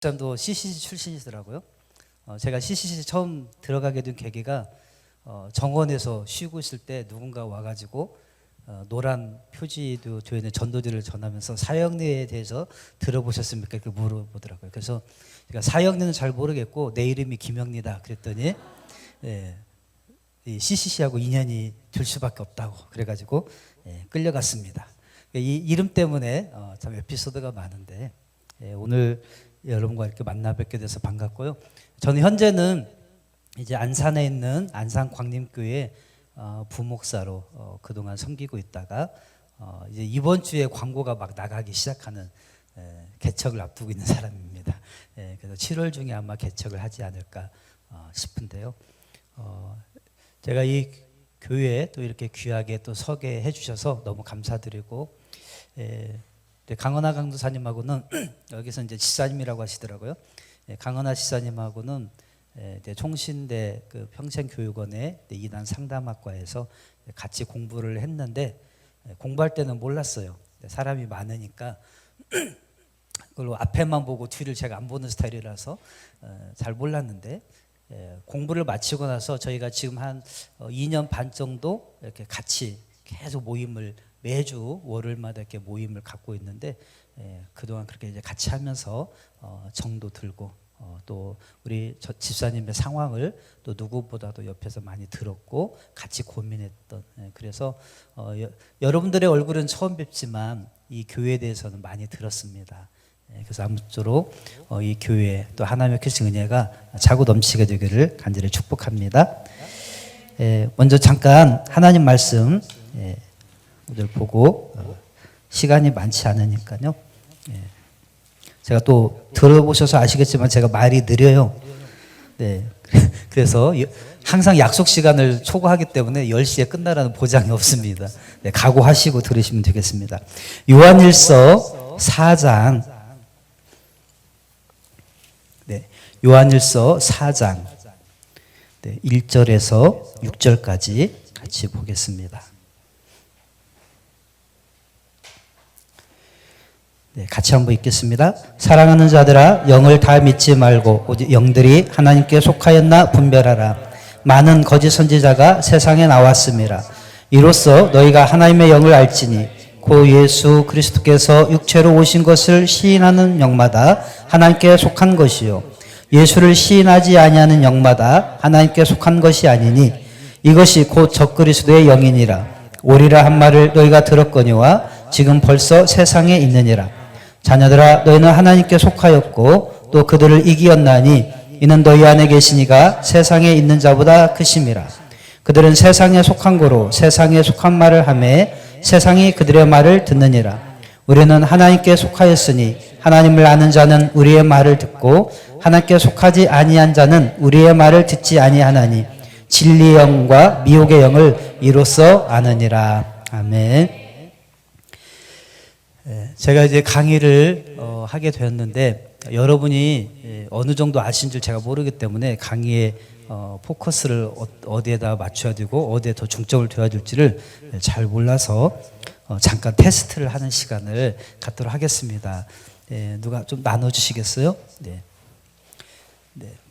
목사님도 CCC 출신이시더라고요. 제가 CCC 처음 들어가게 된 계기가 정원에서 쉬고 있을 때 누군가 와가지고 노란 표지도 되어 있는 전도지를 전하면서 사형리에 대해서 들어보셨습니까? 이렇게 물어보더라고요. 그래서 제가 사형리는 잘 모르겠고 내 이름이 김영리다 그랬더니 이 CCC하고 인연이 될 수밖에 없다고 그래가지고 끌려갔습니다. 이 이름 때문에 참 에피소드가 많은데 오늘 여러분과 이렇게 만나 뵙게 돼서 반갑고요. 저는 현재는 이제 안산에 있는 안산 광림교회 부목사로 그동안 섬기고 있다가 이제 이번 주에 광고가 막 나가기 시작하는 개척을 앞두고 있는 사람입니다. 그래서 7월 중에 아마 개척을 하지 않을까 싶은데요. 제가 이 교회에 또 이렇게 귀하게 또 서게 해주셔서 너무 감사드리고, 강은하 강도사님하고는 여기서 이제 지사님이라고 하시더라고요. 강은하 지사님하고는 총신대 그 평생교육원의 이단 상담학과에서 같이 공부를 했는데 공부할 때는 몰랐어요. 사람이 많으니까 그걸로 앞에만 보고 뒤를 제가 안 보는 스타일이라서 잘 몰랐는데 공부를 마치고 나서 저희가 지금 한 2년 반 정도 이렇게 같이 계속 모임을 매주 월요일마다 이렇게 모임을 갖고 있는데 그동안 그렇게 이제 같이 하면서 정도 들고 또 우리 집사님의 상황을 또 누구보다도 옆에서 많이 들었고 같이 고민했던 그래서 여러분들의 얼굴은 처음 뵙지만 이 교회에 대해서는 많이 들었습니다. 그래서 아무쪼록 이 교회 또 하나님의 크신 은혜가 차고 넘치게 되기를 간절히 축복합니다. 먼저 잠깐 하나님 말씀 오늘 보고 시간이 많지 않으니까요. 제가 또 들어보셔서 아시겠지만 제가 말이 느려요. 그래서 항상 약속 시간을 초과하기 때문에 10시에 끝나라는 보장이 없습니다. 각오하시고 들으시면 되겠습니다. 요한일서 4장 요한일서 4장 1절에서 6절까지 같이 보겠습니다. 같이 한번 읽겠습니다. 사랑하는 자들아 영을 다 믿지 말고 오직 영들이 하나님께 속하였나 분별하라. 많은 거짓 선지자가 세상에 나왔음이라. 이로써 너희가 하나님의 영을 알지니 고 예수 그리스도께서 육체로 오신 것을 시인하는 영마다 하나님께 속한 것이요 예수를 시인하지 아니하는 영마다 하나님께 속한 것이 아니니 이것이 곧 적그리스도의 영이니라. 오리라 한 말을 너희가 들었거니와 지금 벌써 세상에 있느니라. 자녀들아 너희는 하나님께 속하였고 또 그들을 이기었나니 이는 너희 안에 계시니가 세상에 있는 자보다 크심이라. 그들은 세상에 속한 거로 세상에 속한 말을 하매 세상이 그들의 말을 듣느니라. 우리는 하나님께 속하였으니 하나님을 아는 자는 우리의 말을 듣고 하나님께 속하지 아니한 자는 우리의 말을 듣지 아니하나니 진리의 영과 미혹의 영을 이로써 아느니라. 아멘. 제가 이제 강의를 하게 되었는데 여러분이 어느 정도 아신 줄 제가 모르기 때문에 강의의 포커스를 어디에다 맞춰야 되고 어디에 더 중점을 둬야 될지를 잘 몰라서 잠깐 테스트를 하는 시간을 갖도록 하겠습니다. 누가 좀 나눠주시겠어요?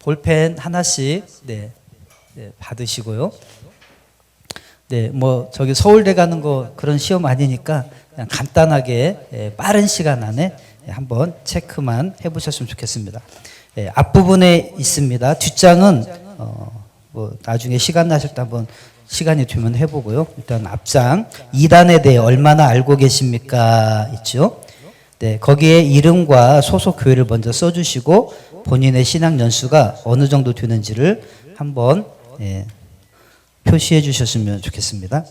볼펜 하나씩 받으시고요. 뭐 저기 서울대 가는 거 그런 시험 아니니까 그냥 간단하게 빠른 시간 안에 한번 체크만 해보셨으면 좋겠습니다. 앞부분에 있습니다. 뒷장은 뭐 나중에 시간 나실 때 한번 시간이 되면 해보고요. 일단 앞장 2단에 대해 얼마나 알고 계십니까? 있죠. 거기에 이름과 소속 교회를 먼저 써주시고 본인의 신앙 연수가 어느 정도 되는지를 한번 표시해 주셨으면 좋겠습니다.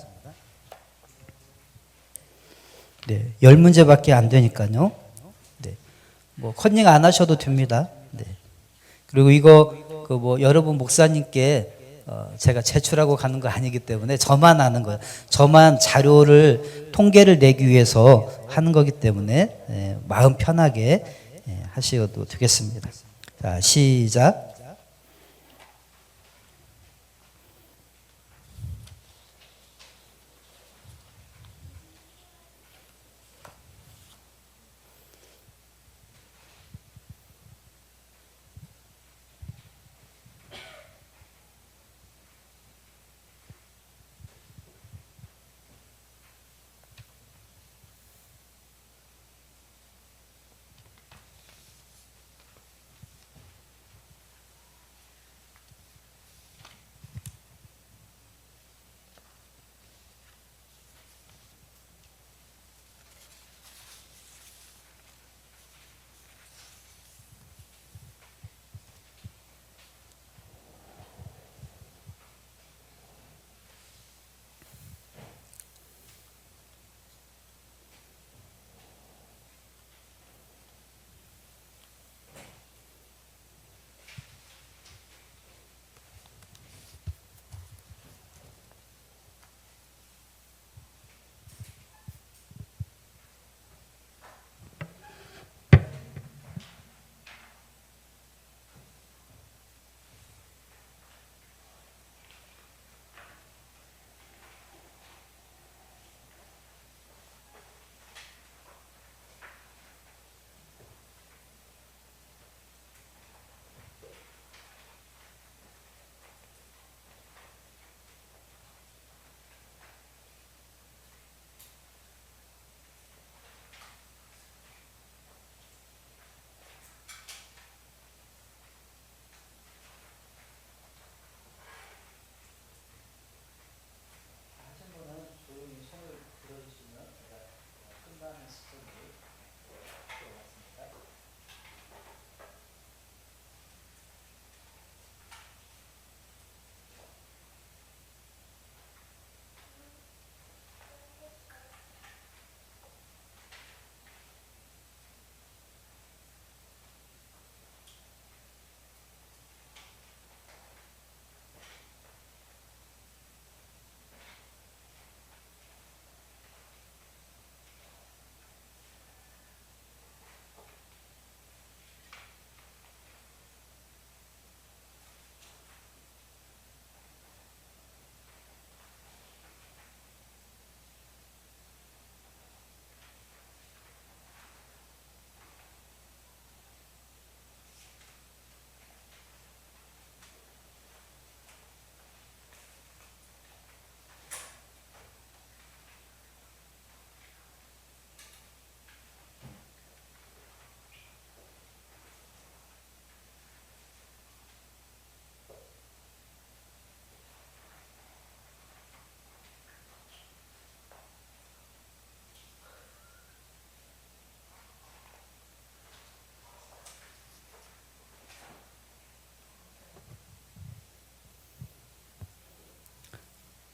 10문제밖에 안 되니까요. 뭐 컨닝 안 하셔도 됩니다. 그리고 이거 뭐 여러분 목사님께 제가 제출하고 가는 거 아니기 때문에 저만 아는 거예요. 저만 자료를 통계를 내기 위해서 하는 거기 때문에 마음 편하게 하셔도 되겠습니다. 자, 시작.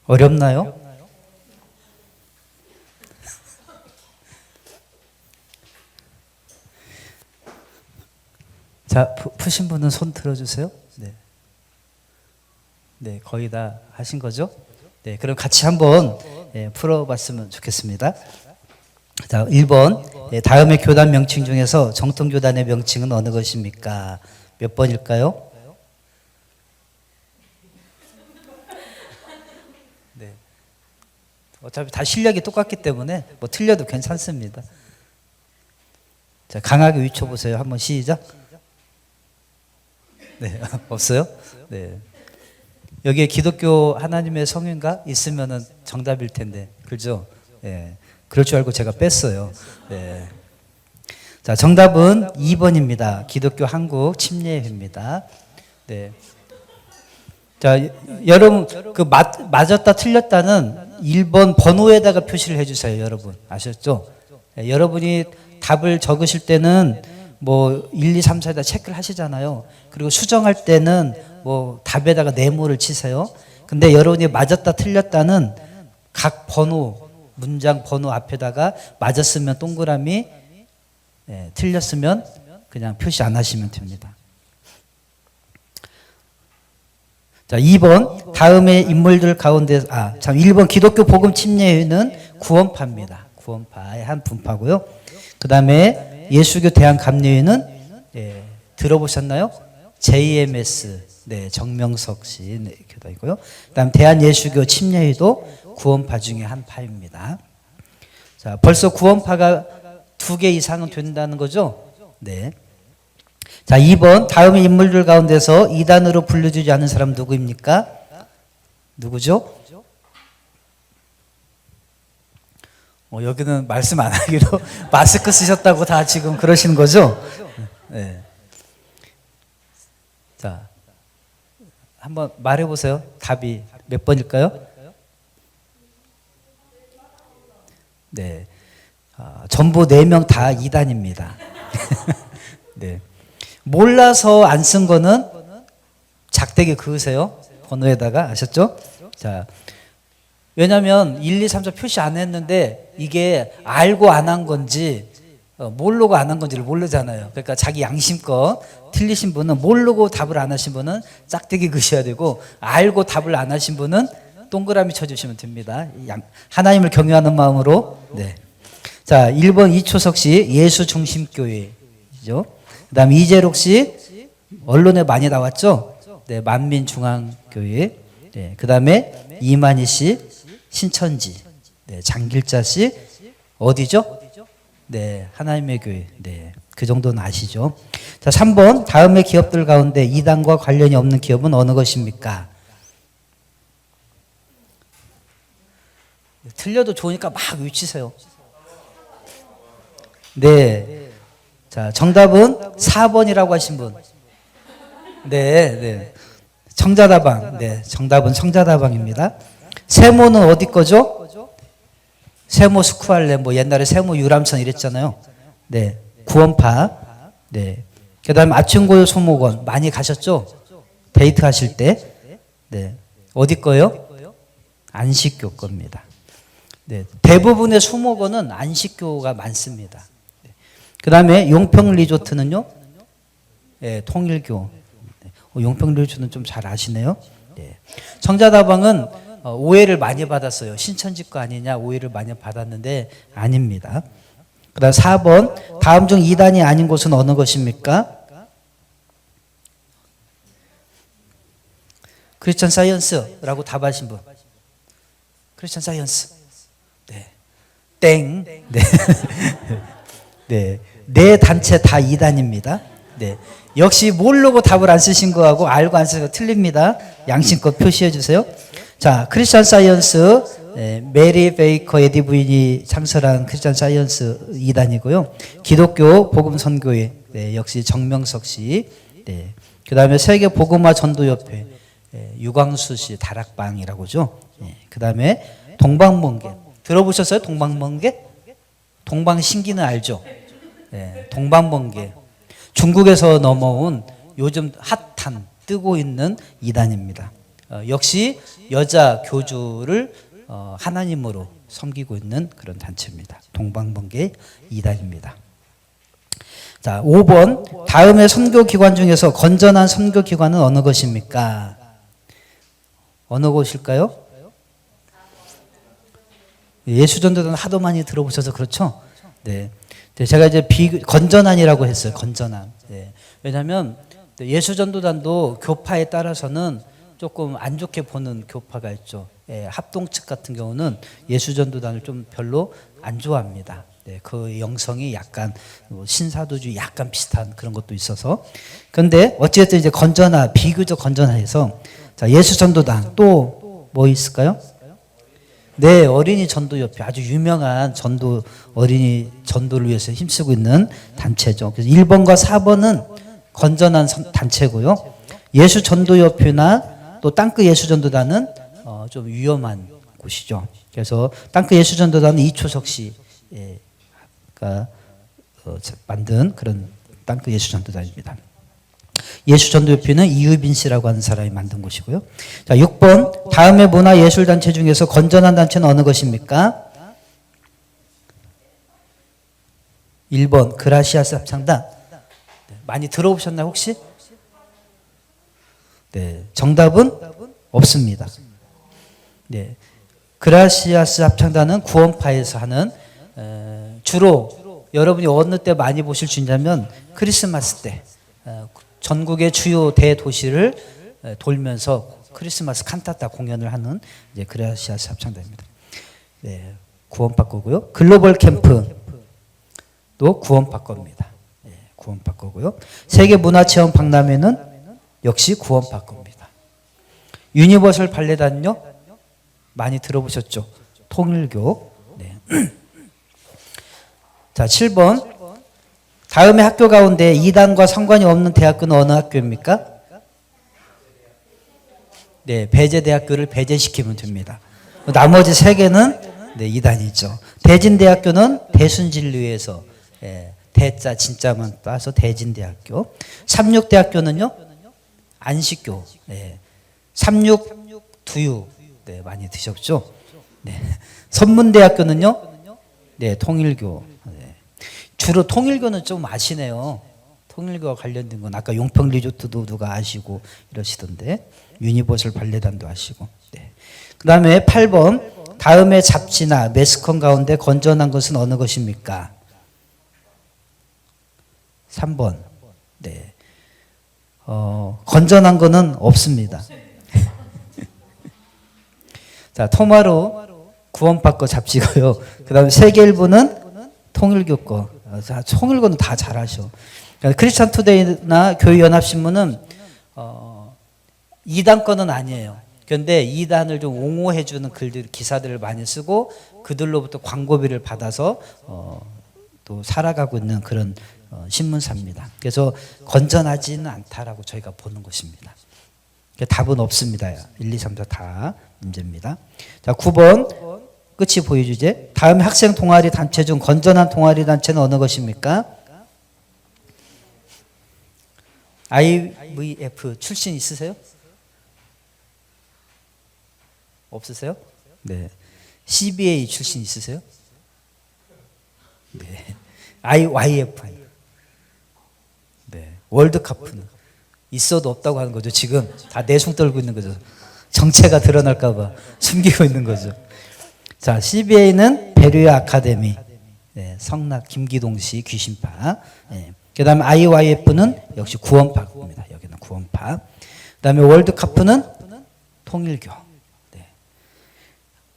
어렵나요? 자, 푸신 분은 손 들어주세요. 네. 네, 거의 다 하신 거죠? 네, 그럼 같이 한번 풀어봤으면 좋겠습니다. 자, 1번. 다음의 교단 명칭 중에서 정통교단의 명칭은 어느 것입니까? 몇 번일까요? 네. 어차피 다 실력이 똑같기 때문에 뭐 틀려도 괜찮습니다. 자, 강하게 외쳐보세요. 한번 시작. 네, 없어요? 네. 여기에 기독교 하나님의 성인가 있으면은 정답일 텐데, 그죠? 예. 그럴 줄 알고 제가 뺐어요. 네. 자, 정답은 2번입니다. 기독교 한국 침례회입니다. 네. 자, 여러분, 맞았다 틀렸다는 1번 번호에다가 표시를 해주세요, 여러분. 아셨죠? 네, 여러분이 답을 적으실 때는 뭐 1, 2, 3, 4에다 체크를 하시잖아요. 그리고 수정할 때는 뭐 답에다가 네모를 치세요. 근데 여러분이 맞았다 틀렸다는 각 번호, 문장 번호 앞에다가 맞았으면 동그라미, 틀렸으면 그냥 표시 안 하시면 됩니다. 자, 2번 다음의 인물들 가운데 1번 기독교 복음 침례회는 구원파입니다. 구원파의 한 분파고요. 그 다음에 예수교 대한감리회는 들어보셨나요? JMS, 네, 정명석 씨 교단이고요. 그다음 대한예수교 침례회도 구원파 중에 한 파입니다. 자, 벌써 구원파가 2개 이상은 된다는 거죠? 네. 자, 2번 다음의 인물들 가운데서 이단으로 분류되지 않은 사람 누구입니까? 누구죠? 여기는 말씀 안 하기로 마스크 쓰셨다고 다 지금 그러시는 거죠? 네. 자, 한번 말해보세요. 답이 몇 번일까요? 네. 전부 4명 다 이단입니다. 네. 몰라서 안 쓴 거는 작대기 그으세요. 번호에다가. 아셨죠? 자, 왜냐면 1, 2, 3, 4 표시 안 했는데 이게 알고 안 한 건지 모르고 안 한 건지를 모르잖아요. 그러니까 자기 양심껏 틀리신 분은, 모르고 답을 안 하신 분은 짝대기 그으셔야 되고, 알고 답을 안 하신 분은 동그라미 쳐주시면 됩니다. 하나님을 경외하는 마음으로. 네. 자, 1번 이초석 씨 예수중심교회죠. 그 다음 이재록 씨 언론에 많이 나왔죠. 네, 만민중앙교회. 네, 그 다음에 이만희 씨 신천지. 네, 장길자 씨 어디죠? 네, 하나님의 교회. 네, 그 정도는 아시죠? 자, 3번 다음의 기업들 가운데 이단과 관련이 없는 기업은 어느 것입니까? 틀려도 좋으니까 막 외치세요. 네. 자, 정답은 4번이라고 하신 분. 네, 네. 청자다방. 네, 정답은 청자다방입니다. 세모는 어디 거죠? 세모 스쿠알레, 뭐 옛날에 세모 유람선 이랬잖아요. 네, 구원파. 네. 그 다음에 아춘고요 소목원 많이 가셨죠? 데이트 하실 때. 네. 어디 거요? 안식교 겁니다. 네. 대부분의 소목원은 안식교가 많습니다. 네. 그 다음에 용평 리조트는요? 네, 통일교. 네. 용평 리조트는 좀 잘 아시네요. 네. 청자다방은 오해를 많이 받았어요. 신천지 거 아니냐 오해를 많이 받았는데 아닙니다. 그 다음 4번 다음 중 2단이 아닌 곳은 어느 것입니까? 크리스천 사이언스라고 답하신 분. 크리스천 사이언스. 네. 땡. 네. 네. 네 단체 다 2단입니다. 네. 역시 모르고 답을 안 쓰신 거하고 알고 안 쓰신 거 틀립니다. 양심껏 표시해 주세요. 자, 크리스천 사이언스, 메리 베이커 에디 부인이 창설한 크리스천 사이언스 2단이고요. 기독교 복음 선교회, 네, 역시 정명석 씨. 네. 그 다음에 세계 복음화 전도협회, 유광수 씨 다락방이라고죠. 네. 그 다음에 동방번개. 들어보셨어요? 동방번개? 동방신기는 알죠? 네. 동방번개. 중국에서 넘어온 요즘 핫한, 뜨고 있는 2단입니다. 역시 여자 교주를 하나님으로 섬기고 있는 그런 단체입니다. 동방번개 이단입니다. 자, 5번 다음의 선교기관 중에서 건전한 선교기관은 어느 것입니까? 어느 곳일까요? 예수전도단 하도 많이 들어보셔서 그렇죠? 네. 제가 이제 건전한이라고 했어요. 건전한. 네. 왜냐하면 예수전도단도 교파에 따라서는 조금 안 좋게 보는 교파가 있죠. 예, 합동 측 같은 경우는 예수전도단을 좀 별로 안 좋아합니다. 네, 그 영성이 약간 신사도주의 약간 비슷한 그런 것도 있어서. 그런데 어쨌든 이제 비교적 건전해서 자, 예수전도단 또 뭐 있을까요? 네, 어린이 전도협회 아주 유명한 어린이 전도를 위해서 힘쓰고 있는 단체죠. 그래서 1번과 4번은 건전한 단체고요. 예수전도협회나 또 땅끝 예수전도단은 좀 위험한 곳이죠. 그래서 땅끝 예수전도단은 이초석 씨가 만든 그런 땅끝 예수전도단입니다. 예수전도협회는 이유빈 씨라고 하는 사람이 만든 곳이고요. 자, 6번 다음의 문화예술단체 중에서 건전한 단체는 어느 것입니까? 1번 그라시아스 합창단. 많이 들어보셨나요 혹시? 네, 정답은 없습니다. 네, 그라시아스 합창단은 구원파에서 하는 주로 여러분이 어느 때 많이 보실 수 있냐면 크리스마스 때 전국의 주요 대도시를 돌면서 크리스마스 칸타타 공연을 하는 이제 그라시아스 합창단입니다. 네, 구원파 거고요. 글로벌 캠프도 구원파 겁니다. 네, 구원파 거고요. 세계문화체험 박람회는 역시 구원파 겁니다. 유니버설 발레단요? 많이 들어보셨죠? 통일교. 네. 자, 7번. 다음의 학교 가운데 이단과 상관이 없는 대학교는 어느 학교입니까? 네, 배제대학교를 배제시키면 됩니다. 나머지 3개는 네, 이단이죠. 대진대학교는 대순진리에서 대자 진짜만 따서 대진대학교. 삼육대학교는요? 안식교. 네. 삼육두유. 네, 많이 드셨죠? 네. 선문대학교는요? 네, 통일교. 네. 주로 통일교는 좀 아시네요. 통일교와 관련된 건 아까 용평 리조트도 누가 아시고 이러시던데 유니버설 발레단도 아시고. 네. 그 다음에 8번 다음의 잡지나 매스컴 가운데 건전한 것은 어느 것입니까? 3번. 네. 건전한 거는 없습니다. 자, 토마로 구원파 거 잡지고요. 그 다음에 세계일보는 통일교 거. 자, 통일교는 다 잘하셔. 그러니까 크리스찬 투데이나 교회연합신문은 2단 거는 아니에요. 그런데 2단을 좀 옹호해주는 글들, 기사들을 많이 쓰고 그들로부터 광고비를 받아서 또 살아가고 있는 그런 신문사입니다. 그래서 건전하지는 않다라고 저희가 보는 것입니다. 답은 없습니다. 1, 2, 3, 4 다 문제입니다. 자, 9번 끝이 보여주제. 다음 학생 동아리 단체 중 건전한 동아리 단체는 어느 것입니까? IVF 출신 있으세요? 없으세요? 네. CBA 출신 있으세요? 네. IYF. 네. 월드카프는 있어도 없다고 하는 거죠. 지금 다 내숭 떨고 있는 거죠. 정체가 드러날까 봐 숨기고 있는 거죠. 자, CBA는 베르야 아카데미. 네, 성락 김기동 씨 귀신파. 네. 그 다음에 IYF는 역시 구원파입니다. 여기는 구원파. 그 다음에 월드카프는 통일교. 네.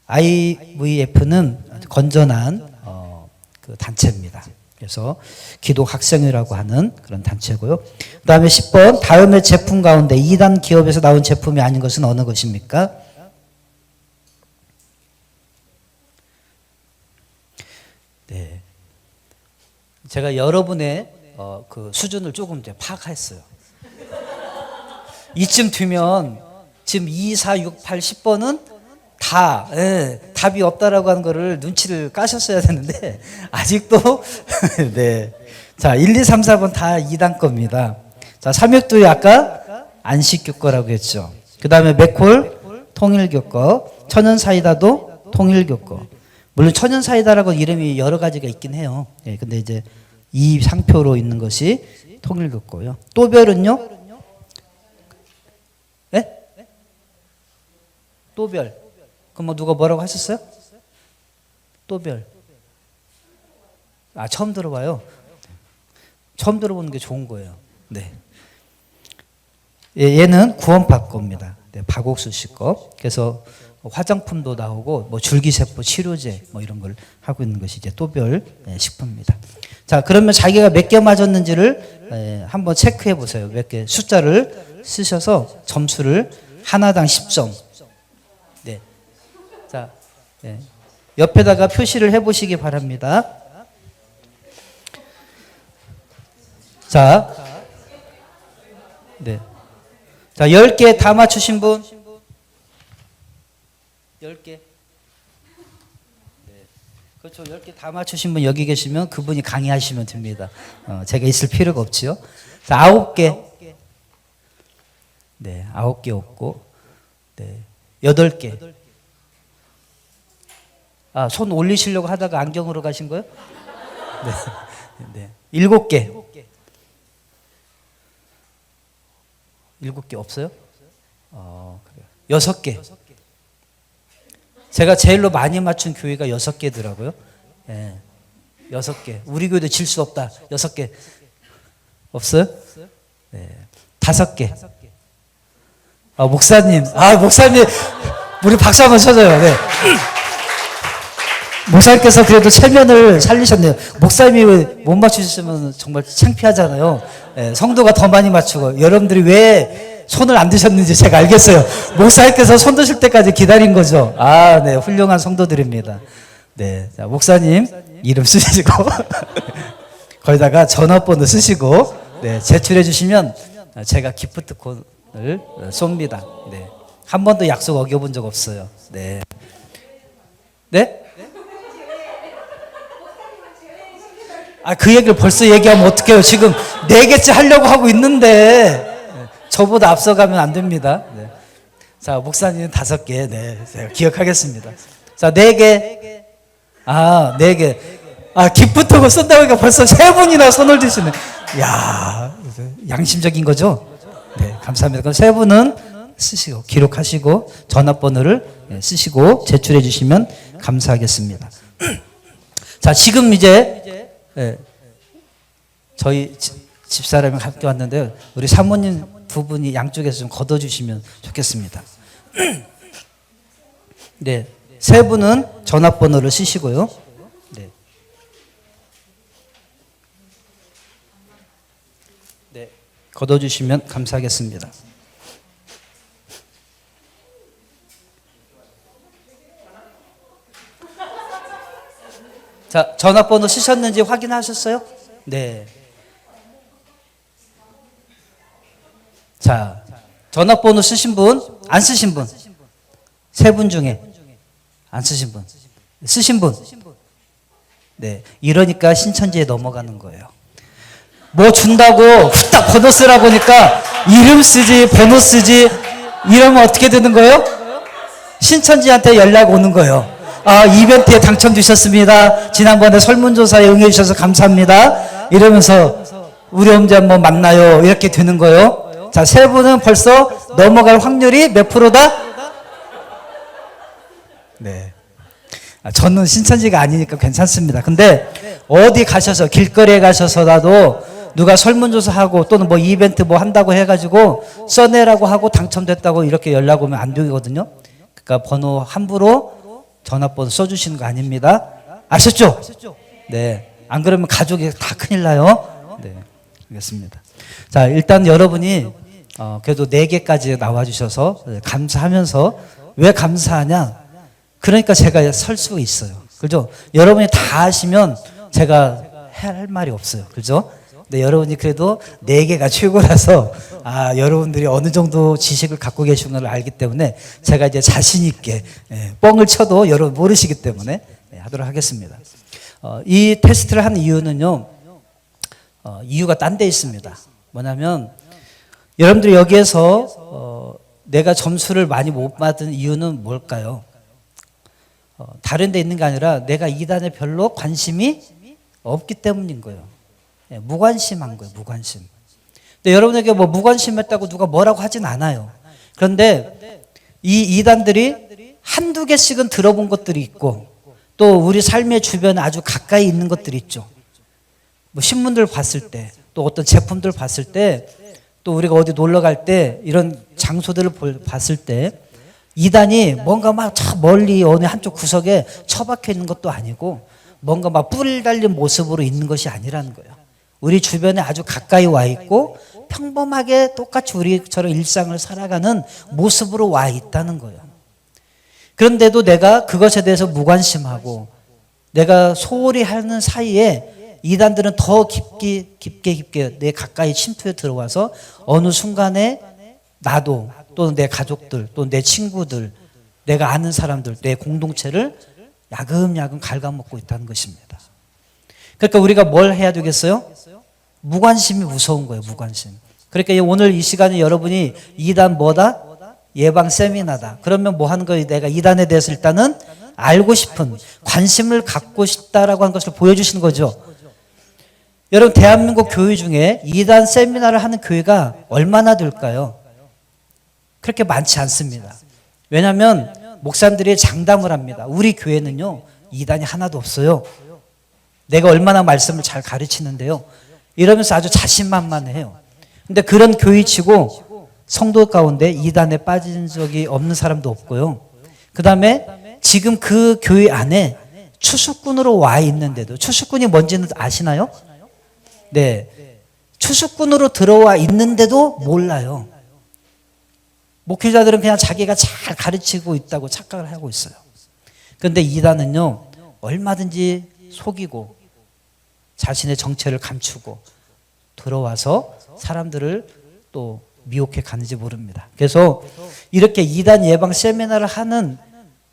IVF는 건전한 그 단체입니다. 그래서 기독 학생회라고 하는 그런 단체고요. 그 다음에 10번 다음의 제품 가운데 2단 기업에서 나온 제품이 아닌 것은 어느 것입니까? 네. 제가 여러분의 그 수준을 조금 이제 파악했어요. 이쯤 되면 지금 2, 4, 6, 8, 10번은 다 답이 없다라고 하는 거를 눈치를 까셨어야 되는데 아직도 네. 자, 1, 2, 3, 4번 다 2단 겁니다. 자, 삼육두유 아까 안식교 거라고 했죠. 그 다음에 맥콜 통일교과, 천연사이다도 통일교과. 물론 천연사이다라고 이름이 여러 가지가 있긴 해요. 예, 근데 이제 이 상표로 있는 것이 통일교과요. 또별은요? 예? 또별. 그럼 뭐 누가 뭐라고 하셨어요? 또별. 아, 처음 들어봐요. 처음 들어보는 게 좋은 거예요. 네. 얘는 구원파 겁니다. 네, 박옥수 씨 거. 그래서 화장품도 나오고 뭐 줄기세포 치료제 뭐 이런 걸 하고 있는 것이 이제 또별 식품입니다. 자, 그러면 자기가 몇 개 맞았는지를 한번 체크해 보세요. 몇 개 숫자를 쓰셔서 점수를 하나당 10점. 네. 자, 옆에다가 표시를 해 보시기 바랍니다. 자, 네. 자, 10개 다 맞추신 분? 10개. 네. 그렇죠. 10개 다 맞추신 분 여기 계시면 그분이 강의하시면 됩니다. 제가 있을 필요가 없지요. 자, 9개. 네, 9개 없고. 네. 8개. 아, 손 올리시려고 하다가 안경으로 가신 거예요? 네. 네. 7개. 7개 없어요? 그래요. 6개. 제가 제일로 많이 맞춘 교회가 6개더라고요. 예. 6개. 우리 교회도 질 수 없다. 6개. 없어요? 네. 5개. 아, 목사님. 목사님. 우리 박수 한번 쳐줘요. 네. 목사님께서 그래도 체면을 살리셨네요. 목사님이 못 맞추셨으면 정말 창피하잖아요. 예, 성도가 더 많이 맞추고 여러분들이 왜 손을 안 드셨는지 제가 알겠어요. 목사님께서 손 드실 때까지 기다린 거죠. 아, 네, 훌륭한 성도들입니다. 네, 자, 목사님 이름 쓰시고 거기다가 전화번호 쓰시고 네, 제출해 주시면 제가 기프트콘을 쏩니다. 네, 한 번도 약속 어겨본 적 없어요. 네, 네. 아, 그 얘기를 벌써 얘기하면 어떡해요. 지금 4개째 하려고 하고 있는데 저보다 앞서가면 안 됩니다. 네. 자, 목사님은 5개. 네, 제가 기억하겠습니다. 자, 4개. 아, 4개. 아, 기프트콘 쓴다고 하니까 벌써 3분이나 손을 드시네. 이야, 양심적인 거죠? 네, 감사합니다. 그럼 3분은 쓰시고 기록하시고 전화번호를 쓰시고 제출해 주시면 감사하겠습니다. 자, 지금 이제 저희 집사람이 함께 왔는데요. 우리 사모님 두 분이 양쪽에서 좀 걷어주시면 좋겠습니다. 네, 3분은 전화번호를 쓰시고요. 네. 네, 걷어주시면 감사하겠습니다. 자, 전화번호 쓰셨는지 확인하셨어요? 네. 자, 전화번호 쓰신 분, 안 쓰신 분, 3분 중에 안 쓰신 분, 쓰신 분. 네, 이러니까 신천지에 넘어가는 거예요. 뭐 준다고 후딱 번호 쓰라 보니까 이름 쓰지, 번호 쓰지, 이러면 어떻게 되는 거예요? 신천지한테 연락 오는 거예요. 아, 이벤트에 당첨되셨습니다. 지난번에 설문조사에 응해주셔서 감사합니다. 이러면서 우리 언제 한번 만나요. 이렇게 되는 거예요. 자, 3분은 벌써 넘어갈 확률이 몇 프로다? 네. 저는 신천지가 아니니까 괜찮습니다. 근데 어디 가셔서 길거리에 가셔서라도 누가 설문조사하고 또는 뭐 이벤트 뭐 한다고 해가지고 써내라고 하고 당첨됐다고 이렇게 연락 오면 안 되거든요. 그러니까 번호 함부로 전화번호 써주시는 거 아닙니다. 아셨죠? 네. 안 그러면 가족이 다 큰일 나요. 네. 알겠습니다. 자, 일단 여러분이 그래도 4개까지 나와주셔서 감사하면서 왜 감사하냐? 그러니까 제가 설 수 있어요. 그죠? 여러분이 다 하시면 제가 할 말이 없어요. 그죠? 근데 여러분이 그래도 4개가 최고라서 여러분들이 어느 정도 지식을 갖고 계시는 걸 알기 때문에 제가 이제 자신 있게 뻥을 쳐도 여러분 모르시기 때문에 하도록 하겠습니다. 이 테스트를 한 이유는요. 이유가 딴 데 있습니다. 뭐냐면 여러분들이 여기에서 내가 점수를 많이 못 받은 이유는 뭘까요? 다른 데 있는 게 아니라 내가 이단에 별로 관심이 없기 때문인 거예요. 예, 무관심한 거예요. 무관심. 근데 여러분에게 뭐 무관심했다고 누가 뭐라고 하진 않아요. 그런데 이 이단들이 한두 개씩은 들어본 것들이 있고 또 우리 삶의 주변에 아주 가까이 있는 것들이 있죠. 뭐 신문들 봤을 때 또 어떤 제품들 봤을 때 또 우리가 어디 놀러 갈 때 이런 장소들을 봤을 때 이단이 뭔가 막 저 멀리 어느 한쪽 구석에 처박혀 있는 것도 아니고 뭔가 막 뿔 달린 모습으로 있는 것이 아니라는 거예요. 우리 주변에 아주 가까이 와 있고 평범하게 똑같이 우리처럼 일상을 살아가는 모습으로 와 있다는 거예요. 그런데도 내가 그것에 대해서 무관심하고 내가 소홀히 하는 사이에 이단들은 더 깊게 내 가까이 침투해 들어와서 어느 순간에 나도 또는 내 가족들 또는 내 친구들 내가 아는 사람들 내 공동체를 야금야금 갉아먹고 있다는 것입니다. 그러니까 우리가 뭘 해야 되겠어요? 무관심이 무서운 거예요. 무관심. 그러니까 오늘 이 시간에 여러분이 이단 뭐다? 예방 세미나다. 그러면 뭐 하는 거예요? 내가 이단에 대해서 일단은 알고 싶은 관심을 갖고 싶다라고 하는 것을 보여주시는 거죠. 여러분 대한민국 교회 중에 이단 세미나를 하는 교회가 얼마나 될까요? 그렇게 많지 않습니다. 왜냐하면 목사님들이 장담을 합니다. 우리 교회는요 이단이 하나도 없어요. 내가 얼마나 말씀을 잘 가르치는데요. 이러면서 아주 자신만만해요. 근데 그런 교회치고 성도 가운데 이단에 빠진 적이 없는 사람도 없고요. 그 다음에 지금 그 교회 안에 추수꾼으로 와 있는데도 추수꾼이 뭔지는 아시나요? 네, 추수꾼으로 들어와 있는데도 몰라요. 목회자들은 그냥 자기가 잘 가르치고 있다고 착각을 하고 있어요. 그런데 이단은요 얼마든지 속이고 자신의 정체를 감추고 들어와서 사람들을 또 미혹해 가는지 모릅니다. 그래서 이렇게 이단 예방 세미나를 하는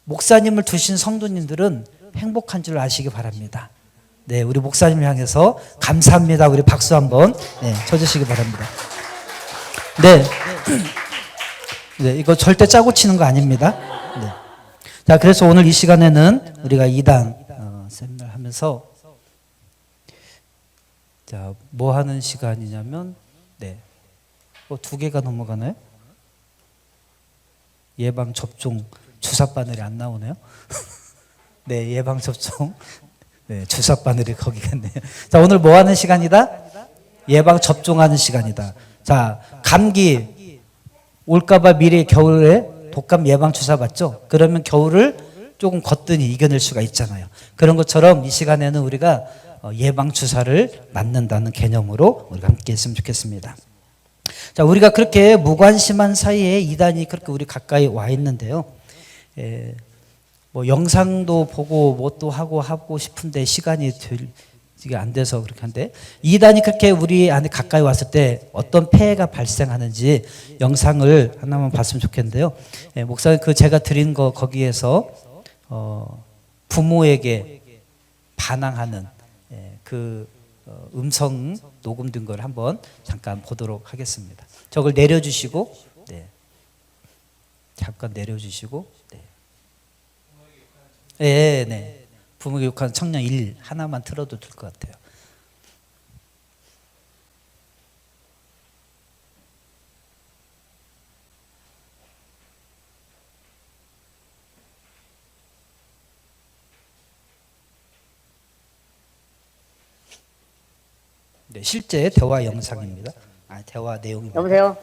목사님을 두신 성도님들은 행복한 줄 아시기 바랍니다. 네, 우리 목사님을 향해서 감사합니다. 우리 박수 한번 쳐주시기 바랍니다. 네. 네, 이거 절대 짜고 치는 거 아닙니다. 네. 자, 그래서 오늘 이 시간에는 우리가 이단 세미나를 하면서 자, 뭐 하는 시간이냐면 네. 두 개가 넘어가나요? 예방 접종 주사 바늘이 안 나오네요. 네, 예방 접종. 네, 주사 바늘이 거기겠네요. 자, 오늘 뭐 하는 시간이다? 예방 접종하는 시간이다. 자, 감기 올까봐 미리 겨울에 독감 예방 주사 맞죠? 그러면 겨울을 조금 거뜬히 이겨낼 수가 있잖아요. 그런 것처럼 이 시간에는 우리가 예방 주사를 맞는다는 개념으로 우리가 함께 했으면 좋겠습니다. 자, 우리가 그렇게 무관심한 사이에 이단이 그렇게 우리 가까이 와 있는데요. 뭐 영상도 보고 뭐 또 하고 싶은데 시간이 이게 안 돼서 그렇게 한데 이단이 그렇게 우리 안에 가까이 왔을 때 어떤 폐해가 발생하는지 영상을 하나만 봤으면 좋겠는데요. 목사님 그 제가 드린 거 거기에서 부모에게 반항하는 그 음성 녹음된 걸 한번 잠깐 보도록 하겠습니다. 저걸 내려주시고 네. 잠깐 내려주시고 네. 네. 부모에게 욕하는 청년 1 하나만 틀어도 될 것 같아요. 네, 실제 대화 영상입니다. 대화 내용입니다. 여보세요?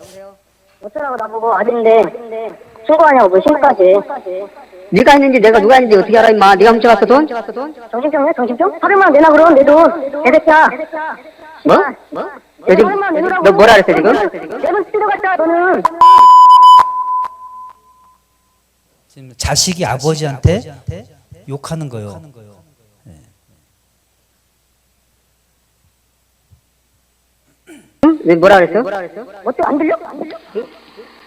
어쩌라고 나보고 아닌데 신고하냐고 뭐 신고까지. 네가 했는지 내가 누가 했는지 어떻게 알아 임마. 네가 훔쳐갔어 돈? 정신병이야 정신병? 800만 내놔 그럼 내 돈. 개새끼야. 뭐? 요즘 너 뭐라 그랬어 지금? 내돈 뜯어갔다 너는. 지금 자식이 아버지한테 욕하는 거예요. 네, 뭐라 그랬어? 어때 안 들려?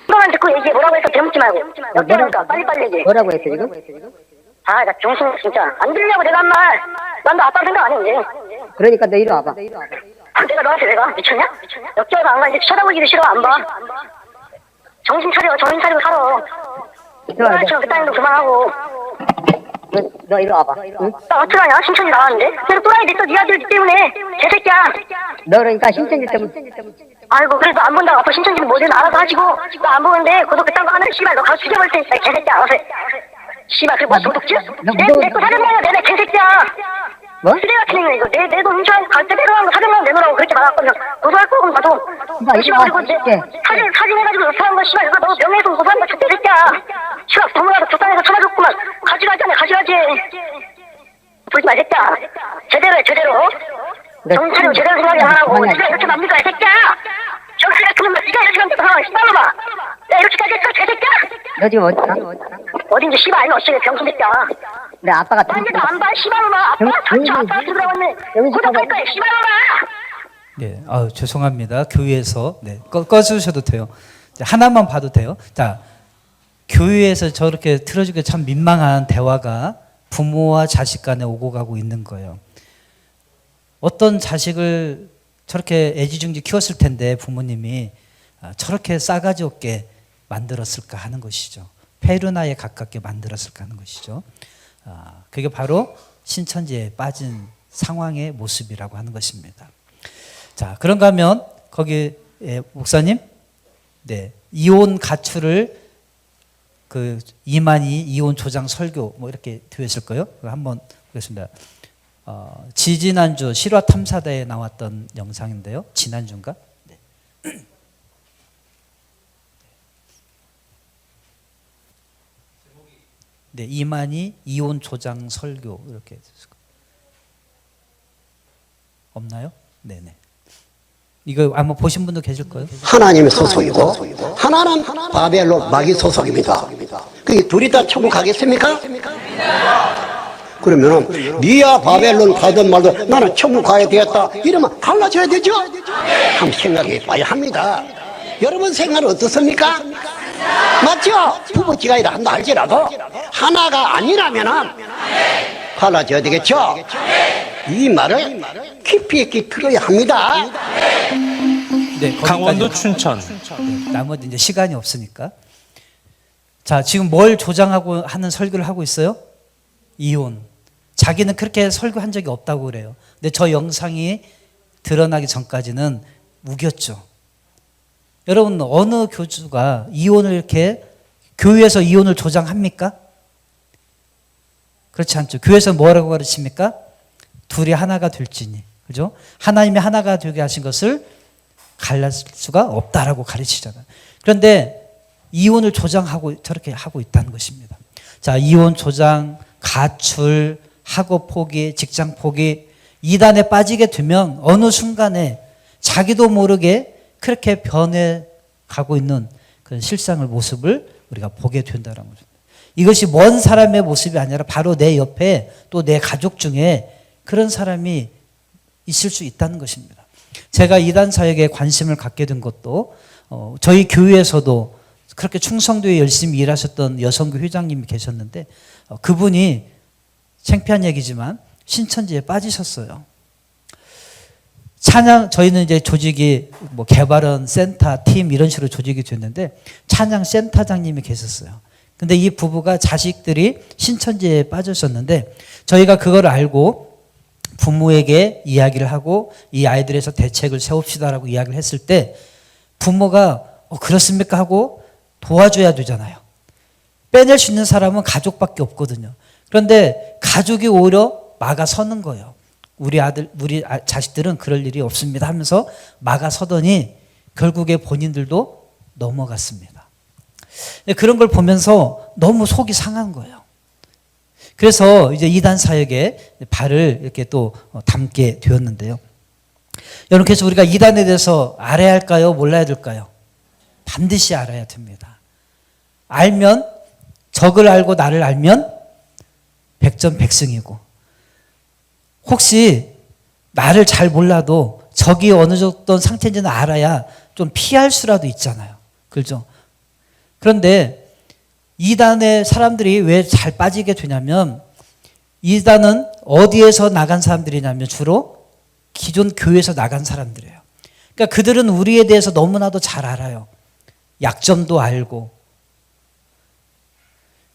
이거만 듣고 얘기해. 뭐라고 했어? 대묻지 말고. 역대로니까 빨리빨리 얘기해. 뭐라고 했어 지금? 나 정신 진짜 안 들리냐고 내가 한 말. 난 너 아빠 생각 안 해 이제. 그러니까 너 이리 와봐. 내가 너한테 내가 미쳤냐? 역대로가 안 가. 이제 쳐다보기도 싫어 안 봐. 정신 차리고 살아. 너나처럼 그 따위도 그만하고. 너 이리 와봐. 응? 나 어떡하냐? 신천지 나왔는데. 계속 또라이 됐어. 네 아들 때문에. 개새끼야. 너 그러니까 신천지 때문에. 아이고 그래도 안 본다고 앞으로 신천지는 뭐든 알아서 하시고. 나 안 보는데 구독 그딴 거 하면 씨발 너 가서 죽여버릴 테니까 개새끼야. 알아서 해. 씨발 그게 뭐 도둑질? 내거 400만 원 내내 개새끼야. 뭐? 쓰레 같은 놈이야 이거. 내돈 훔쳐가지고 갈 때 빼놓은 거 400만 원 내놓으라고 그렇게 말았거든. 고소할 거고 봐도. 씨발 그리고 사진 해가지고 사는 거 씨발 이거 너 명예훼손 고소한 거 죽대 새끼야. 씨발 부모라도 부산에서 쳐다줬구만. 가지가지하네 가지가지. 부르지 마 새끼야. 제대로 해 제대로. 정신 차리고 제대로 생각이 안 하고. 네가 이렇게 납니까 이 새끼야. 정신 같은 놈을 네가 이렇게 납니까 상황 씨발로봐. 내가 이렇게까지 했어 개새끼야. 너 지금 어디야? 어딘지 씨발 아니면 어쩌게 병신 새끼야. 내 아빠가 딴데도 안 봐 씨발로마. 아빠가 다쳐 아빠한테 들어갔네. 구독할 거야 씨발로마. 네, 죄송합니다. 교회에서 꺼주셔도 돼요. 하나만 봐도 돼요. 자, 교회에서 저렇게 틀어주기 참 민망한 대화가 부모와 자식 간에 오고 가고 있는 거예요. 어떤 자식을 저렇게 애지중지 키웠을 텐데 부모님이 저렇게 싸가지 없게 만들었을까 하는 것이죠. 페르나에 가깝게 만들었을까 하는 것이죠. 그게 바로 신천지에 빠진 상황의 모습이라고 하는 것입니다. 자, 그런가 하면 거기 목사님, 네, 이혼 가출을 그 이만희 이혼 조장 설교 뭐 이렇게 되어 있을 거예요. 한번 보겠습니다. 지지난주 실화 탐사대에 나왔던 영상인데요. 지난주인가? 네. 네, 이만희 이혼 조장 설교 이렇게 없나요? 네네. 이거 아마 보신 분도 계실 거예요. 하나님의 소속이고 하나는 바벨론 마귀 소속입니다. 그게 둘이 다 천국 가겠습니까? 그러면은 니야 바벨론 가든 말든 나는 천국 가야 되겠다 이러면 갈라져야 되죠? 한번 생각해 봐야 합니다. 여러분 생각은 어떻습니까? 맞죠? 부부지간이라 한다 할지라도 하나가 아니라면은 갈라져야 되겠죠? 이 말을 깊이 있게 들어야 합니다. 네, 강원도 춘천. 네, 나머지 이제 시간이 없으니까. 자, 지금 뭘 조장하고 하는 설교를 하고 있어요? 이혼. 자기는 그렇게 설교한 적이 없다고 그래요. 근데 저 영상이 드러나기 전까지는 우겼죠. 여러분, 어느 교주가 이혼을 이렇게 교회에서 이혼을 조장합니까? 그렇지 않죠. 교회에서 뭐라고 가르칩니까? 둘이 하나가 될지니. 그죠? 하나님이 하나가 되게 하신 것을 갈라질 수가 없다라고 가르치잖아요. 그런데 이혼을 조장하고 저렇게 하고 있다는 것입니다. 자, 이혼 조장, 가출, 학업 포기, 직장 포기, 이단에 빠지게 되면 어느 순간에 자기도 모르게 그렇게 변해가고 있는 그런 실상을 모습을 우리가 보게 된다는 거죠. 이것이 먼 사람의 모습이 아니라 바로 내 옆에 또 내 가족 중에 그런 사람이 있을 수 있다는 것입니다. 제가 이단 사역에 관심을 갖게 된 것도 저희 교회에서도 그렇게 충성도에 열심히 일하셨던 여성교 회장님이 계셨는데 그분이 창피한 얘기지만 신천지에 빠지셨어요. 찬양, 저희는 이제 조직이 뭐 개발원, 센터, 팀 이런 식으로 조직이 됐는데 찬양 센터장님이 계셨어요. 근데 이 부부가 자식들이 신천지에 빠졌었는데 저희가 그걸 알고 부모에게 이야기를 하고 이 아이들에서 대책을 세웁시다라고 이야기를 했을 때 부모가 그렇습니까 하고 도와줘야 되잖아요. 빼낼 수 있는 사람은 가족밖에 없거든요. 그런데 가족이 오히려 막아서는 거예요. 우리 자식들은 그럴 일이 없습니다 하면서 막아서더니 결국에 본인들도 넘어갔습니다. 그런 걸 보면서 너무 속이 상한 거예요. 그래서 이제 이단 사역에 발을 이렇게 또 담게 되었는데요. 여러분, 그래서 우리가 이단에 대해서 알아야 할까요? 몰라야 될까요? 반드시 알아야 됩니다. 알면, 적을 알고 나를 알면 백전백승이고, 혹시 나를 잘 몰라도 적이 어느 정도 상태인지는 알아야 좀 피할 수라도 있잖아요. 그렇죠? 그런데 이단의 사람들이 왜 잘 빠지게 되냐면 이단은 어디에서 나간 사람들이냐면 주로 기존 교회에서 나간 사람들이에요. 그러니까 그들은 우리에 대해서 너무나도 잘 알아요. 약점도 알고.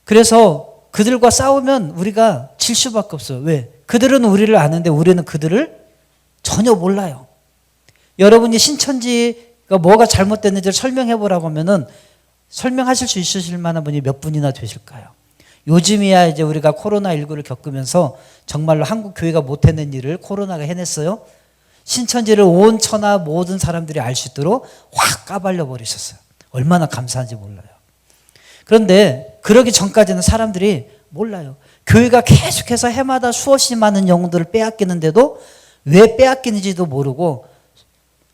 그래서 그들과 싸우면 우리가 질 수밖에 없어요. 왜? 그들은 우리를 아는데 우리는 그들을 전혀 몰라요. 여러분이 신천지가 뭐가 잘못됐는지를 설명해 보라고 하면은 설명하실 수 있으실 만한 분이 몇 분이나 되실까요? 요즘이야 이제 우리가 코로나19를 겪으면서 정말로 한국 교회가 못해낸 일을 코로나가 해냈어요. 신천지를 온 천하 모든 사람들이 알 수 있도록 확 까발려 버리셨어요. 얼마나 감사한지 몰라요. 그런데 그러기 전까지는 사람들이 몰라요. 교회가 계속해서 해마다 수없이 많은 영혼들을 빼앗기는데도 왜 빼앗기는지도 모르고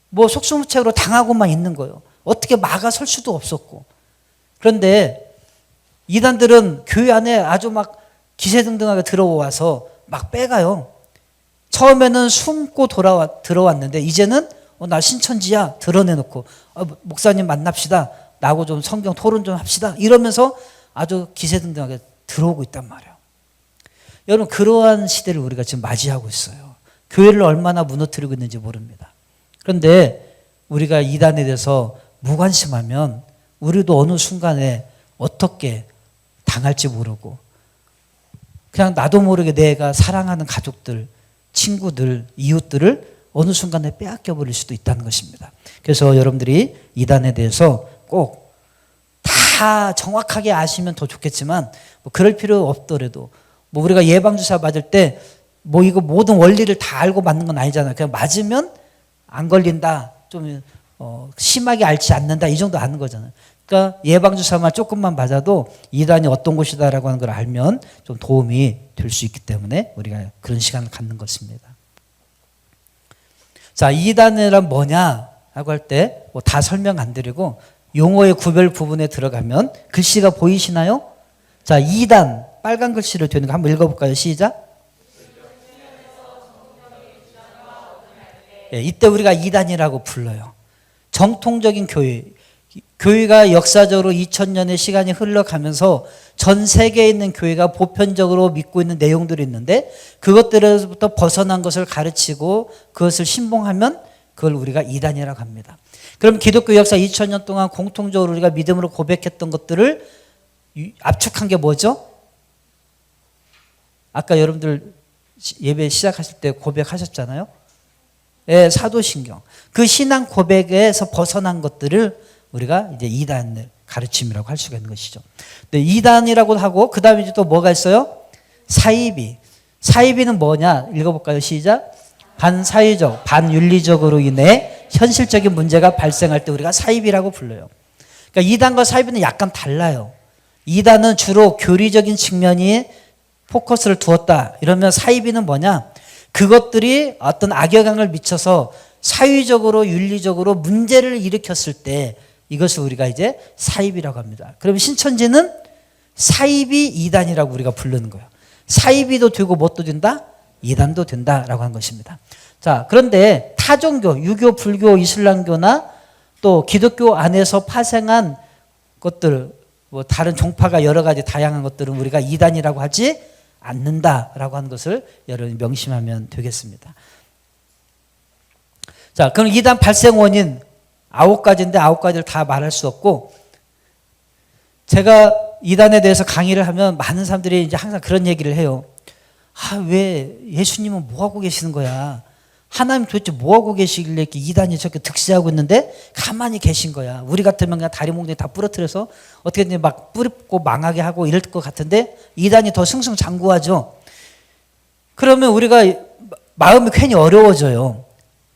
뭐 속수무책으로 당하고만 있는 거예요. 어떻게 막아설 수도 없었고. 그런데 이단들은 교회 안에 아주 막 기세등등하게 들어와서 막 빼가요. 처음에는 숨고 들어왔는데 이제는 나 신천지야 드러내놓고 목사님 만납시다. 나하고 좀 성경 토론 좀 합시다. 이러면서 아주 기세등등하게 들어오고 있단 말이에요. 여러분 그러한 시대를 우리가 지금 맞이하고 있어요. 교회를 얼마나 무너뜨리고 있는지 모릅니다. 그런데 우리가 이단에 대해서 무관심하면 우리도 어느 순간에 어떻게 당할지 모르고 그냥 나도 모르게 내가 사랑하는 가족들, 친구들, 이웃들을 어느 순간에 빼앗겨 버릴 수도 있다는 것입니다. 그래서 여러분들이 이단에 대해서 꼭 다 정확하게 아시면 더 좋겠지만 뭐 그럴 필요 없더라도 뭐 우리가 예방주사 맞을 때 뭐 이거 모든 원리를 다 알고 맞는 건 아니잖아요. 그냥 맞으면 안 걸린다, 좀 심하게 앓지 않는다 이 정도 아는 거잖아요. 그러니까 예방주사만 조금만 맞아도 이단이 어떤 곳이다라고 하는 걸 알면 좀 도움이 될 수 있기 때문에 우리가 그런 시간을 갖는 것입니다. 자, 이단이란 뭐냐라고 할 때 뭐 다 설명 안 드리고 용어의 구별 부분에 들어가면 글씨가 보이시나요? 자, 이단 빨간 글씨로 되는 거 한번 읽어볼까요? 시작. 예, 이때 우리가 이단이라고 불러요. 정통적인 교회. 교회가 역사적으로 2000년의 시간이 흘러가면서 전 세계에 있는 교회가 보편적으로 믿고 있는 내용들이 있는데 그것들에서부터 벗어난 것을 가르치고 그것을 신봉하면 그걸 우리가 이단이라고 합니다. 그럼 기독교 역사 2000년 동안 공통적으로 우리가 믿음으로 고백했던 것들을 압축한 게 뭐죠? 아까 여러분들 예배 시작하실 때 고백하셨잖아요. 예, 사도신경. 그 신앙 고백에서 벗어난 것들을 우리가 이제 이단의 가르침이라고 할 수가 있는 것이죠. 근데 이단이라고 하고 그 다음에 이제 또 뭐가 있어요? 사이비. 사이비는 뭐냐? 읽어볼까요? 시작. 반사회적, 반윤리적으로 인해 현실적인 문제가 발생할 때 우리가 사이비라고 불러요. 그러니까 이단과 사이비는 약간 달라요. 이단은 주로 교리적인 측면이 포커스를 두었다. 이러면 사이비는 뭐냐? 그것들이 어떤 악영향을 미쳐서 사회적으로 윤리적으로 문제를 일으켰을 때 이것을 우리가 이제 사이비라고 합니다. 그럼 신천지는 사이비 이단이라고 우리가 부르는 거예요. 사이비도 되고 뭣도 된다? 이단도 된다라고 하는 것입니다. 자, 그런데 타종교, 유교, 불교, 이슬람교나 또 기독교 안에서 파생한 것들, 뭐 다른 종파가 여러 가지 다양한 것들은 우리가 이단이라고 하지 않는다라고 하는 것을 여러분이 명심하면 되겠습니다. 자, 그럼 이단 발생 원인 9가지인데 9가지를 다 말할 수 없고 제가 이단에 대해서 강의를 하면 많은 사람들이 이제 항상 그런 얘기를 해요. 아, 왜 예수님은 뭐 하고 계시는 거야? 하나님 도대체 뭐 하고 계시길래 이렇게 이단이 저렇게 득세하고 있는데 가만히 계신 거야. 우리 같으면 그냥 다리 몽둥이 다 부러뜨려서 어떻게든 막 뿌리고 망하게 하고 이럴 것 같은데 이단이 더 승승장구하죠. 그러면 우리가 마음이 괜히 어려워져요.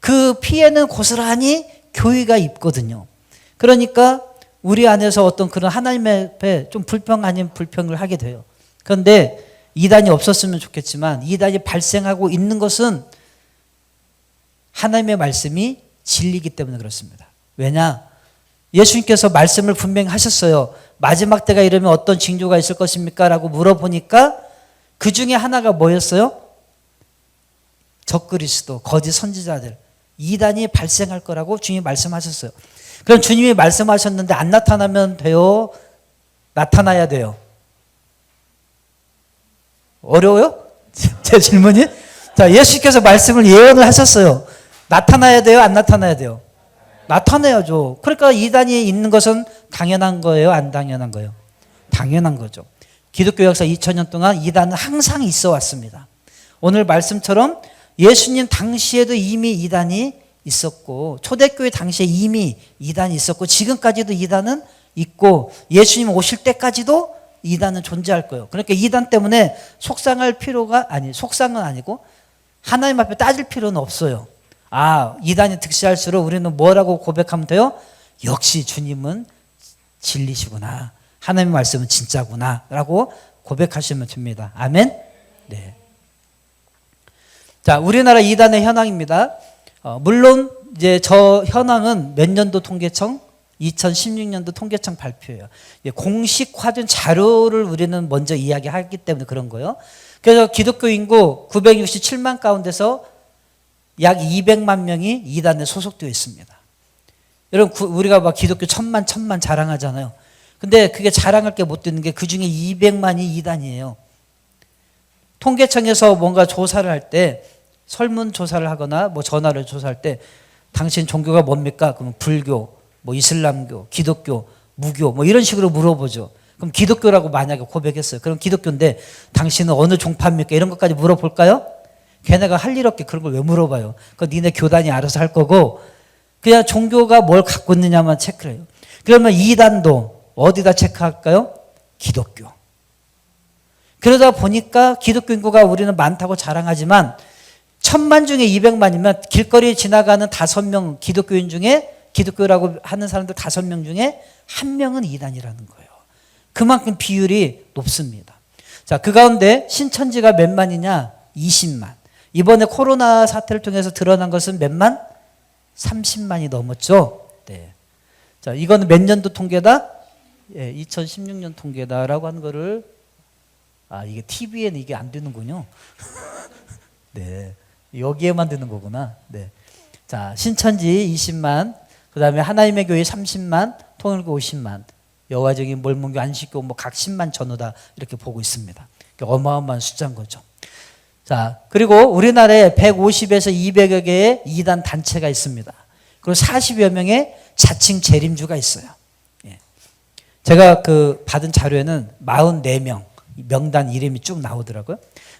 그 피해는 고스란히 교회가 입거든요. 그러니까 우리 안에서 어떤 그런 하나님의 앞에 좀 불평 아닌 불평을 하게 돼요. 그런데 이단이 없었으면 좋겠지만 이단이 발생하고 있는 것은 하나님의 말씀이 진리이기 때문에 그렇습니다. 왜냐? 예수님께서 말씀을 분명히 하셨어요. 마지막 때가 이르면 어떤 징조가 있을 것입니까? 라고 물어보니까 그 중에 하나가 뭐였어요? 적그리스도, 거짓 선지자들, 이단이 발생할 거라고 주님이 말씀하셨어요. 그럼 주님이 말씀하셨는데 안 나타나면 돼요? 나타나야 돼요? 어려워요? 제 질문이? 자, 예수께서 말씀을 예언을 하셨어요. 나타나야 돼요? 안 나타나야 돼요? 나타나야죠. 그러니까 이단이 있는 것은 당연한 거예요? 안 당연한 거예요? 당연한 거죠. 기독교 역사 2000년 동안 이단은 항상 있어 왔습니다. 오늘 말씀처럼 예수님 당시에도 이미 이단이 있었고 초대교회 당시에 이미 이단이 있었고 지금까지도 이단은 있고 예수님 오실 때까지도 이단은 존재할 거예요. 그러니까 이단 때문에 속상한 속상은 아니고 하나님 앞에 따질 필요는 없어요. 이단이 득세할수록 우리는 뭐라고 고백하면 돼요? 역시 주님은 진리시구나. 하나님의 말씀은 진짜구나 라고 고백하시면 됩니다. 아멘. 네. 자, 우리나라 이단의 현황입니다. 물론 이제 저 현황은 몇 년도 통계청? 2016년도 통계청 발표예요. 공식화된 자료를 우리는 먼저 이야기하기 때문에 그런 거예요. 그래서 기독교 인구 967만 가운데서 약 200만 명이 이단에 소속되어 있습니다. 여러분, 우리가 막 기독교 천만 자랑하잖아요. 근데 그게 자랑할 게 못 되는 게 그 중에 200만이 이단이에요. 통계청에서 뭔가 조사를 할 때, 설문조사를 하거나 뭐 전화를 조사할 때 당신 종교가 뭡니까? 그러면 불교, 뭐 이슬람교, 기독교, 무교 뭐 이런 식으로 물어보죠. 그럼 기독교라고 만약에 고백했어요. 그럼 기독교인데 당신은 어느 종파입니까? 이런 것까지 물어볼까요? 걔네가 할 일 없게 그런 걸 왜 물어봐요? 그거 니네 교단이 알아서 할 거고 그냥 종교가 뭘 갖고 있느냐만 체크를 해요. 그러면 이단도 어디다 체크할까요? 기독교. 그러다 보니까 기독교 인구가 우리는 많다고 자랑하지만 1000만 중에 200만이면 길거리에 지나가는 5명 기독교인 중에 기독교라고 하는 사람들 5명 중에 1명은 이단이라는 거예요. 그만큼 비율이 높습니다. 자, 그 가운데 신천지가 몇 만이냐? 20만. 이번에 코로나 사태를 통해서 드러난 것은 몇 만? 30만이 넘었죠. 네. 자, 이거는 몇 년도 통계다? 2016년 통계다라고 하는 거를 이게 TV에는 이게 안 되는군요. 네. 여기에만 되는 거구나. 네. 자, 신천지 20만, 그 다음에 하나님의 교회 30만, 통일교 50만, 여화적인 몰문교, 안식교 각 10만 전후다 이렇게 보고 있습니다. 어마어마한 숫자인 거죠. 자, 그리고 우리나라에 150에서 200여 개의 이단 단체가 있습니다. 그리고 40여 명의 자칭 재림주가 있어요. 예. 제가 받은 자료에는 44명, 명단 이름이 쭉 나오더라고요.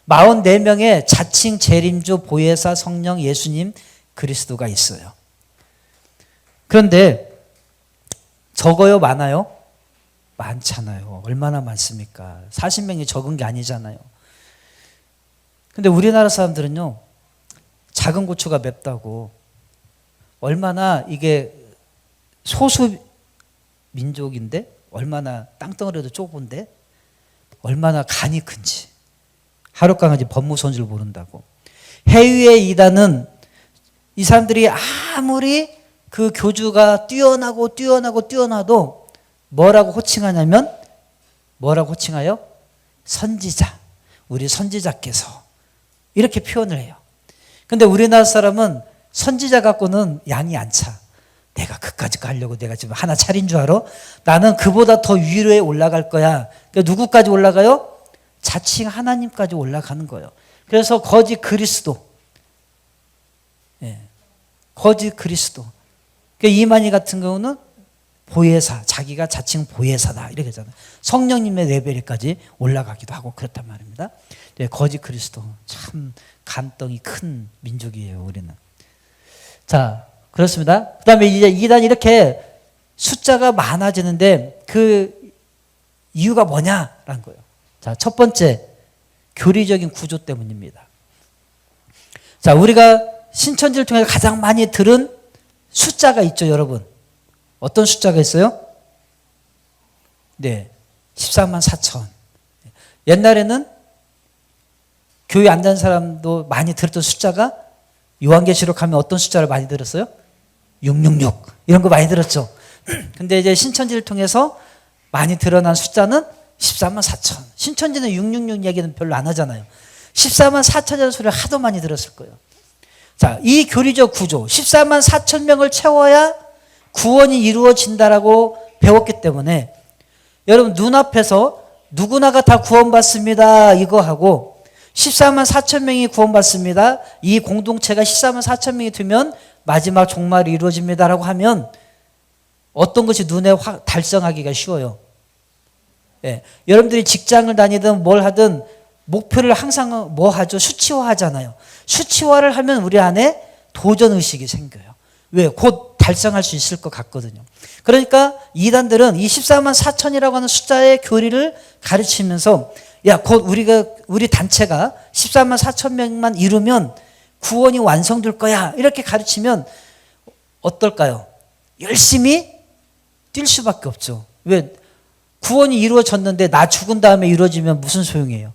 44명의 자칭 재림주, 보혜사, 성령, 예수님, 그리스도가 있어요. 그런데 적어요? 많아요? 많잖아요. 얼마나 많습니까? 40명이 적은 게 아니잖아요. 근데 우리나라 사람들은요, 작은 고추가 맵다고 얼마나 이게 소수 민족인데 얼마나 땅덩어리도 좁은데 얼마나 간이 큰지 하룻강아지 법무서인 줄 모른다고. 해외의 이단은 이 사람들이 아무리 그 교주가 뛰어나도 뭐라고 호칭하냐면 뭐라고 호칭하여? 선지자, 우리 선지자께서 이렇게 표현을 해요. 근데 우리나라 사람은 선지자 갖고는 양이 안 차. 내가 그까지 가려고 내가 지금 하나 차린 줄 알아? 나는 그보다 더 위로에 올라갈 거야. 그러니까 누구까지 올라가요? 자칭 하나님까지 올라가는 거예요. 그래서 거짓 그리스도. 예. 거짓 그리스도. 그러니까 이만희 같은 경우는 보혜사, 자기가 자칭 보혜사다 이렇게 하잖아요. 성령님의 레벨까지 올라가기도 하고 그렇단 말입니다. 네, 거짓 그리스도. 참 간덩이 큰 민족이에요, 우리는. 자, 그렇습니다. 그 다음에 이제 이단이 이렇게 숫자가 많아지는데 그 이유가 뭐냐라는 거예요. 자, 첫 번째, 교리적인 구조 때문입니다. 자, 우리가 신천지를 통해 가장 많이 들은 숫자가 있죠, 여러분. 어떤 숫자가 있어요? 네, 14만 4천. 옛날에는 교회 안 다니는 사람도 많이 들었던 숫자가 요한계시록 하면 어떤 숫자를 많이 들었어요? 666 이런 거 많이 들었죠. 근데 이제 신천지를 통해서 많이 드러난 숫자는 14만 4천. 신천지는 666 얘기는 별로 안 하잖아요. 14만 4천이라는 소리를 하도 많이 들었을 거예요. 자, 이 교리적 구조, 14만 4천 명을 채워야 구원이 이루어진다라고 배웠기 때문에 여러분 눈앞에서 누구나가 다 구원받습니다 이거 하고 14만 4천 명이 구원받습니다. 이 공동체가 14만 4천 명이 되면 마지막 종말이 이루어집니다라고 하면 어떤 것이 눈에 달성하기가 쉬워요? 예. 여러분들이 직장을 다니든 뭘 하든 목표를 항상 뭐 하죠? 수치화하잖아요. 수치화를 하면 우리 안에 도전의식이 생겨요. 왜? 곧 달성할 수 있을 것 같거든요. 그러니까 이단들은 이 14만 4천이라고 하는 숫자의 교리를 가르치면서 야, 곧 우리 단체가 14만 4천 명만 이루면 구원이 완성될 거야. 이렇게 가르치면 어떨까요? 열심히 뛸 수밖에 없죠. 왜? 구원이 이루어졌는데 나 죽은 다음에 이루어지면 무슨 소용이에요?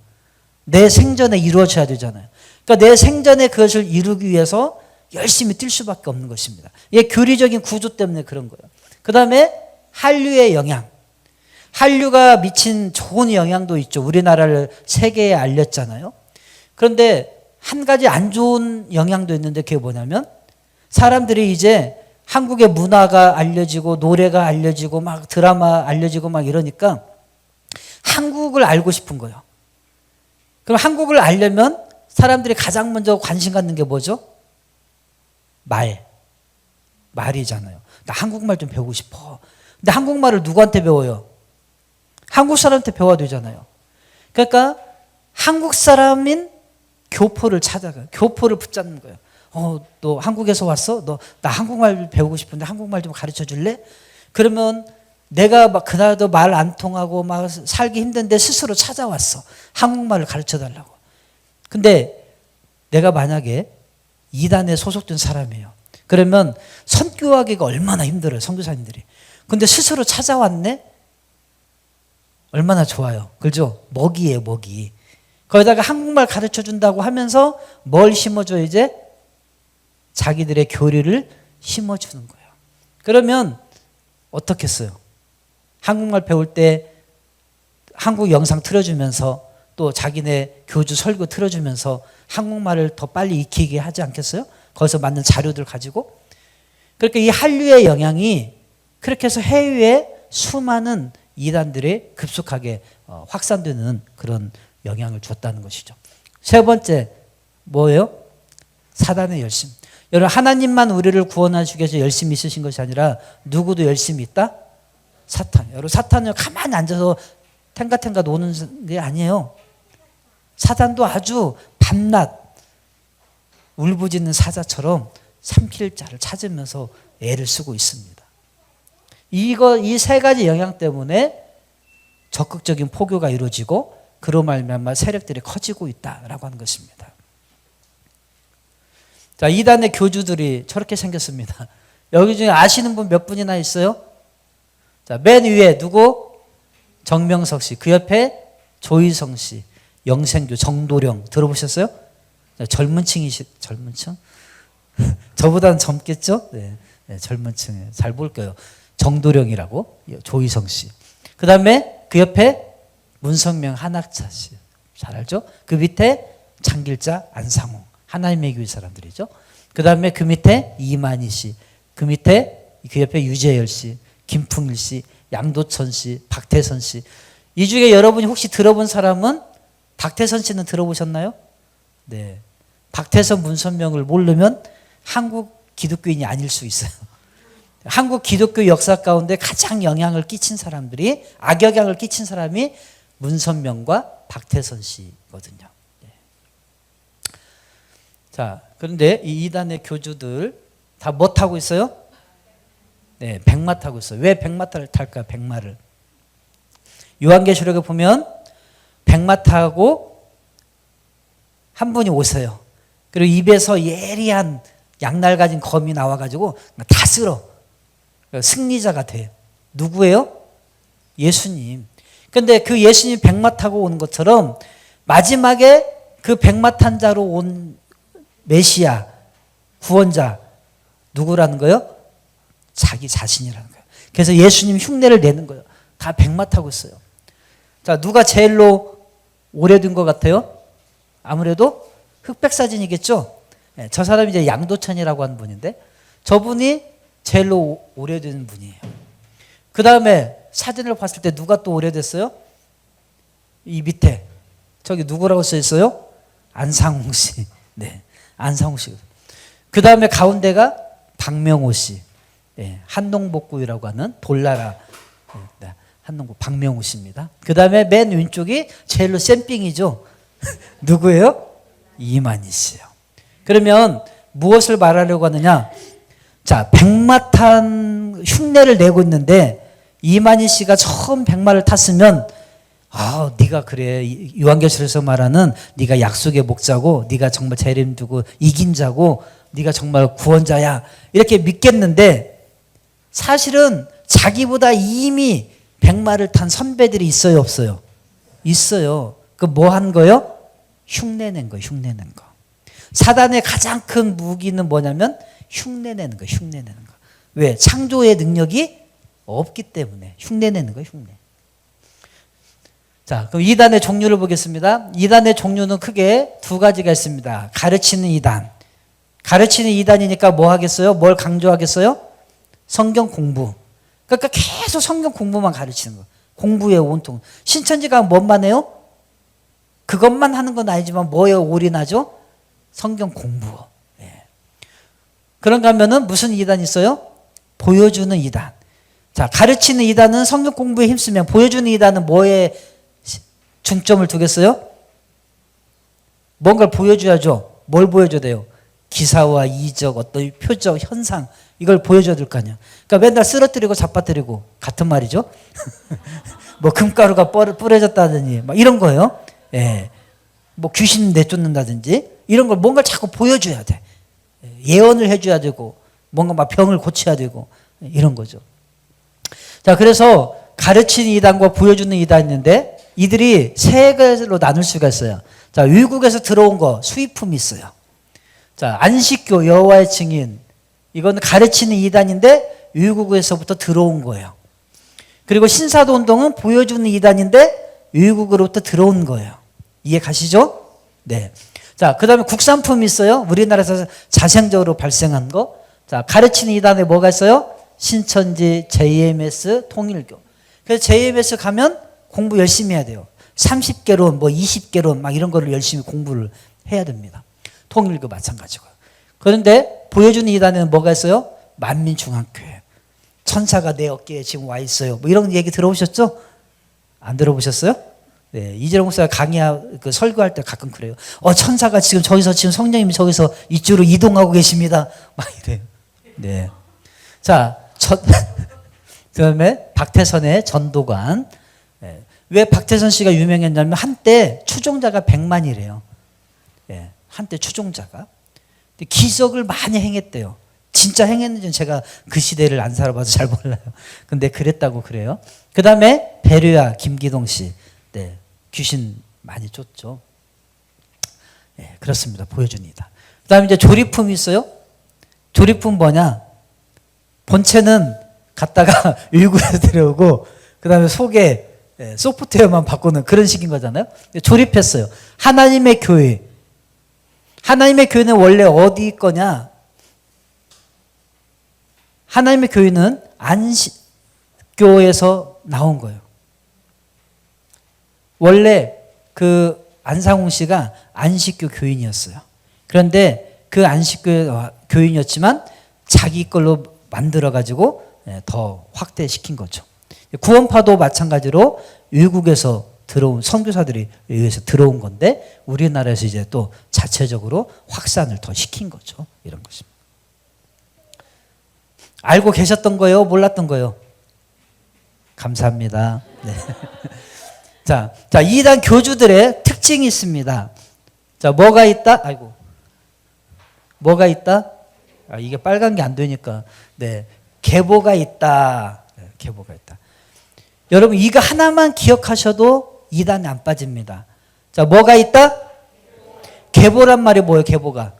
내 생전에 이루어져야 되잖아요. 그러니까 내 생전에 그것을 이루기 위해서 열심히 뛸 수밖에 없는 것입니다. 이게 교리적인 구조 때문에 그런 거예요. 그 다음에 한류의 영향. 한류가 미친 좋은 영향도 있죠. 우리나라를 세계에 알렸잖아요. 그런데 한 가지 안 좋은 영향도 있는데 그게 뭐냐면 사람들이 이제 한국의 문화가 알려지고 노래가 알려지고 막 드라마 알려지고 막 이러니까 한국을 알고 싶은 거예요. 그럼 한국을 알려면 사람들이 가장 먼저 관심 갖는 게 뭐죠? 말이잖아요. 나 한국말 좀 배우고 싶어. 근데 한국말을 누구한테 배워요? 한국 사람한테 배워야 되잖아요. 그러니까 한국 사람인 교포를 찾아가요. 교포를 붙잡는 거예요. 너 한국에서 왔어? 나 한국말 배우고 싶은데 한국말 좀 가르쳐 줄래? 그러면 내가 막 그날도 말 안 통하고 막 살기 힘든데 스스로 찾아왔어. 한국말을 가르쳐 달라고. 근데 내가 만약에 이단에 소속된 사람이에요. 그러면 선교하기가 얼마나 힘들어요, 선교사님들이. 근데 스스로 찾아왔네? 얼마나 좋아요. 그죠? 먹이에요, 먹이. 거기다가 한국말 가르쳐 준다고 하면서 뭘 심어줘, 이제? 자기들의 교리를 심어주는 거예요. 그러면 어떻겠어요? 한국말 배울 때 한국 영상 틀어주면서 또 자기네 교주 설교 틀어주면서 한국말을 더 빨리 익히게 하지 않겠어요? 거기서 맞는 자료들 가지고. 그러니까 이 한류의 영향이 그렇게 해서 해외에 수많은 이단들이 급속하게 확산되는 그런 영향을 줬다는 것이죠. 세 번째 뭐예요? 사단의 열심. 여러분, 하나님만 우리를 구원하시기 위해서 열심히 있으신 것이 아니라 누구도 열심히 있다? 사탄. 여러분, 사탄은 가만히 앉아서 탱가탱가 노는 게 아니에요. 사단도 아주 밤낮 울부짖는 사자처럼 삼킬 자를 찾으면서 애를 쓰고 있습니다. 이 세 가지 영향 때문에 적극적인 포교가 이루어지고 그로 말미암아 세력들이 커지고 있다라고 하는 것입니다. 자, 이단의 교주들이 저렇게 생겼습니다. 여기 중에 아시는 분 몇 분이나 있어요? 자, 맨 위에 누구? 정명석 씨. 그 옆에 조희성 씨. 영생교 정도령 들어보셨어요? 자, 젊은 층? 저보다는 젊겠죠? 네, 젊은 층에 잘 볼 거예요. 정도령이라고 조희성 씨. 그 다음에 그 옆에 문성명 한학차 씨. 잘 알죠? 그 밑에 장길자 안상홍. 하나님의 교회 사람들이죠. 그 다음에 그 밑에 이만희 씨. 그 밑에 그 옆에 유재열 씨. 김풍일 씨. 양도천 씨. 박태선 씨. 이 중에 여러분이 혹시 들어본 사람은 박태선 씨는 들어보셨나요? 네. 박태선 문선명을 모르면 한국 기독교인이 아닐 수 있어요. 한국 기독교 역사 가운데 가장 영향을 끼친 사람들이 악영향을 끼친 사람이 문선명과 박태선 씨거든요. 네. 자, 그런데 이 이단의 교주들 다 뭐 타고 있어요? 네, 백마 타고 있어요. 왜 백마를 탈까요? 백마를. 요한계시록에 보면 백마 타고 한 분이 오세요. 그리고 입에서 예리한 양날 가진 검이 나와가지고 다 쓸어. 승리자가 돼. 누구예요? 예수님. 근데 그 예수님 백마 타고 오는 것처럼 마지막에 그 백마 탄 자로 온 메시아, 구원자 누구라는 거예요? 자기 자신이라는 거예요. 그래서 예수님 흉내를 내는 거예요. 다 백마 타고 있어요. 자, 누가 제일로 오래된 것 같아요? 아무래도 흑백 사진이겠죠? 네, 저 사람이 이제 양도천이라고 하는 분인데 저분이 제일로 오래된 분이에요. 그 다음에 사진을 봤을 때 누가 또 오래됐어요? 이 밑에 저기 누구라고 써 있어요? 안상홍 씨. 네, 안상홍 씨. 그 다음에 가운데가 박명호 씨. 예, 한농복구이라고 하는 돌나라 네, 한농복 박명우 씨입니다. 그 다음에 맨 왼쪽이 제일로 쌤빙이죠. 누구예요? 이만희 씨예요. 그러면 무엇을 말하려고 하느냐? 자, 백마탄 흉내를 내고 있는데 이만희 씨가 처음 백마를 탔으면 아, 네가 그래 요한계시록에서 말하는 네가 약속의 목자고 네가 정말 재림 두고 이긴 자고 네가 정말 구원자야 이렇게 믿겠는데 사실은 자기보다 이미 백마를 탄 선배들이 있어요, 없어요? 있어요. 그 뭐 한 거요? 흉내낸 거, 흉내낸 거. 사단의 가장 큰 무기는 뭐냐면 흉내내는 거, 흉내내는 거. 왜? 창조의 능력이 없기 때문에 흉내내는 거예요, 흉내. 자, 그럼 이단의 종류를 보겠습니다. 이단의 종류는 크게 두 가지가 있습니다. 가르치는 이단. 가르치는 이단이니까 뭐 하겠어요? 뭘 강조하겠어요? 성경 공부. 그러니까 계속 성경 공부만 가르치는 거. 공부에 온통. 신천지가 뭔만 해요? 그것만 하는 건 아니지만 뭐에 올인하죠? 성경 공부. 예. 그런가 하면은 무슨 이단이 있어요? 보여주는 이단. 자, 가르치는 이단은 성경 공부에 힘쓰면 보여주는 이단은 뭐에 중점을 두겠어요? 뭔가를 보여줘야죠. 뭘 보여줘야 돼요? 기사와 이적, 어떤 표적, 현상 이걸 보여줘야 될 거 아니야. 그러니까 맨날 쓰러뜨리고 잡아뜨리고 같은 말이죠. 뭐 금가루가 뿌려졌다더니 막 이런 거예요. 예. 뭐 귀신 내쫓는다든지 이런 걸 뭔가 자꾸 보여줘야 돼. 예언을 해줘야 되고 뭔가 막 병을 고쳐야 되고 이런 거죠. 자, 그래서 가르치는 이단과 보여주는 이단이 있는데 이들이 세 가지로 나눌 수가 있어요. 자, 외국에서 들어온 거 수입품이 있어요. 자, 안식교, 여호와의 증인 이건 가르치는 이단인데 외국에서부터 들어온 거예요. 그리고 신사도 운동은 보여주는 이단인데 외국으로부터 들어온 거예요. 이해 가시죠? 네. 자, 그 다음에 국산품이 있어요. 우리나라에서 자생적으로 발생한 거. 자, 가르치는 이단에 뭐가 있어요? 신천지, JMS, 통일교. 그래서 JMS 가면 공부 열심히 해야 돼요. 30개론, 뭐 20개론 막 이런 거를 열심히 공부를 해야 됩니다. 통일교 마찬가지고요. 그런데 보여주는 이단에는 뭐가 있어요? 만민중앙교회. 천사가 내 어깨에 지금 와 있어요. 뭐 이런 얘기 들어보셨죠? 안 들어보셨어요? 네, 이재룡 목사가 그 설교할 때 가끔 그래요. 천사가 지금 지금 성령님이 저기서 이쪽으로 이동하고 계십니다. 막 이래요. 네. 자, 그다음에 박태선의 전도관. 네. 왜 박태선 씨가 유명했냐면 한때 추종자가 100만이래요. 네. 한때 추종자가. 기적을 많이 행했대요. 진짜 행했는지는 제가 그 시대를 안 살아봐서 잘 몰라요. 근데 그랬다고 그래요. 그 다음에 베르야 김기동 씨. 네. 귀신 많이 쫓죠. 네, 그렇습니다. 보여줍니다. 그 다음에 이제 조립품이 있어요. 조립품 뭐냐? 본체는 갖다가 일구에서 들여오고, 그 다음에 속에 소프트웨어만 바꾸는 그런 식인 거잖아요. 조립했어요. 하나님의 교회. 하나님의 교회는 원래 어디 거냐? 하나님의 교회는 안식교에서 나온 거예요. 원래 그 안상홍 씨가 안식교 교인이었어요. 그런데 그 안식교 교인이었지만 자기 걸로 만들어가지고 더 확대시킨 거죠. 구원파도 마찬가지로 외국에서 들어온 선교사들이 의해서 들어온 건데 우리나라에서 이제 또 자체적으로 확산을 더 시킨 거죠. 이런 것입니다. 알고 계셨던 거예요? 몰랐던 거예요? 감사합니다. 네. 자, 이단 교주들의 특징이 있습니다. 자, 뭐가 있다? 아이고. 뭐가 있다? 아, 이게 빨간 게 안 되니까. 네. 계보가 있다. 네, 계보가 있다. 여러분, 이거 하나만 기억하셔도 이단에 안 빠집니다. 자, 뭐가 있다? 계보란 말이 뭐예요, 계보가?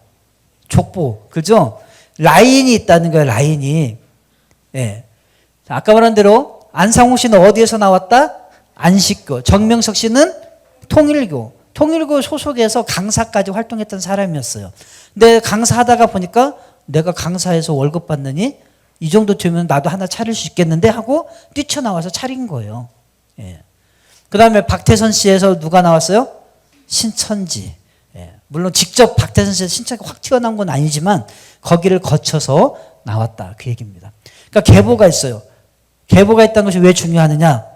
족보. 그죠? 라인이 있다는 거예요, 라인이. 네. 자, 아까 말한 대로 안상홍 씨는 어디에서 나왔다? 안식교. 정명석 씨는 통일교. 통일교 소속에서 강사까지 활동했던 사람이었어요. 근데 강사하다가 보니까 내가 강사해서 월급 받느니 이 정도 되면 나도 하나 차릴 수 있겠는데 하고 뛰쳐나와서 차린 거예요. 예. 그 다음에 박태선 씨에서 누가 나왔어요? 신천지. 예. 물론 직접 박태선 씨에서 신천지가 확 튀어나온 건 아니지만 거기를 거쳐서 나왔다. 그 얘기입니다. 그러니까 계보가 있어요. 계보가 있다는 것이 왜 중요하느냐?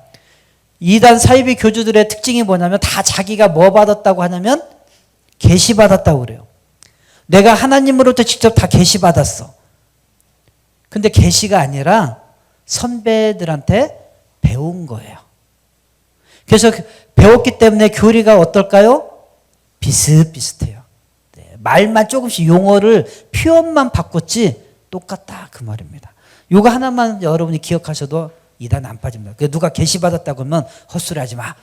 이단 사이비 교주들의 특징이 뭐냐면 다 자기가 뭐 받았다고 하냐면 계시 받았다고 그래요. 내가 하나님으로부터 직접 다 계시 받았어. 근데 계시가 아니라 선배들한테 배운 거예요. 그래서 배웠기 때문에 교리가 어떨까요? 비슷비슷해요. 네, 말만 조금씩 용어를 표현만 바꿨지 똑같다 그 말입니다. 이거 하나만 여러분이 기억하셔도 이단 안 빠집니다. 누가 계시 받았다고 하면 헛소리 하지 마.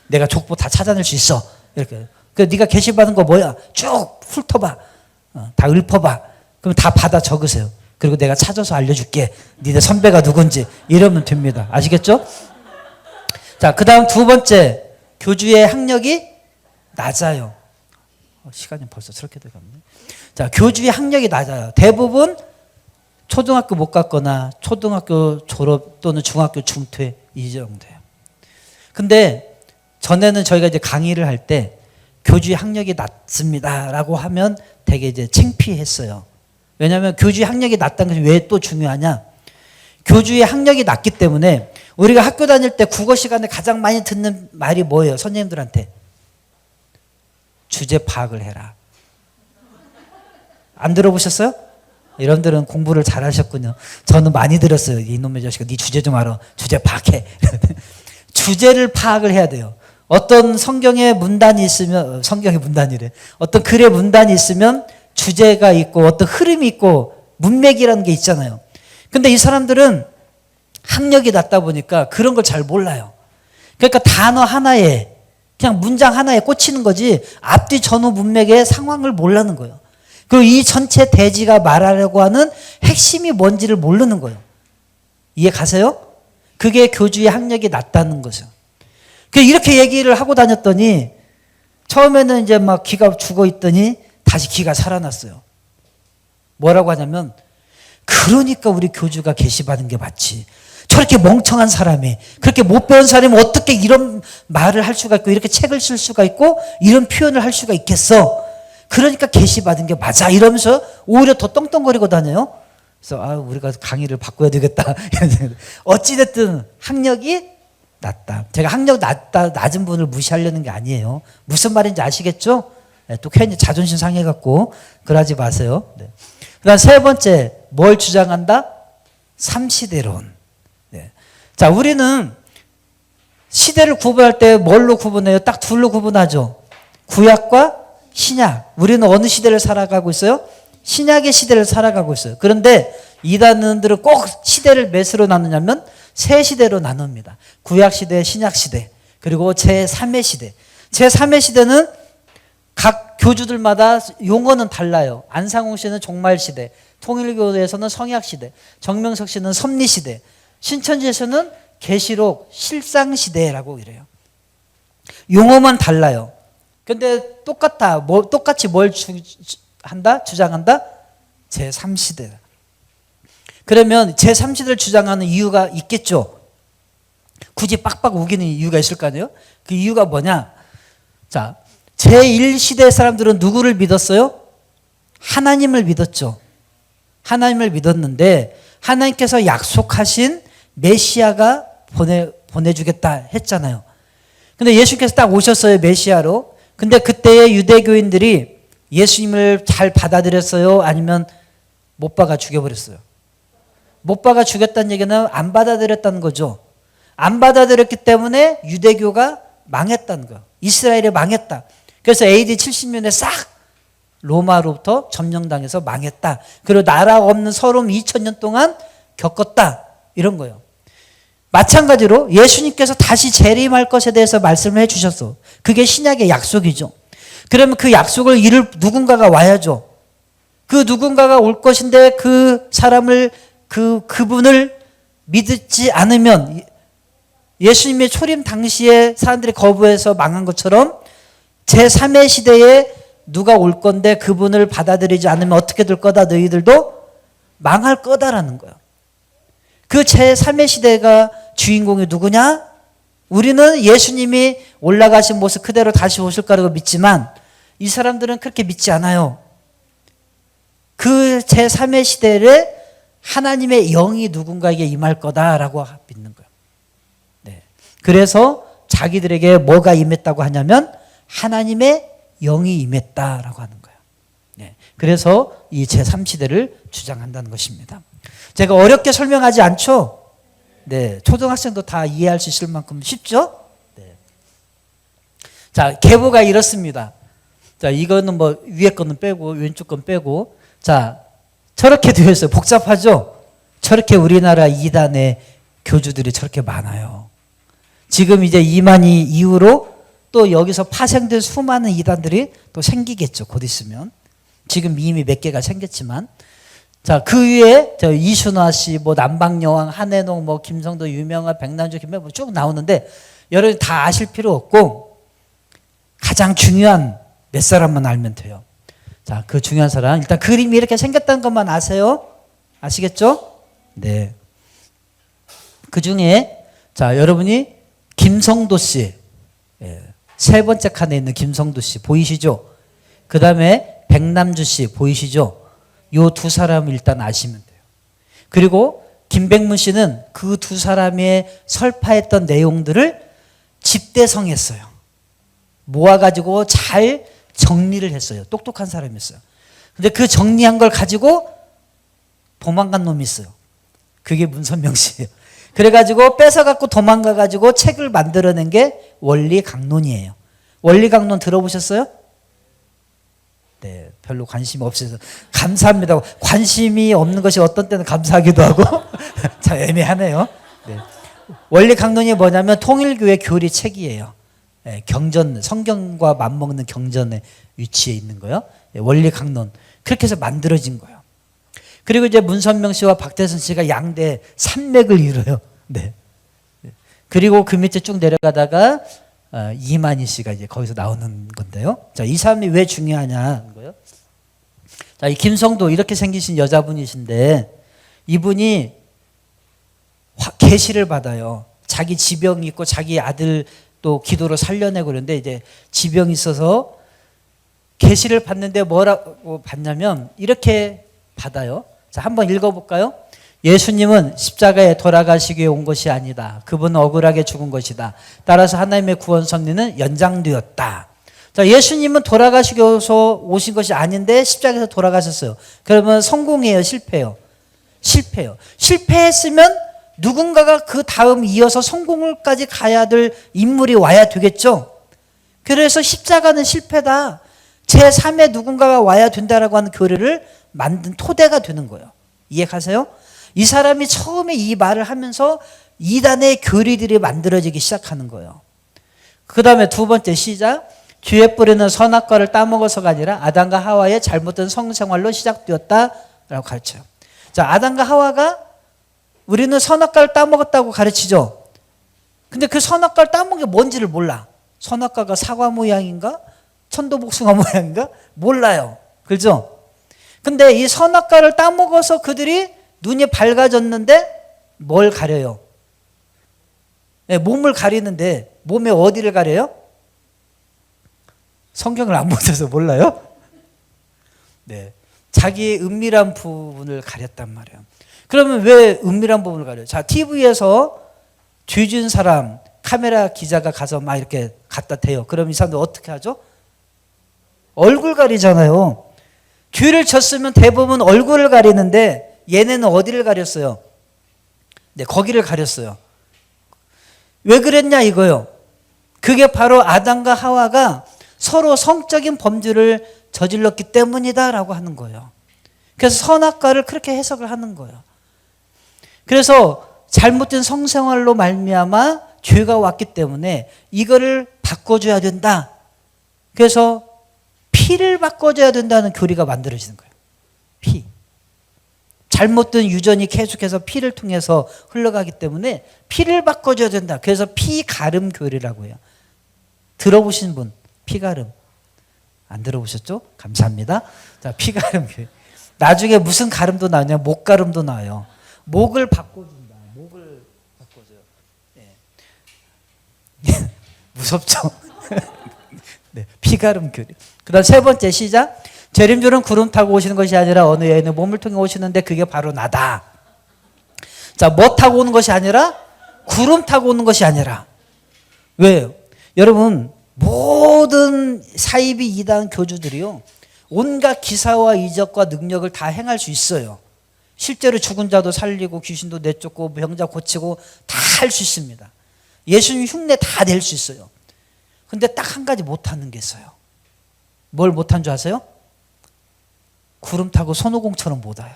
내가 족보 다 찾아낼 수 있어. 이렇게. 네가 계시 받은 거 뭐야? 쭉 훑어봐. 다 읊어봐. 그럼 다 받아 적으세요. 그리고 내가 찾아서 알려줄게. 니네 선배가 누군지. 이러면 됩니다. 아시겠죠? 자, 그 다음 두 번째. 교주의 학력이 낮아요. 시간이 벌써 저렇게 돼갔네. 자, 교주의 학력이 낮아요. 대부분 초등학교 못 갔거나 초등학교 졸업 또는 중학교 중퇴 이 정도예요. 근데 전에는 저희가 이제 강의를 할 때 교주의 학력이 낮습니다라고 하면 되게 이제 창피했어요. 왜냐하면 교주의 학력이 낮다는 것이 왜 또 중요하냐? 교주의 학력이 낮기 때문에 우리가 학교 다닐 때 국어 시간에 가장 많이 듣는 말이 뭐예요? 선생님들한테 주제 파악을 해라. 안 들어보셨어요? 여러분들은 공부를 잘 하셨군요. 저는 많이 들었어요. 이놈의 자식아, 네 주제 좀 알아. 주제 파악해. 주제를 파악을 해야 돼요. 어떤 성경의 문단이 있으면, 성경의 문단이래. 어떤 글의 문단이 있으면 주제가 있고 어떤 흐름이 있고 문맥이라는 게 있잖아요. 근데 이 사람들은 학력이 낮다 보니까 그런 걸 잘 몰라요. 그러니까 단어 하나에 그냥 문장 하나에 꽂히는 거지 앞뒤 전후 문맥의 상황을 모르는 거예요. 그리고 이 전체 대지가 말하려고 하는 핵심이 뭔지를 모르는 거예요. 이해 가세요? 그게 교주의 학력이 낮다는 거죠. 이렇게 얘기를 하고 다녔더니 처음에는 이제 막 기가 죽어 있더니 다시 기가 살아났어요. 뭐라고 하냐면 그러니까 우리 교주가 계시받은 게 맞지. 저렇게 멍청한 사람이 그렇게 못 배운 사람이 어떻게 이런 말을 할 수가 있고 이렇게 책을 쓸 수가 있고 이런 표현을 할 수가 있겠어. 그러니까 계시받은 게 맞아 이러면서 오히려 더 떵떵거리고 다녀요. 그래서 우리가 강의를 바꿔야 되겠다. 어찌됐든 학력이 낮다. 제가 학력 낮은 분을 무시하려는 게 아니에요. 무슨 말인지 아시겠죠? 네, 또 괜히 자존심 상해갖고 그러지 마세요. 네. 그다음 세 번째 뭘 주장한다? 삼시대론. 네. 자, 우리는 시대를 구분할 때 뭘로 구분해요? 딱 둘로 구분하죠. 구약과 신약. 우리는 어느 시대를 살아가고 있어요? 신약의 시대를 살아가고 있어요. 그런데 이단들은 꼭 시대를 몇으로 나누냐면 세 시대로 나눕니다. 구약시대, 신약시대, 그리고 제3의 시대. 제3의 시대는 각 교주들마다 용어는 달라요. 안상홍 씨는 종말시대, 통일교에서는 성약시대, 정명석 씨는 섭리시대, 신천지에서는 계시록, 실상시대라고 이래요. 용어만 달라요. 근데 똑같아. 똑같이 뭘 주장한다? 제3시대. 그러면 제3시대를 주장하는 이유가 있겠죠. 굳이 빡빡 우기는 이유가 있을 거 아니에요? 그 이유가 뭐냐? 자, 제1시대 사람들은 누구를 믿었어요? 하나님을 믿었죠. 하나님을 믿었는데 하나님께서 약속하신 메시아가 보내주겠다 했잖아요. 근데 예수님께서 딱 오셨어요. 메시아로. 근데 그때의 유대교인들이 예수님을 잘 받아들였어요? 아니면 못 박아 죽여버렸어요? 못 박아 죽였다는 얘기는 안 받아들였다는 거죠. 안 받아들였기 때문에 유대교가 망했다는 거예요. 이스라엘이 망했다. 그래서 AD 70년에 싹 로마로부터 점령당해서 망했다. 그리고 나라 없는 서름 2000년 동안 겪었다. 이런 거예요. 마찬가지로 예수님께서 다시 재림할 것에 대해서 말씀을 해 주셨어. 그게 신약의 약속이죠. 그러면 그 약속을 이룰 누군가가 와야죠. 그 누군가가 올 것인데 그 사람을 그분을 믿지 않으면 예수님의 초림 당시에 사람들이 거부해서 망한 것처럼 제3의 시대에 누가 올 건데 그분을 받아들이지 않으면 어떻게 될 거다. 너희들도 망할 거다라는 거예요. 그 제3의 시대가 주인공이 누구냐? 우리는 예수님이 올라가신 모습 그대로 다시 오실 거라고 믿지만 이 사람들은 그렇게 믿지 않아요. 그 제3의 시대에 하나님의 영이 누군가에게 임할 거다라고 믿는 거예요. 네. 그래서 자기들에게 뭐가 임했다고 하냐면 하나님의 영이 임했다라고 하는 거예요. 네. 그래서 이 제3시대를 주장한다는 것입니다. 제가 어렵게 설명하지 않죠? 네. 초등학생도 다 이해할 수 있을 만큼 쉽죠? 네. 자, 계보가 이렇습니다. 자, 이거는 뭐 위에 거는 빼고 왼쪽 건 빼고, 자, 저렇게 되어 있어요. 복잡하죠? 저렇게 우리나라 이단의 교주들이 저렇게 많아요. 지금 이제 이만희 이후로 또 여기서 파생된 수많은 이단들이 또 생기겠죠. 곧 있으면. 지금 이미 몇 개가 생겼지만. 자, 그 위에 저 이순화 씨, 뭐 남방여왕, 한해농, 뭐 김성도, 유명한, 백남주, 김해 쭉 나오는데 여러분이 다 아실 필요 없고 가장 중요한 몇 사람만 알면 돼요. 자, 그 중요한 사람. 일단 그림이 이렇게 생겼다는 것만 아세요? 아시겠죠? 네. 그 중에, 자, 여러분이 김성도 씨, 세 번째 칸에 있는 김성도 씨 보이시죠? 그 다음에 백남주 씨 보이시죠? 요 두 사람을 일단 아시면 돼요. 그리고 김백문 씨는 그 두 사람이 설파했던 내용들을 집대성했어요. 모아가지고 잘 정리를 했어요. 똑똑한 사람이었어요. 근데 그 정리한 걸 가지고 도망간 놈이 있어요. 그게 문선명 씨예요. 그래가지고 뺏어갖고 도망가가지고 책을 만들어낸 게 원리강론이에요. 원리강론 들어보셨어요? 네, 별로 관심이 없어서 감사합니다. 관심이 없는 것이 어떤 때는 감사하기도 하고 참 애매하네요. 네. 원리강론이 뭐냐면 통일교회 교리 책이에요. 네, 경전, 성경과 맞먹는 경전의 위치에 있는 거예요. 네, 원리강론. 그렇게 해서 만들어진 거예요. 그리고 이제 문선명 씨와 박대선 씨가 양대 산맥을 이뤄요. 네. 그리고 그 밑에 쭉 내려가다가 이만희 씨가 이제 거기서 나오는 건데요. 자, 이 사람이 왜 중요하냐는 거예요. 자, 이 김성도 이렇게 생기신 여자분이신데 이분이 계시를 받아요. 자기 지병이 있고 자기 아들 또 기도로 살려내고 그러는데 이제 지병이 있어서 계시를 받는데 뭐라고 받냐면 이렇게 받아요. 자, 한번 읽어볼까요? 예수님은 십자가에 돌아가시기 위해 온 것이 아니다. 그분은 억울하게 죽은 것이다. 따라서 하나님의 구원 섭리는 연장되었다. 자, 예수님은 돌아가시기 위해서 오신 것이 아닌데 십자가에서 돌아가셨어요. 그러면 성공이에요, 실패예요? 실패예요. 실패했으면 누군가가 그 다음 이어서 성공을까지 가야 될 인물이 와야 되겠죠. 그래서 십자가는 실패다. 제3의 누군가가 와야 된다라고 하는 교리를 만든 토대가 되는 거예요. 이해가세요? 이 사람이 처음에 이 말을 하면서 이단의 교리들이 만들어지기 시작하는 거예요. 그 다음에 두 번째 시작. 뒤에 뿌리는 선악과를 따먹어서가 아니라 아담과 하와의 잘못된 성생활로 시작되었다라고 가르쳐요. 자, 아담과 하와가 우리는 선악과를 따먹었다고 가르치죠. 근데 그 선악과를 따먹은 게 뭔지를 몰라. 선악과가 사과 모양인가? 천도복숭아 모양인가? 몰라요. 그렇죠? 근데 이 선악과를 따먹어서 그들이 눈이 밝아졌는데 뭘 가려요? 네, 몸을 가리는데 몸에 어디를 가려요? 성경을 안 보셔서 몰라요? 네, 자기의 은밀한 부분을 가렸단 말이에요. 그러면 왜 은밀한 부분을 가려요? 자, TV에서 뒤진 사람 카메라 기자가 가서 막 이렇게 갖다 대요. 그럼 이 사람들 어떻게 하죠? 얼굴 가리잖아요. 뒤를 쳤으면 대부분 얼굴을 가리는데 얘네는 어디를 가렸어요? 네, 거기를 가렸어요. 왜 그랬냐 이거요. 그게 바로 아담과 하와가 서로 성적인 범죄를 저질렀기 때문이다라고 하는 거예요. 그래서 선악과를 그렇게 해석을 하는 거예요. 그래서 잘못된 성생활로 말미암아 죄가 왔기 때문에 이거를 바꿔줘야 된다. 그래서 피를 바꿔줘야 된다는 교리가 만들어지는 거예요. 피. 잘못된 유전이 계속해서 피를 통해서 흘러가기 때문에 피를 바꿔줘야 된다. 그래서 피가름 교리라고 해요. 들어보신 분? 피가름. 안 들어보셨죠? 감사합니다. 자, 피가름 교리. 나중에 무슨 가름도 나오냐? 목가름도 나와요. 목을 바꿔준다. 목을 바꿔줘요. 네. 무섭죠? 네, 피가름 교리. 그 다음 세 번째 시작. 재림주는 구름 타고 오시는 것이 아니라 어느 여인의 몸을 통해 오시는데 그게 바로 나다. 자, 뭐 타고 오는 것이 아니라 구름 타고 오는 것이 아니라. 왜요? 여러분, 모든 사이비 이단 교주들이요, 온갖 기사와 이적과 능력을 다 행할 수 있어요. 실제로 죽은 자도 살리고 귀신도 내쫓고 병자 고치고 다 할 수 있습니다. 예수님 흉내 다 낼 수 있어요. 근데 딱 한 가지 못하는 게 있어요. 뭘 못한 줄 아세요? 구름 타고 손오공처럼 못 와요.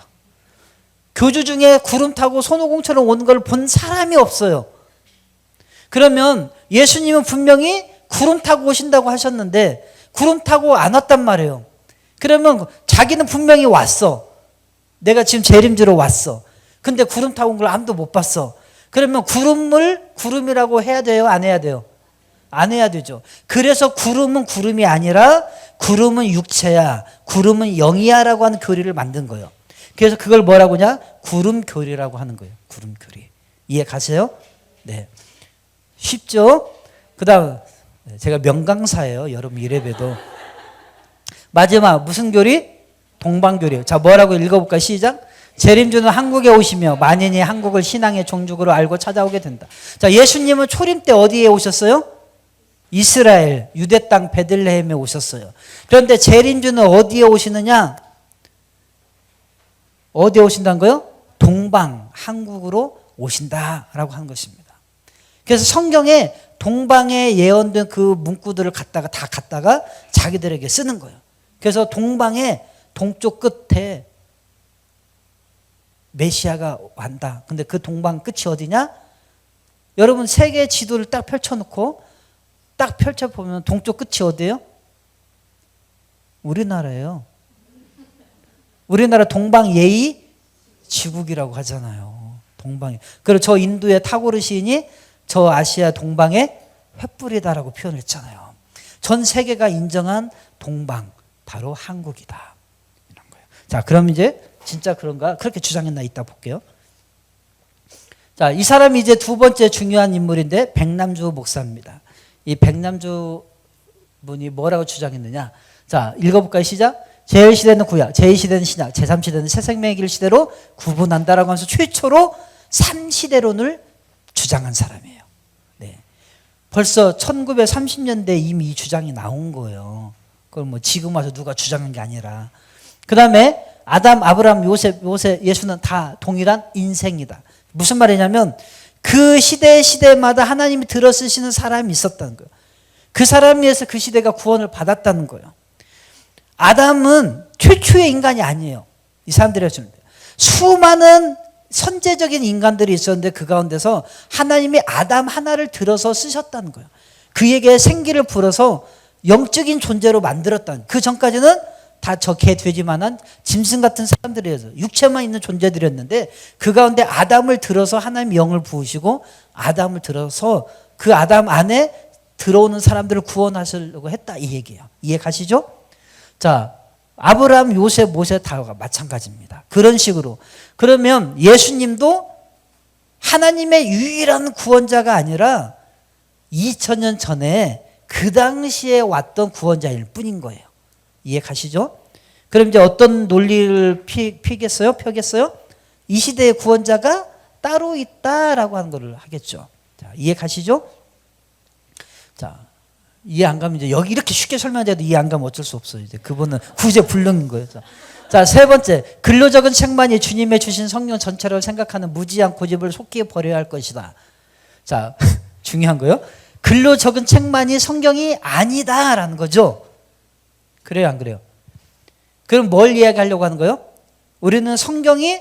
교주 중에 구름 타고 손오공처럼 온 걸 본 사람이 없어요. 그러면 예수님은 분명히 구름 타고 오신다고 하셨는데 구름 타고 안 왔단 말이에요. 그러면 자기는 분명히 왔어. 내가 지금 재림지로 왔어. 근데 구름 타고 온 걸 아무도 못 봤어. 그러면 구름을 구름이라고 해야 돼요? 안 해야 돼요? 안 해야 되죠. 그래서 구름은 구름이 아니라 구름은 육체야, 구름은 영이야 라고 하는 교리를 만든 거예요. 그래서 그걸 뭐라고 하냐? 구름교리라고 하는 거예요. 구름교리. 이해 가세요? 네. 쉽죠? 그 다음 제가 명강사예요. 여러분 이래봬도. 마지막 무슨 교리? 동방교리예요. 자, 뭐라고 읽어볼까요? 시작. 재림주는 한국에 오시며 만인이 한국을 신앙의 종족으로 알고 찾아오게 된다. 자, 예수님은 초림 때 어디에 오셨어요? 이스라엘 유대 땅 베들레헴에 오셨어요. 그런데 재림주는 어디에 오시느냐? 어디에 오신다는 거예요? 동방 한국으로 오신다라고 하는 것입니다. 그래서 성경에 동방에 예언된 그 문구들을 다 갖다가 자기들에게 쓰는 거예요. 그래서 동방의 동쪽 끝에 메시아가 왔다. 근데 그 동방 끝이 어디냐? 여러분 세계 지도를 딱 펼쳐놓고 딱 펼쳐보면 동쪽 끝이 어디예요? 우리나라예요. 우리나라 동방 예의 지국이라고 하잖아요. 동방에. 그리고 저 인도의 타고르 시인이 저 아시아 동방의 횃불이다라고 표현을 했잖아요. 전 세계가 인정한 동방, 바로 한국이다. 이런 거예요. 자, 그럼 이제 진짜 그런가? 그렇게 주장했나 이따 볼게요. 자, 이 사람이 이제 두 번째 중요한 인물인데 백남주 목사입니다. 이 백남주 분이 뭐라고 주장했느냐? 자, 읽어볼까요? 시작. 제1시대는 구약, 제2시대는 신약, 제3시대는 새 생명의 길 시대로 구분한다라고 하면서 최초로 3시대론을 주장한 사람이에요. 네. 벌써 1930년대에 이미 이 주장이 나온 거예요. 그걸 뭐 지금 와서 누가 주장한 게 아니라. 그 다음에 아담, 아브라함, 요셉, 예수는 다 동일한 인생이다. 무슨 말이냐면 그 시대마다 하나님이 들어쓰시는 사람이 있었다는 거예요. 그 사람에 의해서 그 시대가 구원을 받았다는 거예요. 아담은 최초의 인간이 아니에요. 이 사람들이 해주는데 수많은 선제적인 인간들이 있었는데 그 가운데서 하나님이 아담 하나를 들어서 쓰셨다는 거예요. 그에게 생기를 불어서 영적인 존재로 만들었다는. 그 전까지는 다 저 개 돼지만한 짐승 같은 사람들이어서 육체만 있는 존재들이었는데 그 가운데 아담을 들어서 하나님이 영을 부으시고 아담을 들어서 그 아담 안에 들어오는 사람들을 구원하시려고 했다 이 얘기예요. 이해 가시죠? 자, 아브라함, 요셉, 모세 다 마찬가지입니다. 그런 식으로. 그러면 예수님도 하나님의 유일한 구원자가 아니라 2000년 전에 그 당시에 왔던 구원자일 뿐인 거예요. 이해 가시죠? 그럼 이제 어떤 논리를 펴겠어요? 이 시대의 구원자가 따로 있다라고 하는 것을 하겠죠. 자, 이해 가시죠? 자, 이해 안 가면 이제 여기 이렇게 쉽게 설명해도 이해 안 가면 어쩔 수 없어요. 이제 그분은 구제불능인 거예요. 자, 세 번째, 글로 적은 책만이 주님의 주신 성령 전체를 생각하는 무지한 고집을 속히 버려야 할 것이다. 자, 중요한 거요. 글로 적은 책만이 성경이 아니다라는 거죠. 그래요, 안 그래요? 그럼 뭘 이야기하려고 하는 거예요? 우리는 성경이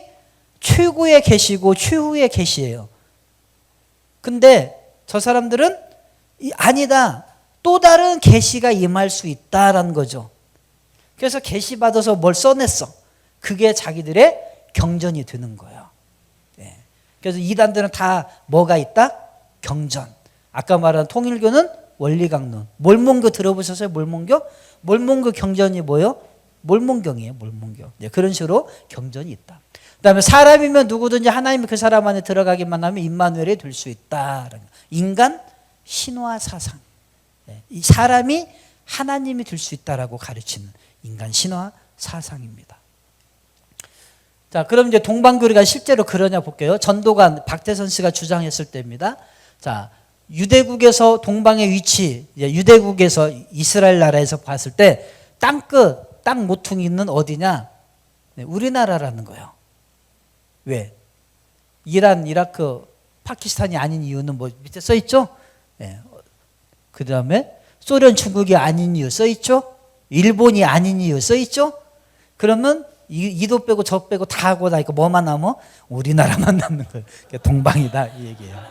최고의 계시고 최후의 계시예요. 근데 저 사람들은 아니다. 또 다른 계시가 임할 수 있다라는 거죠. 그래서 계시 받아서 뭘 써냈어. 그게 자기들의 경전이 되는 거예요. 네. 그래서 이단들은 다 뭐가 있다? 경전. 아까 말한 통일교는 원리강론. 몰몬교 들어보셨어요? 몰몬교? 몰몬교 경전이 뭐예요? 몰몬경이에요. 몰몬교. 네, 그런 식으로 경전이 있다. 그 다음에 사람이면 누구든지 하나님이 그 사람 안에 들어가기만 하면 임마누엘이 될 수 있다. 인간 신화 사상. 네, 이 사람이 하나님이 될 수 있다라고 가르치는 인간 신화 사상입니다. 자, 자, 그럼 이제 동방교리가 실제로 그러냐 볼게요. 전도관 박태선 씨가 주장했을 때입니다. 자, 유대국에서 동방의 위치, 유대국에서 이스라엘 나라에서 봤을 때 땅끝, 땅 모퉁이는 어디냐? 네, 우리나라라는 거예요. 왜? 이란, 이라크, 파키스탄이 아닌 이유는 뭐 밑에 써 있죠? 네. 그 다음에 소련, 중국이 아닌 이유 써 있죠? 일본이 아닌 이유 써 있죠? 그러면 이도 빼고 저 빼고 다 하고 나니까 뭐만 남어? 우리나라만 남는 거예요. 동방이다 이 얘기예요.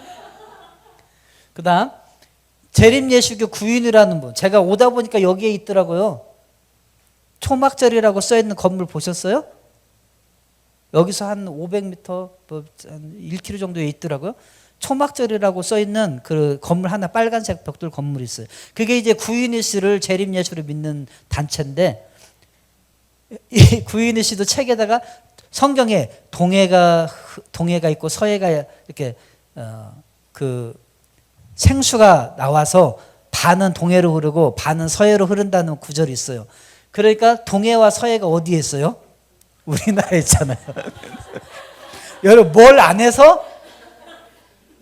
그 다음 재림예수교 구인이라는 분, 제가 오다 보니까 여기에 있더라고요. 초막절이라고 써있는 건물 보셨어요? 여기서 한 500m, 한 1km 정도에 있더라고요. 초막절이라고 써있는 그 건물 하나, 빨간색 벽돌 건물이 있어요. 그게 이제 구인이씨를 재림예수를 믿는 단체인데, 이 구인이씨도 책에다가 성경에 동해가 있고 서해가 이렇게 그 생수가 나와서 반은 동해로 흐르고 반은 서해로 흐른다는 구절이 있어요. 그러니까 동해와 서해가 어디에 있어요? 우리나라에 있잖아요. 여러분, 뭘 안 해서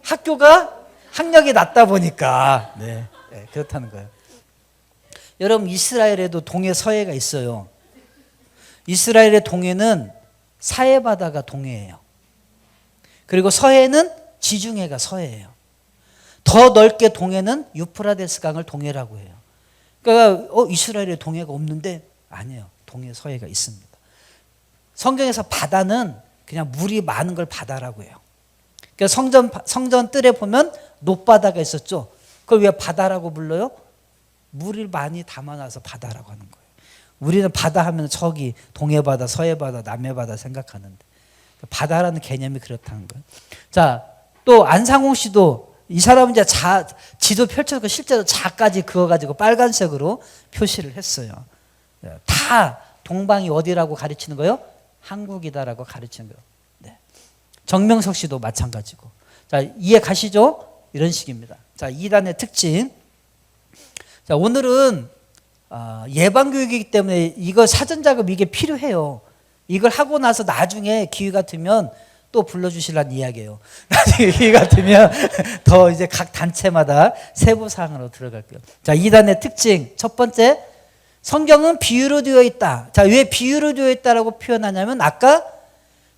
학교가 학력이 낮다 보니까 네, 그렇다는 거예요. 여러분, 이스라엘에도 동해 서해가 있어요. 이스라엘의 동해는 사해바다가 동해예요. 그리고 서해는 지중해가 서해예요. 더 넓게 동해는 유프라데스 강을 동해라고 해요. 그러니까 이스라엘에 동해가 없는데 아니에요. 동해 서해가 있습니다. 성경에서 바다는 그냥 물이 많은 걸 바다라고 해요. 그러니까 성전 뜰에 보면 높바다가 있었죠. 그걸 왜 바다라고 불러요? 물을 많이 담아놔서 바다라고 하는 거예요. 우리는 바다 하면 저기 동해바다, 서해바다, 남해바다 생각하는데 바다라는 개념이 그렇다는 거예요. 자, 또 안상홍 씨도 이 사람은 이제 지도 펼쳐서 실제로 자까지 그어가지고 빨간색으로 표시를 했어요. 다 동방이 어디라고 가르치는 거예요? 한국이다라고 가르치는 거예요. 네. 정명석 씨도 마찬가지고. 자, 이해 가시죠? 이런 식입니다. 자, 2단의 특징. 자, 오늘은 예방교육이기 때문에 이거 사전작업 이게 필요해요. 이걸 하고 나서 나중에 기회가 되면 또 불러주시라는 이야기예요. 나중에 기회가 되면 더 이제 각 단체마다 세부 사항으로 들어갈게요. 자, 2단의 특징. 첫 번째, 성경은 비유로 되어 있다. 자, 왜 비유로 되어 있다라고 표현하냐면 아까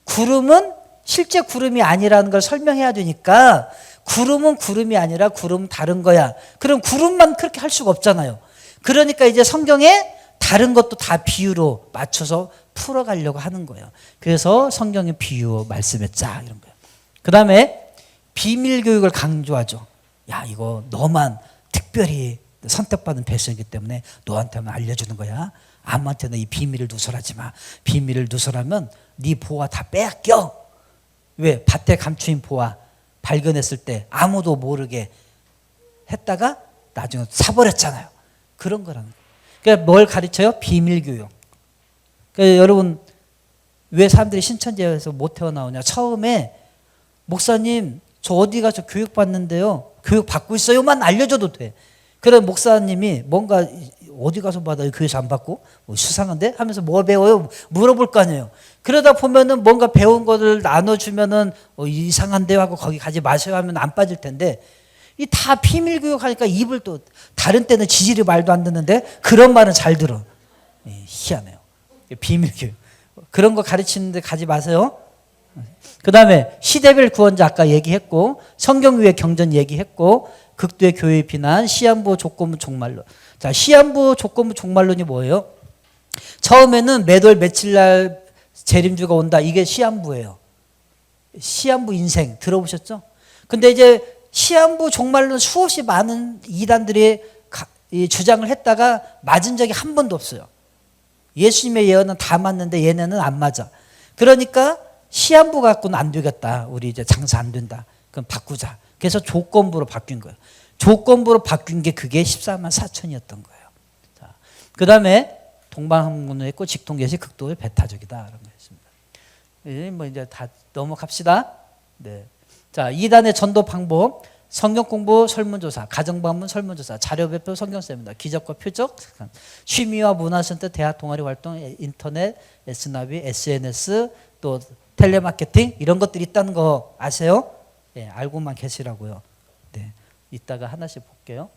구름은 실제 구름이 아니라는 걸 설명해야 되니까 구름은 구름이 아니라 구름 다른 거야. 그럼 구름만 그렇게 할 수가 없잖아요. 그러니까 이제 성경에 다른 것도 다 비유로 맞춰서 풀어가려고 하는 거예요. 그래서 성경의 비유 말씀했자 이런 거예요. 그 다음에 비밀교육을 강조하죠. 야, 이거 너만 특별히 선택받은 백성이기 때문에 너한테만 알려주는 거야. 아무한테나 이 비밀을 누설하지 마. 비밀을 누설하면 네 보화 다 빼앗겨. 왜? 밭에 감추인 보화 발견했을 때 아무도 모르게 했다가 나중에 사버렸잖아요. 그런 거라는 거예요. 그러니까 뭘 가르쳐요? 비밀교육. 그러니까 여러분, 왜 사람들이 신천지에서 못 태어나오냐? 처음에 목사님 저 어디 가서 교육 받는데요, 교육 받고 있어요만 알려줘도 돼. 그런 목사님이 뭔가 어디 가서 받아요? 교회에서 안 받고? 뭐 수상한데? 하면서 뭐 배워요? 물어볼 거 아니에요. 그러다 보면은 뭔가 배운 것을 나눠주면은 이상한데요 하고 거기 가지 마세요 하면 안 빠질 텐데, 이 다 비밀 교육하니까 입을 또 다른 때는 지질이 말도 안 듣는데 그런 말은 잘 들어. 희한해요. 비밀 교육. 그런 거 가르치는데 가지 마세요. 그 다음에 시대별 구원자 아까 얘기했고, 성경 위의 경전 얘기했고, 극도의 교회 비난, 시한부 조건부 종말론. 자, 시한부 조건부 종말론이 뭐예요? 처음에는 매달 며칠 날 재림주가 온다. 이게 시한부예요. 시한부 인생 들어보셨죠? 근데 이제 시한부 종말론 수없이 많은 이단들이 주장을 했다가 맞은 적이 한 번도 없어요. 예수님의 예언은 다 맞는데 얘네는 안 맞아. 그러니까 시한부 갖고는 안 되겠다. 우리 이제 장사 안 된다. 그럼 바꾸자. 그래서 조건부로 바뀐 거예요. 조건부로 바뀐 게 그게 14만 4천이었던 거예요. 자, 그 다음에 동방항문을 했고 직통계시 극도의 배타적이다. 라는 거였습니다. 뭐 이제 다 넘어갑시다. 네. 자, 2단의 전도 방법. 성경 공부 설문조사, 가정방문 설문조사, 자료 배포 성경 세미나, 기적과 표적, 취미와 문화센터, 대학 동아리 활동, 인터넷, S나비, SNS, 또 텔레마케팅 이런 것들이 있다는 거 아세요? 네, 알고만 계시라고요. 네, 이따가 하나씩 볼게요.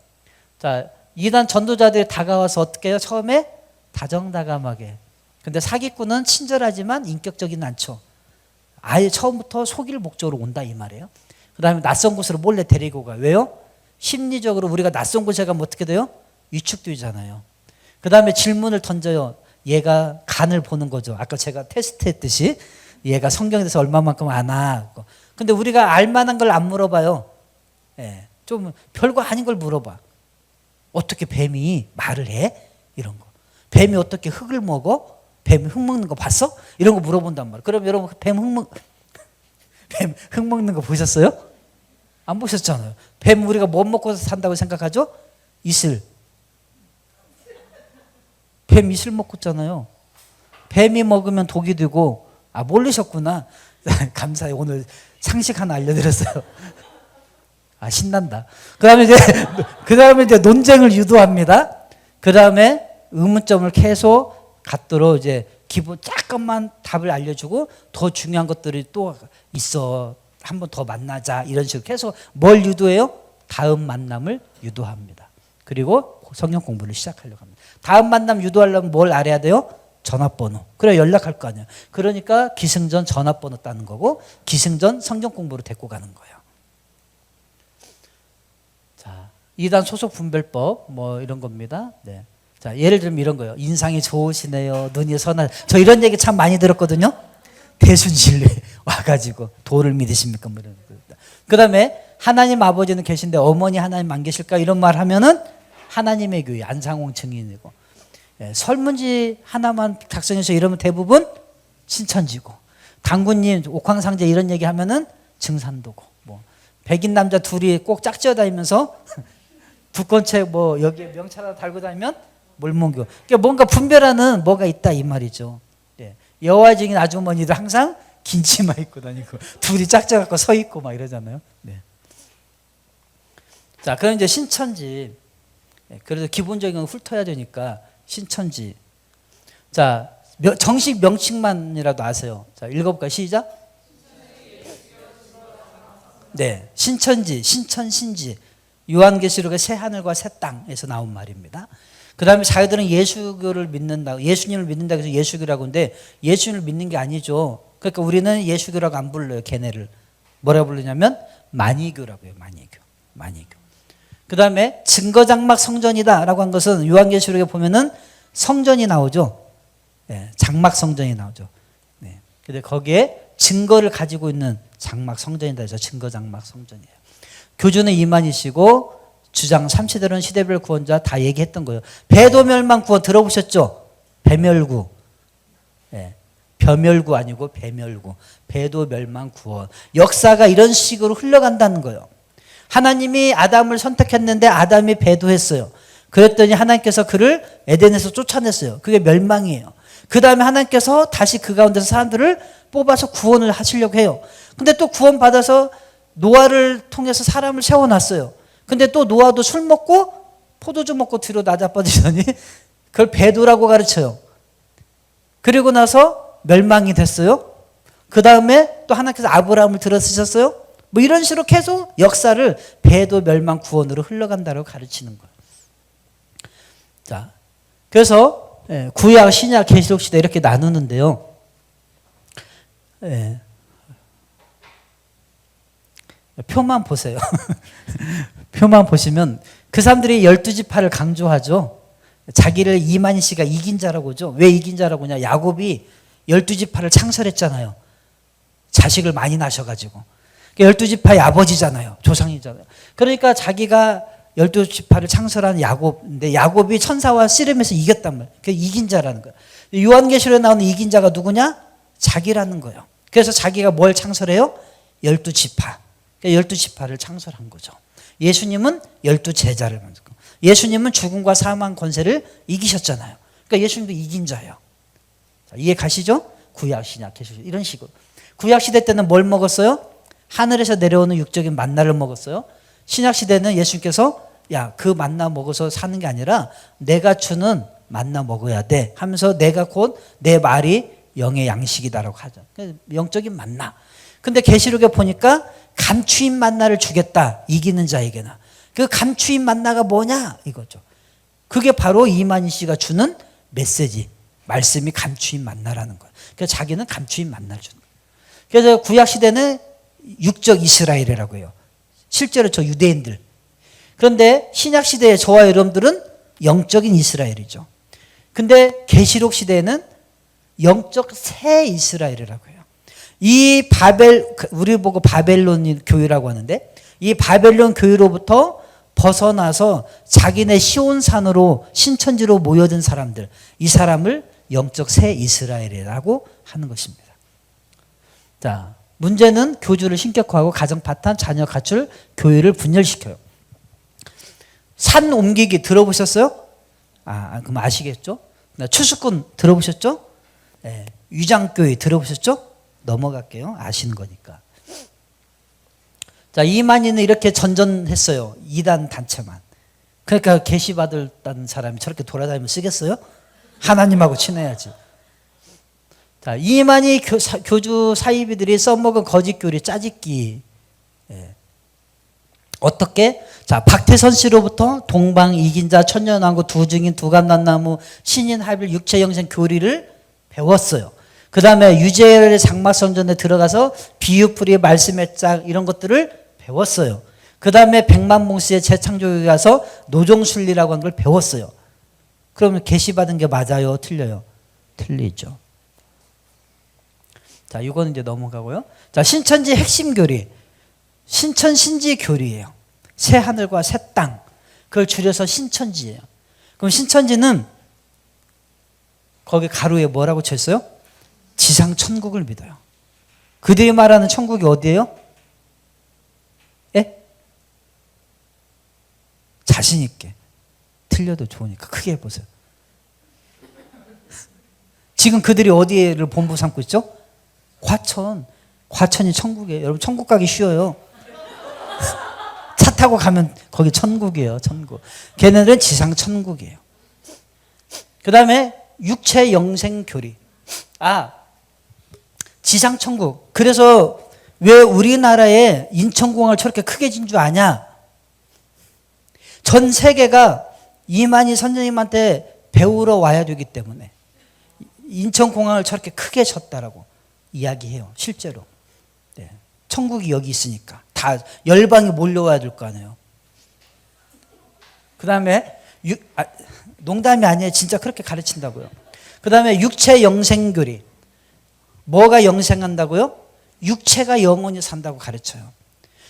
자, 이단 전도자들이 다가와서 어떻게 해요? 처음에 다정다감하게. 근데 사기꾼은 친절하지만 인격적이진 않죠. 아예 처음부터 속일 목적으로 온다 이 말이에요. 그 다음에 낯선 곳으로 몰래 데리고 가요. 왜요? 심리적으로 우리가 낯선 곳에 가면 어떻게 돼요? 위축되잖아요. 그 다음에 질문을 던져요. 얘가 간을 보는 거죠. 아까 제가 테스트했듯이 얘가 성경에 대해서 얼마만큼 아나. 근데 우리가 알만한 걸 안 물어봐요. 예, 좀 별거 아닌 걸 물어봐. 어떻게 뱀이 말을 해? 이런 거. 뱀이 어떻게 흙을 먹어? 뱀이 흙 먹는 거 봤어? 이런 거 물어본단 말이에요. 그럼 여러분 뱀 흙 먹는 거 보셨어요? 안 보셨잖아요. 뱀 우리가 뭐 먹고 산다고 생각하죠? 이슬. 뱀 이슬 먹고 있잖아요. 뱀이 먹으면 독이 되고, 아 모르셨구나. 감사해요. 오늘 상식 하나 알려드렸어요. 아 신난다. 그 다음에 이제 논쟁을 유도합니다. 그 다음에 의문점을 계속 갖도록 이제 기본 잠깐만 답을 알려주고 더 중요한 것들이 또 있어. 한 번 더 만나자. 이런 식으로 계속 뭘 유도해요? 다음 만남을 유도합니다. 그리고 성경 공부를 시작하려고 합니다. 다음 만남 유도하려면 뭘 알아야 돼요? 전화번호. 그래 연락할 거 아니에요. 그러니까 기승전 전화번호 따는 거고 기승전 성경 공부로 데리고 가는 거예요. 자, 2단 소속 분별법 뭐 이런 겁니다. 네. 자, 예를 들면 이런 거예요. 인상이 좋으시네요. 눈이 선한. 저 이런 얘기 참 많이 들었거든요. 대순진리 와가지고 도를 믿으십니까? 뭐 이런 거. 그 다음에 하나님 아버지는 계신데 어머니 하나님 안 계실까? 이런 말 하면은 하나님의 교회 안상홍 증인이고, 예, 설문지 하나만 작성해서 이러면 대부분 신천지고, 당구님 옥황상제 이런 얘기 하면은 증산도고, 뭐 백인 남자 둘이 꼭 짝지어 다니면서 두건책 뭐 여기에 명찰 하나 달고 다니면 몰몬교. 그러니까 뭔가 분별하는 뭐가 있다 이 말이죠. 예, 여호와 증인 아주머니들 항상 긴 치마 입고 다니고 둘이 짝져 갖고 서 있고 막 이러잖아요. 네. 자, 그럼 이제 신천지. 그래서 기본적인 건 훑어야 되니까 신천지. 자, 정식 명칭만이라도 아세요. 자, 읽어볼까요? 시작. 네, 신천지, 신천신지. 요한계시록의 새 하늘과 새 땅에서 나온 말입니다. 그 다음에 자기들은 예수교를 믿는다고, 예수님을 믿는다고 해서 예수교라고 하는데 예수님을 믿는 게 아니죠. 그러니까 우리는 예수교라고 안 불러요. 걔네를. 뭐라고 부르냐면 만이교라고 해요. 만이교. 그 다음에 증거장막 성전이다 라고 한 것은 요한계시록에 보면은 성전이 나오죠. 네, 장막 성전이 나오죠. 네. 근데 거기에 증거를 가지고 있는 장막 성전이다 해서 증거장막 성전이에요. 교주는 이만희시고 주장 3세대로는 시대별 구원자 다 얘기했던 거예요. 배도멸망 구원 들어보셨죠? 배멸구. 네. 벼멸구 아니고 배멸구. 배도멸망 구원. 역사가 이런 식으로 흘러간다는 거예요. 하나님이 아담을 선택했는데 아담이 배도했어요. 그랬더니 하나님께서 그를 에덴에서 쫓아냈어요. 그게 멸망이에요. 그 다음에 하나님께서 다시 그 가운데서 사람들을 뽑아서 구원을 하시려고 해요. 근데 또 구원받아서 노아를 통해서 사람을 세워놨어요. 근데 또 노아도 술 먹고 포도주 먹고 뒤로 나자빠지더니 그걸 배도라고 가르쳐요. 그리고 나서 멸망이 됐어요. 그 다음에 또 하나님께서 아브라함을 들어쓰셨어요. 뭐 이런 식으로 계속 역사를 배도 멸망 구원으로 흘러간다고 가르치는 거예요. 자, 그래서 구약, 신약, 계시록 시대 이렇게 나누는데요. 표만 보세요. 표만 보시면 그 사람들이 12지파를 강조하죠. 자기를 이만희 씨가 이긴 자라고 하죠. 왜 이긴 자라고 하냐? 야곱이 12지파를 창설했잖아요. 자식을 많이 낳으셔가지고. 12지파의 아버지잖아요. 조상이잖아요. 그러니까 자기가 12지파를 창설한 야곱인데 야곱이 천사와 씨름해서 이겼단 말이에요. 그 이긴 자라는 거예요. 요한계시록에 나오는 이긴 자가 누구냐? 자기라는 거예요. 그래서 자기가 뭘 창설해요? 12지파. 12지파를 창설한 거죠. 예수님은 12제자를 만들고 예수님은 죽음과 사망 권세를 이기셨잖아요. 그러니까 예수님도 이긴 자예요. 이해 가시죠? 구약, 신약, 계시록 이런 식으로. 구약 시대 때는 뭘 먹었어요? 하늘에서 내려오는 육적인 만나를 먹었어요. 신약 시대는 예수님께서 야, 그 만나 먹어서 사는 게 아니라 내가 주는 만나 먹어야 돼 하면서 내가 곧 내 말이 영의 양식이다라고 하죠. 영적인 만나. 근데 계시록에 보니까 감추인 만나를 주겠다. 이기는 자에게나. 그 감추인 만나가 뭐냐 이거죠. 그게 바로 이만희 씨가 주는 메시지. 말씀이 감추인 만나라는 거예요. 그래서 자기는 감추인 만나를 주는 거예요. 그래서 구약시대는 육적 이스라엘이라고 해요. 실제로 저 유대인들. 그런데 신약시대의 저와 여러분들은 영적인 이스라엘이죠. 근데 계시록 시대에는 영적 새 이스라엘이라고 해요. 이 우리 보고 바벨론 교회라고 하는데 이 바벨론 교회로부터 벗어나서 자기네 시온산으로 신천지로 모여든 사람들, 이 사람을 영적 새 이스라엘이라고 하는 것입니다. 자, 문제는 교주를 신격화하고 가정 파탄, 자녀 가출, 교회를 분열시켜요. 산 옮기기 들어보셨어요? 그럼 아시겠죠? 추수꾼 들어보셨죠? 네, 위장교회 들어보셨죠? 넘어갈게요. 아시는 거니까. 자, 이만희는 이렇게 전전했어요. 이단 단체만. 그러니까 계시받았다는 사람이 저렇게 돌아다니면 쓰겠어요? 하나님하고 친해야지. 자, 이만희 교주 사이비들이 써먹은 거짓 교리 짜집기. 예. 어떻게? 자, 박태선 씨로부터 동방 이긴자 천년왕국 두 증인 두감난나무 신인 합일 육체 영생 교리를 배웠어요. 그 다음에 유재열의 장막선전에 들어가서 비유풀이 말씀의 짝 이런 것들을 배웠어요. 그 다음에 백만봉씨의 재창조에 가서 노종순리라고 하는 걸 배웠어요. 그러면 계시받은 게 맞아요? 틀려요? 틀리죠. 자, 이거는 이제 넘어가고요. 자, 신천지 핵심 교리. 신천신지 교리예요. 새 하늘과 새 땅. 그걸 줄여서 신천지예요. 그럼 신천지는 거기 가로에 뭐라고 쳤어요? 지상 천국을 믿어요. 그들이 말하는 천국이 어디예요? 예? 자신 있게. 틀려도 좋으니까 크게 해보세요. 지금 그들이 어디를 본부 삼고 있죠? 과천. 과천이 천국이에요. 여러분 천국 가기 쉬워요. 차 타고 가면 거기 천국이에요. 천국. 걔네들은 지상 천국이에요. 그 다음에 육체 영생 교리. 지상 천국. 그래서 왜 우리나라에 인천공항을 저렇게 크게 진 줄 아냐? 전 세계가 이만희 선생님한테 배우러 와야 되기 때문에 인천공항을 저렇게 크게 쳤다라고 이야기해요. 실제로. 네. 천국이 여기 있으니까 다 열방이 몰려와야 될 거 아니에요. 그 다음에 농담이 아니에요. 진짜 그렇게 가르친다고요. 그 다음에 육체 영생교리. 뭐가 영생한다고요? 육체가 영원히 산다고 가르쳐요.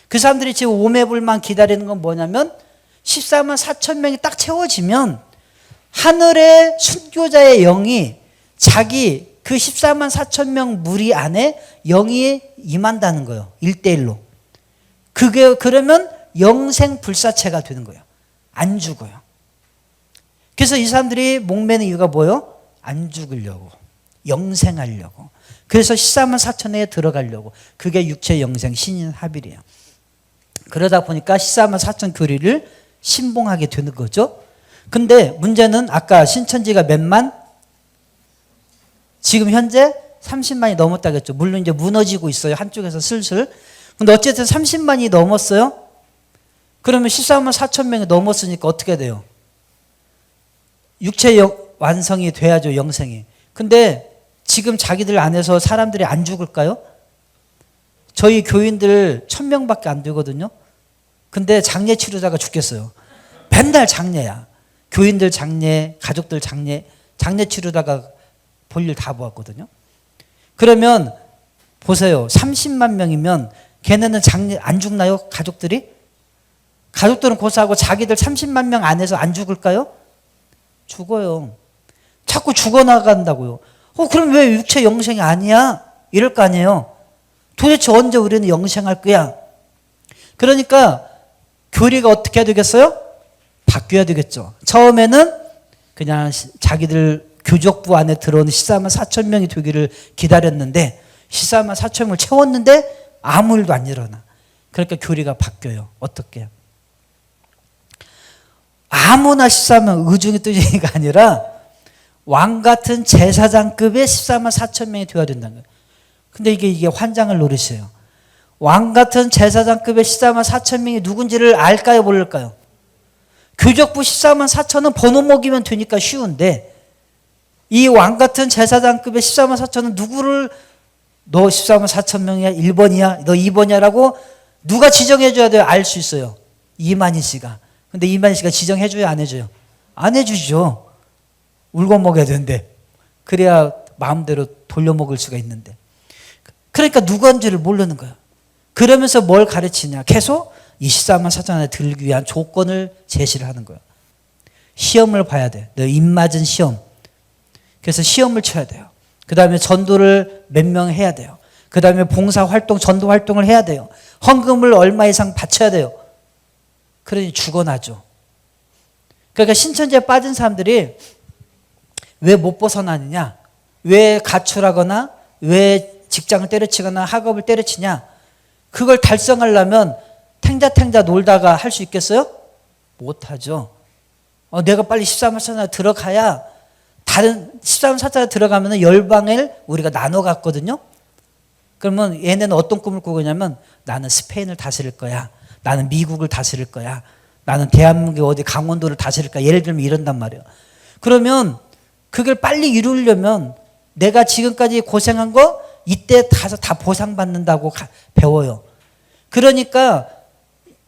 그 사람들이 지금 오매불만 기다리는 건 뭐냐면 14만 4천 명이 딱 채워지면 하늘의 순교자의 영이 자기 그 14만 4천 명 무리 안에 영이 임한다는 거예요. 1대1로. 그러면 영생 불사체가 되는 거예요. 안 죽어요. 그래서 이 사람들이 목매는 이유가 뭐예요? 안 죽으려고. 영생하려고. 그래서 14만 4천에 들어가려고. 그게 육체 영생 신인 합일이에요. 그러다 보니까 14만 4천 교리를 신봉하게 되는 거죠. 근데 문제는 아까 신천지가 몇만? 지금 현재 30만이 넘었다겠죠. 물론 이제 무너지고 있어요. 한쪽에서 슬슬. 근데 어쨌든 30만이 넘었어요. 그러면 14만 4천 명이 넘었으니까 어떻게 돼요? 육체 완성이 돼야죠. 영생이. 근데 지금 자기들 안에서 사람들이 안 죽을까요? 저희 교인들 1000명밖에 안 되거든요. 근데 장례 치료자가 죽겠어요. 맨날 장례야. 교인들 장례, 가족들 장례 치료다가 볼일 다 보았거든요. 그러면 보세요. 30만 명이면 걔네는 장례 안 죽나요? 가족들이? 가족들은 고사하고 자기들 30만 명 안에서 안 죽을까요? 죽어요. 자꾸 죽어나간다고요. 그럼 왜 육체 영생이 아니야? 이럴 거 아니에요. 도대체 언제 우리는 영생할 거야? 그러니까 교리가 어떻게 해야 되겠어요? 바뀌어야 되겠죠. 처음에는 그냥 자기들 교족부 안에 들어오는 14만 4천 명이 되기를 기다렸는데 14만 4천 명을 채웠는데 아무 일도 안 일어나. 그러니까 교리가 바뀌어요. 어떻게? 아무나 14만 의중이 뜨지가 아니라 왕 같은 제사장급의 14만 4천 명이 되어야 된다는 거예요. 근데 이게 환장을 노리세요. 왕 같은 제사장급의 14만 4천 명이 누군지를 알까요, 모를까요? 교적부 14만 4천은 번호 먹이면 되니까 쉬운데, 이 왕 같은 제사장급의 14만 4천은 누구를, 너 14만 4천 명이야? 1번이야? 너 2번이야? 라고 누가 지정해줘야 돼요? 알 수 있어요. 이만희 씨가. 근데 이만희 씨가 지정해줘요? 안 해줘요? 안 해주죠. 울고 먹여야 되는데. 그래야 마음대로 돌려먹을 수가 있는데. 그러니까 누구인지를 모르는 거예요. 그러면서 뭘 가르치냐? 계속 24만 4천 안에 들기 위한 조건을 제시를 하는 거예요. 시험을 봐야 돼. 너 입맞은 시험. 그래서 시험을 쳐야 돼요. 그 다음에 전도를 몇 명 해야 돼요. 그 다음에 봉사활동, 전도활동을 해야 돼요. 헌금을 얼마 이상 바쳐야 돼요. 그러니 죽어나죠. 그러니까 신천지에 빠진 사람들이 왜 못 벗어나느냐? 왜 가출하거나 왜 직장을 때려치거나 학업을 때려치냐? 그걸 달성하려면 탱자탱자 놀다가 할 수 있겠어요? 못하죠. 내가 빨리 14만 4천에 들어가야, 다른 14만 4천에 들어가면 열방을 우리가 나눠 갔거든요. 그러면 얘네는 어떤 꿈을 꾸고 있냐면, 나는 스페인을 다스릴 거야. 나는 미국을 다스릴 거야. 나는 대한민국 어디 강원도를 다스릴 거야. 예를 들면 이런단 말이에요. 그러면 그걸 빨리 이루려면 내가 지금까지 고생한 거 이때 가서 다 보상받는다고 배워요. 그러니까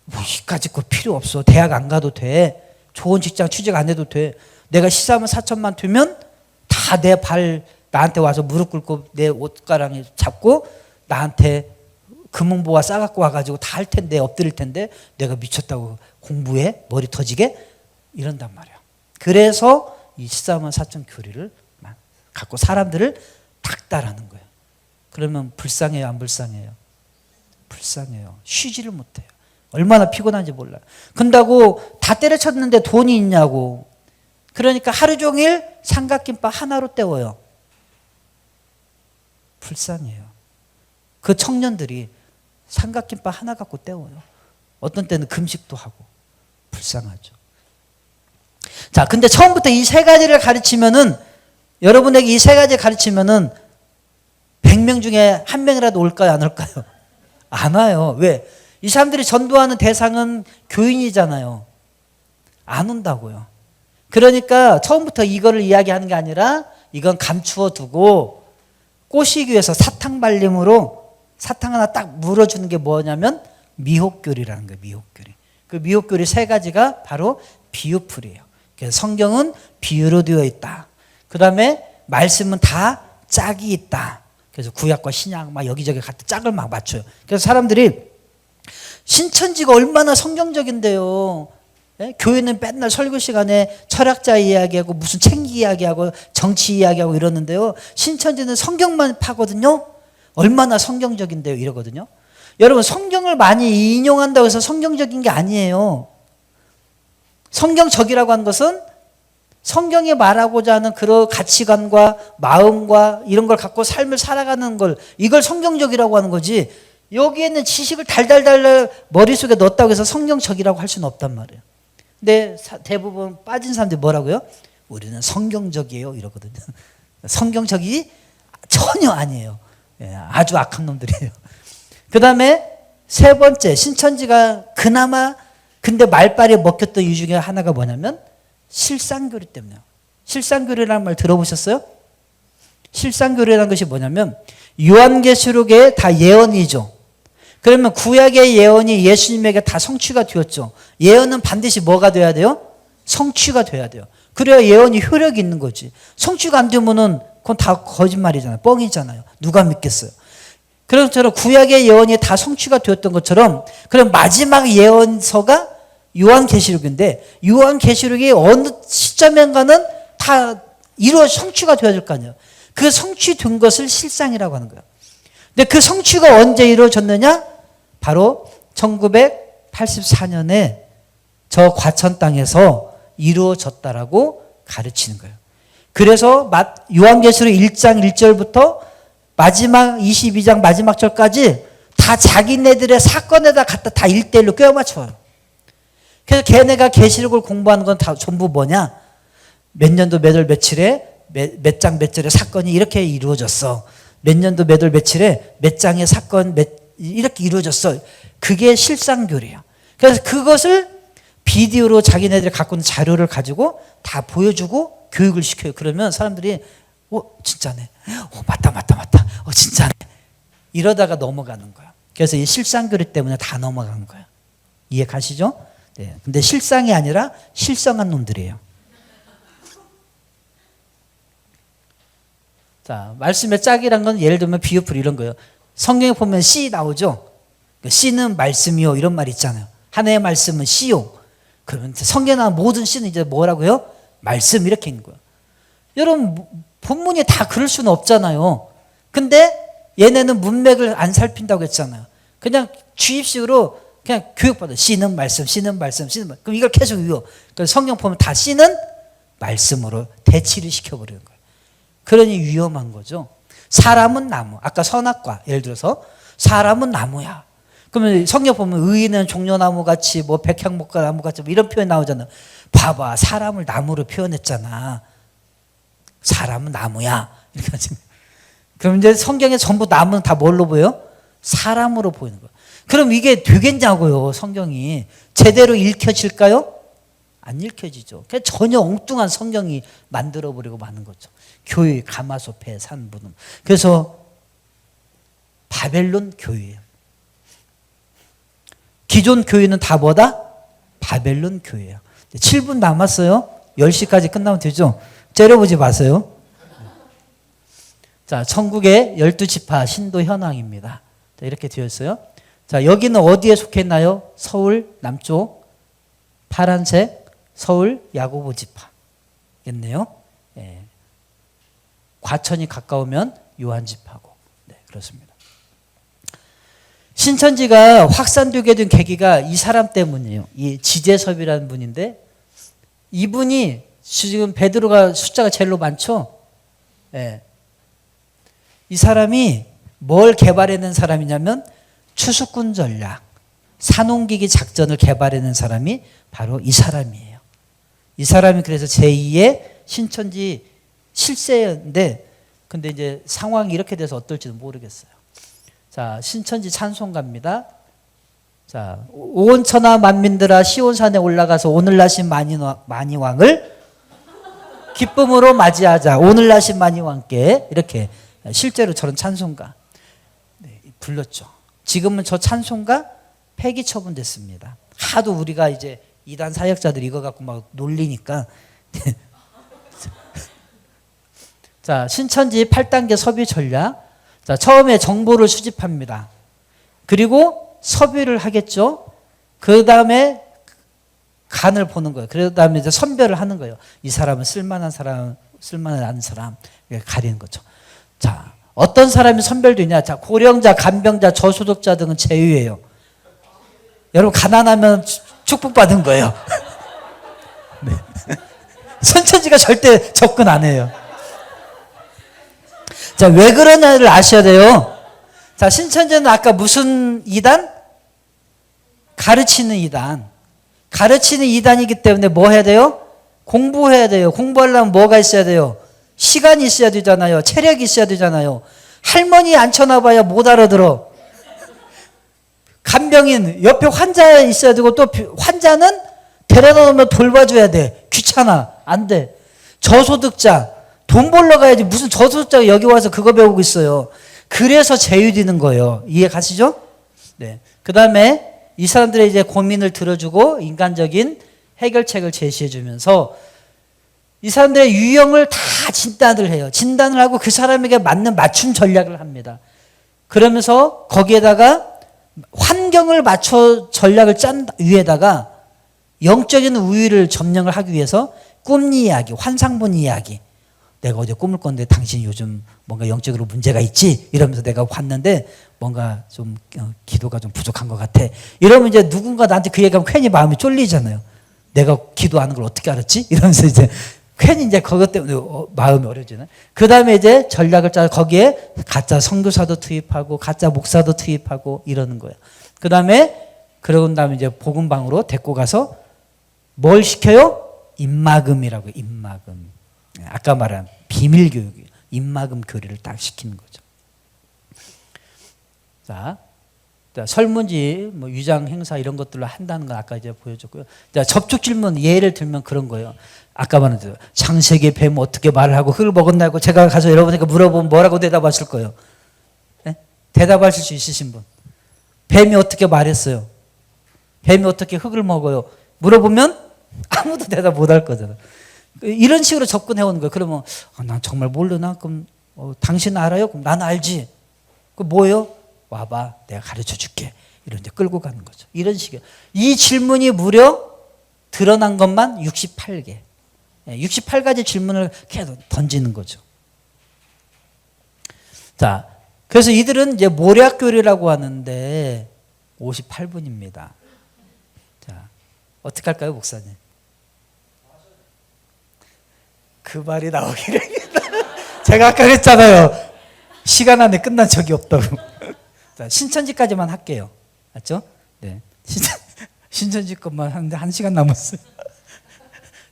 뭐 이까지 거 필요 없어. 대학 안 가도 돼. 좋은 직장 취직 안 해도 돼. 내가 14만 4천만 되면 다 내 발 나한테 와서 무릎 꿇고 내 옷가랑이 잡고 나한테 금은보화 싸갖고 와가지고 다 할 텐데, 엎드릴 텐데 내가 미쳤다고 공부해? 머리 터지게? 이런단 말이야. 그래서 이 14만 4천 교리를 갖고 사람들을 닥달하는 거예요. 그러면 불쌍해요, 안 불쌍해요? 불쌍해요. 쉬지를 못해요. 얼마나 피곤한지 몰라요. 근다고 다 때려쳤는데 돈이 있냐고. 그러니까 하루 종일 삼각김밥 하나로 때워요. 불쌍해요. 그 청년들이 삼각김밥 하나 갖고 때워요. 어떤 때는 금식도 하고. 불쌍하죠. 자, 근데 처음부터 이 세 가지를 가르치면은, 여러분에게 이 세 가지 가르치면은 100명 중에 한 명이라도 올까요, 안 올까요? 안 와요. 왜? 이 사람들이 전도하는 대상은 교인이잖아요. 안 온다고요. 그러니까 처음부터 이거를 이야기하는 게 아니라 이건 감추어 두고 꼬시기 위해서 사탕 발림으로 사탕 하나 딱 물어주는 게 뭐냐면 미혹교리라는 거예요. 미혹교리. 그 미혹교리 세 가지가 바로 비유풀이에요. 그래서 성경은 비유로 되어 있다. 그 다음에 말씀은 다 짝이 있다. 그래서 구약과 신약 막 여기저기 갖다 짝을 막 맞춰요. 그래서 사람들이 신천지가 얼마나 성경적인데요. 예? 교회는 맨날 설교 시간에 철학자 이야기하고 무슨 책 이야기하고 정치 이야기하고 이러는데요. 신천지는 성경만 파거든요. 얼마나 성경적인데요, 이러거든요. 여러분, 성경을 많이 인용한다고 해서 성경적인 게 아니에요. 성경적이라고 하는 것은 성경이 말하고자 하는 그런 가치관과 마음과 이런 걸 갖고 삶을 살아가는 걸, 이걸 성경적이라고 하는 거지, 여기에 있는 지식을 달달달 머릿속에 넣었다고 해서 성경적이라고 할 수는 없단 말이에요. 근데 대부분 빠진 사람들이 뭐라고요? 우리는 성경적이에요, 이러거든요. 성경적이 전혀 아니에요. 예, 아주 악한 놈들이에요. 그 다음에 세 번째, 신천지가 그나마 근데 말빨이 먹혔던 이유 중에 하나가 뭐냐면 실상교리 때문에요. 실상교리라는 말 들어보셨어요? 실상교리라는 것이 뭐냐면 요한계시록에 다 예언이죠. 그러면 구약의 예언이 예수님에게 다 성취가 되었죠. 예언은 반드시 뭐가 돼야 돼요? 성취가 돼야 돼요. 그래야 예언이 효력이 있는 거지. 성취가 안 되면은 그건 다 거짓말이잖아요. 뻥이잖아요. 누가 믿겠어요? 그런 것처럼 구약의 예언이 다 성취가 되었던 것처럼, 그럼 마지막 예언서가 요한계시록인데, 요한계시록이 어느 시점인가는 다 성취가 되어야 될 거 아니에요. 그 성취된 것을 실상이라고 하는 거예요. 근데 그 성취가 언제 이루어졌느냐? 바로 1984년에 저 과천 땅에서 이루어졌다라고 가르치는 거예요. 그래서 요한계시록 1장 1절부터 마지막 22장 마지막 절까지 다 자기네들의 사건에다 갖다 다 1대1로 꿰어 맞춰요. 그래서 걔네가 계시록을 공부하는 건 다 전부 뭐냐? 몇 년도 몇 월 며칠에 몇 장 몇 절에 사건이 이렇게 이루어졌어. 몇 년도 몇 월 며칠에 몇 장의 사건 이렇게 이루어졌어. 그게 실상교리야. 그래서 그것을 비디오로 자기네들이 갖고 있는 자료를 가지고 다 보여주고 교육을 시켜요. 그러면 사람들이 진짜네. 맞다. 진짜네. 이러다가 넘어가는 거야. 그래서 이 실상교리 때문에 다 넘어간 거야. 이해 가시죠? 네. 근데 실상이 아니라 실성한 놈들이에요. 자, 말씀의 짝이란 건 예를 들면 비유풀 이런 거예요. 성경에 보면 씨 나오죠? 씨는 말씀이요. 이런 말 있잖아요. 하나의 말씀은 씨요. 그러면 성경에 나온 모든 씨는 이제 뭐라고요? 말씀 이렇게 있는 거예요. 여러분, 본문이 다 그럴 수는 없잖아요. 근데 얘네는 문맥을 안 살핀다고 했잖아요. 그냥 주입식으로 그냥 교육받아. 씨는 말씀, 씨는 말씀, 씨는 말씀. 그럼 이걸 계속 외워. 그래서 성경 보면 다 씨는 말씀으로 대치를 시켜버리는 거예요. 그러니 위험한 거죠. 사람은 나무. 아까 선악과 예를 들어서 사람은 나무야. 그러면 성경 보면 의인은 종려나무 같이 뭐 백향목과 나무 같이 뭐 이런 표현 나오잖아요. 봐봐, 사람을 나무로 표현했잖아. 사람은 나무야. 이렇게 하지. 그럼 이제 성경에 전부 나무는 다 뭘로 보여? 사람으로 보이는 거예요. 그럼 이게 되겠냐고요. 성경이 제대로 읽혀질까요? 안 읽혀지죠. 그냥 전혀 엉뚱한 성경이 만들어버리고 마는 거죠. 교회 가마솥에 산 분은. 그래서 바벨론 교회예요. 기존 교회는 다 뭐다? 바벨론 교회예요. 7분 남았어요. 10시까지 끝나면 되죠. 째려보지 마세요. 자, 천국의 12지파 신도 현황입니다. 자, 이렇게 되어 있어요. 자, 여기는 어디에 속했나요? 서울 남쪽 파란색 서울 야고보 지파겠네요. 예. 과천이 가까우면 요한 지파고. 네, 그렇습니다. 신천지가 확산되게 된 계기가 이 사람 때문이에요. 이 지제섭이라는 분인데 이분이 지금 베드로가 숫자가 제일로 많죠. 예. 이 사람이 뭘 개발해낸 사람이냐면 추수꾼 전략, 산옮기기 작전을 개발해낸 사람이 바로 이 사람이에요. 이 사람이 그래서 제2의 신천지 실세인데 근데 이제 상황이 이렇게 돼서 어떨지는 모르겠어요. 자, 신천지 찬송가입니다. 자, 온 천하 만민들아 시온산에 올라가서 오늘 나신 만이왕을 기쁨으로 맞이하자. 오늘 나신 만이왕께 이렇게 실제로 저런 찬송가 불렀죠. 지금은 저 찬송가 폐기 처분됐습니다. 하도 우리가 이제 이단 사역자들 이거 갖고 막 놀리니까. 자, 신천지 8단계 섭외 전략. 자, 처음에 정보를 수집합니다. 그리고 섭외를 하겠죠. 그 다음에 간을 보는 거예요. 그 다음에 이제 선별을 하는 거예요. 이 사람은 쓸만한 사람, 쓸만하지 않은 사람 가리는 거죠. 자, 어떤 사람이 선별되냐? 자, 고령자, 간병자, 저소득자 등은 제외예요. 여러분 가난하면 축복받은 거예요. 네. 신천지가 절대 접근 안 해요. 자, 왜 그러냐를 아셔야 돼요. 자, 신천지는 아까 무슨 이단? 가르치는 이단. 가르치는 이단이기 때문에 뭐 해야 돼요? 공부해야 돼요. 공부하려면 뭐가 있어야 돼요? 시간이 있어야 되잖아요. 체력이 있어야 되잖아요. 할머니 앉혀놔봐야 못 알아들어. 간병인 옆에 환자 있어야 되고 또 환자는 데려다 놓으면 돌봐줘야 돼. 귀찮아. 안 돼. 저소득자. 돈 벌러 가야지. 무슨 저소득자가 여기 와서 그거 배우고 있어요. 그래서 제휴되는 거예요. 이해 가시죠? 네. 그 다음에 이 사람들의 이제 고민을 들어주고 인간적인 해결책을 제시해주면서 이 사람들의 유형을 다 진단을 해요. 진단을 하고 그 사람에게 맞는 맞춤 전략을 합니다. 그러면서 거기에다가 환경을 맞춰 전략을 짠 위에다가 영적인 우위를 점령을 하기 위해서 꿈 이야기, 환상 본 이야기. 내가 어제 꿈을 꿨는데 당신이 요즘 뭔가 영적으로 문제가 있지? 이러면서 내가 봤는데 뭔가 좀 기도가 좀 부족한 것 같아. 이러면 이제 누군가 나한테 그 얘기하면 괜히 마음이 쫄리잖아요. 내가 기도하는 걸 어떻게 알았지? 이러면서 이제 괜히 이제 그것 때문에 마음이 어려지네. 그 다음에 이제 전략을 짜서 거기에 가짜 선교사도 투입하고 가짜 목사도 투입하고 이러는 거예요. 그 다음에 그러고 다음에 이제 복음방으로 데리고 가서 뭘 시켜요? 입막음이라고. 입막음. 아까 말한 비밀 교육이에요. 입막음 교리를 딱 시키는 거죠. 자, 설문지, 뭐 위장 행사 이런 것들로 한다는 건 아까 이제 보여줬고요. 자, 접촉 질문 예를 들면 그런 거예요. 아까 말한 대로 창세기 뱀 어떻게 말을 하고 흙을 먹었나고 제가 가서 여러분에게 물어보면 뭐라고 대답하실 거예요? 네? 대답하실 수 있으신 분. 뱀이 어떻게 말했어요? 뱀이 어떻게 흙을 먹어요? 물어보면 아무도 대답 못 할 거잖아요. 이런 식으로 접근해 오는 거예요. 그러면 난 정말 모르나? 그럼 당신 알아요? 그럼 난 알지. 그 뭐예요? 와봐, 내가 가르쳐 줄게. 이런 데 끌고 가는 거죠. 이런 식이에요. 이 질문이 무려 드러난 것만 68개. 68가지 질문을 계속 던지는 거죠. 자, 그래서 이들은 이제 모략교리라고 하는데 58분입니다. 자, 어떻게 할까요, 목사님? 그 말이 나오기를. 제가 아까 그랬잖아요. 시간 안에 끝난 적이 없다고. 자, 신천지까지만 할게요. 맞죠? 네. 신천지 것만 하는데 1시간 남았어요.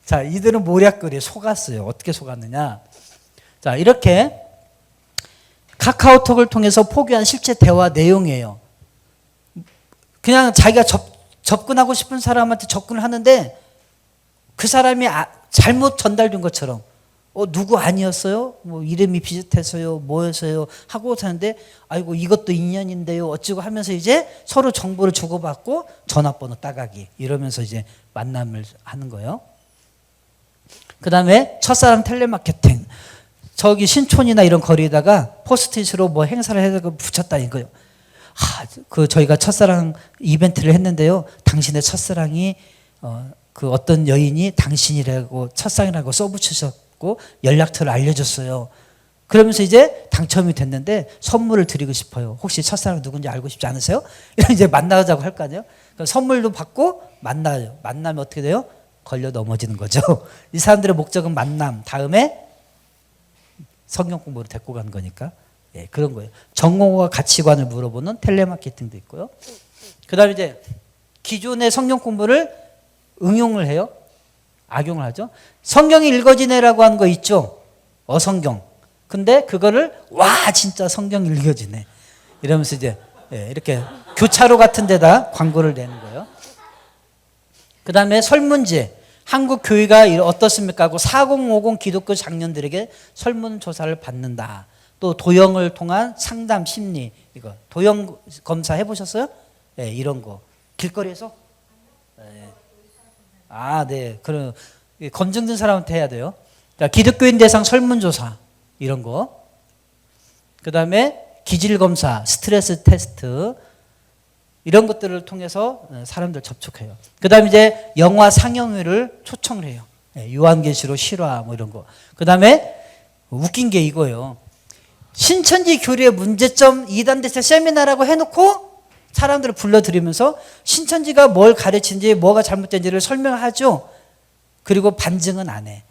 자, 이들은 모략교리에 속았어요. 어떻게 속았느냐? 자, 이렇게 카카오톡을 통해서 포기한 실제 대화 내용이에요. 그냥 자기가 접근하고 싶은 사람한테 접근을 하는데 그 사람이 잘못 전달된 것처럼 누구 아니었어요? 뭐 이름이 비슷해서요, 뭐였어요? 하고 사는데 아이고 이것도 인연인데요, 어찌고 하면서 이제 서로 정보를 주고받고 전화번호 따가기 이러면서 이제 만남을 하는 거예요. 그 다음에 첫사랑 텔레마케팅. 저기 신촌이나 이런 거리에다가 포스트잇으로 뭐 행사를 해서 붙였다 이거요. 저희가 첫사랑 이벤트를 했는데요. 당신의 첫사랑이 그 어떤 여인이 당신이라고 첫사랑이라고 써붙이셨고 연락처를 알려줬어요. 그러면서 이제 당첨이 됐는데 선물을 드리고 싶어요. 혹시 첫사랑 누군지 알고 싶지 않으세요? 이런 이제 만나자고 할 거 아니에요. 선물도 받고 만나요. 만나면 어떻게 돼요? 걸려 넘어지는 거죠. 이 사람들의 목적은 만남, 다음에 성경 공부를 데리고 가는 거니까. 예, 그런 거예요. 전공과 가치관을 물어보는 텔레마케팅도 있고요. 그 다음에 이제 기존의 성경 공부를 응용을 해요. 악용을 하죠. 성경이 읽어지네라고 하는 거 있죠. 어성경. 근데 그거를 와 진짜 성경이 읽어지네. 이러면서 이제 이렇게 교차로 같은 데다 광고를 내는 거예요. 그 다음에 설문지. 한국 교회가 어떻습니까? 하고 4050 기독교 장년들에게 설문조사를 받는다. 또 도형을 통한 상담 심리. 이거 도형 검사 해보셨어요? 네, 이런 거. 길거리에서? 네. 네. 그럼 검증된 사람한테 해야 돼요. 그러니까 기독교인 대상 설문조사. 이런 거. 그 다음에 기질검사, 스트레스 테스트. 이런 것들을 통해서 사람들 접촉해요. 그 다음에 이제 영화 상영회를 초청을 해요. 요한계시록 실화 뭐 이런 거. 그 다음에 웃긴 게 이거예요. 신천지 교리의 문제점 2단 대책 세미나라고 해놓고 사람들을 불러들이면서 신천지가 뭘 가르치는지 뭐가 잘못된지를 설명하죠. 그리고 반증은 안 해.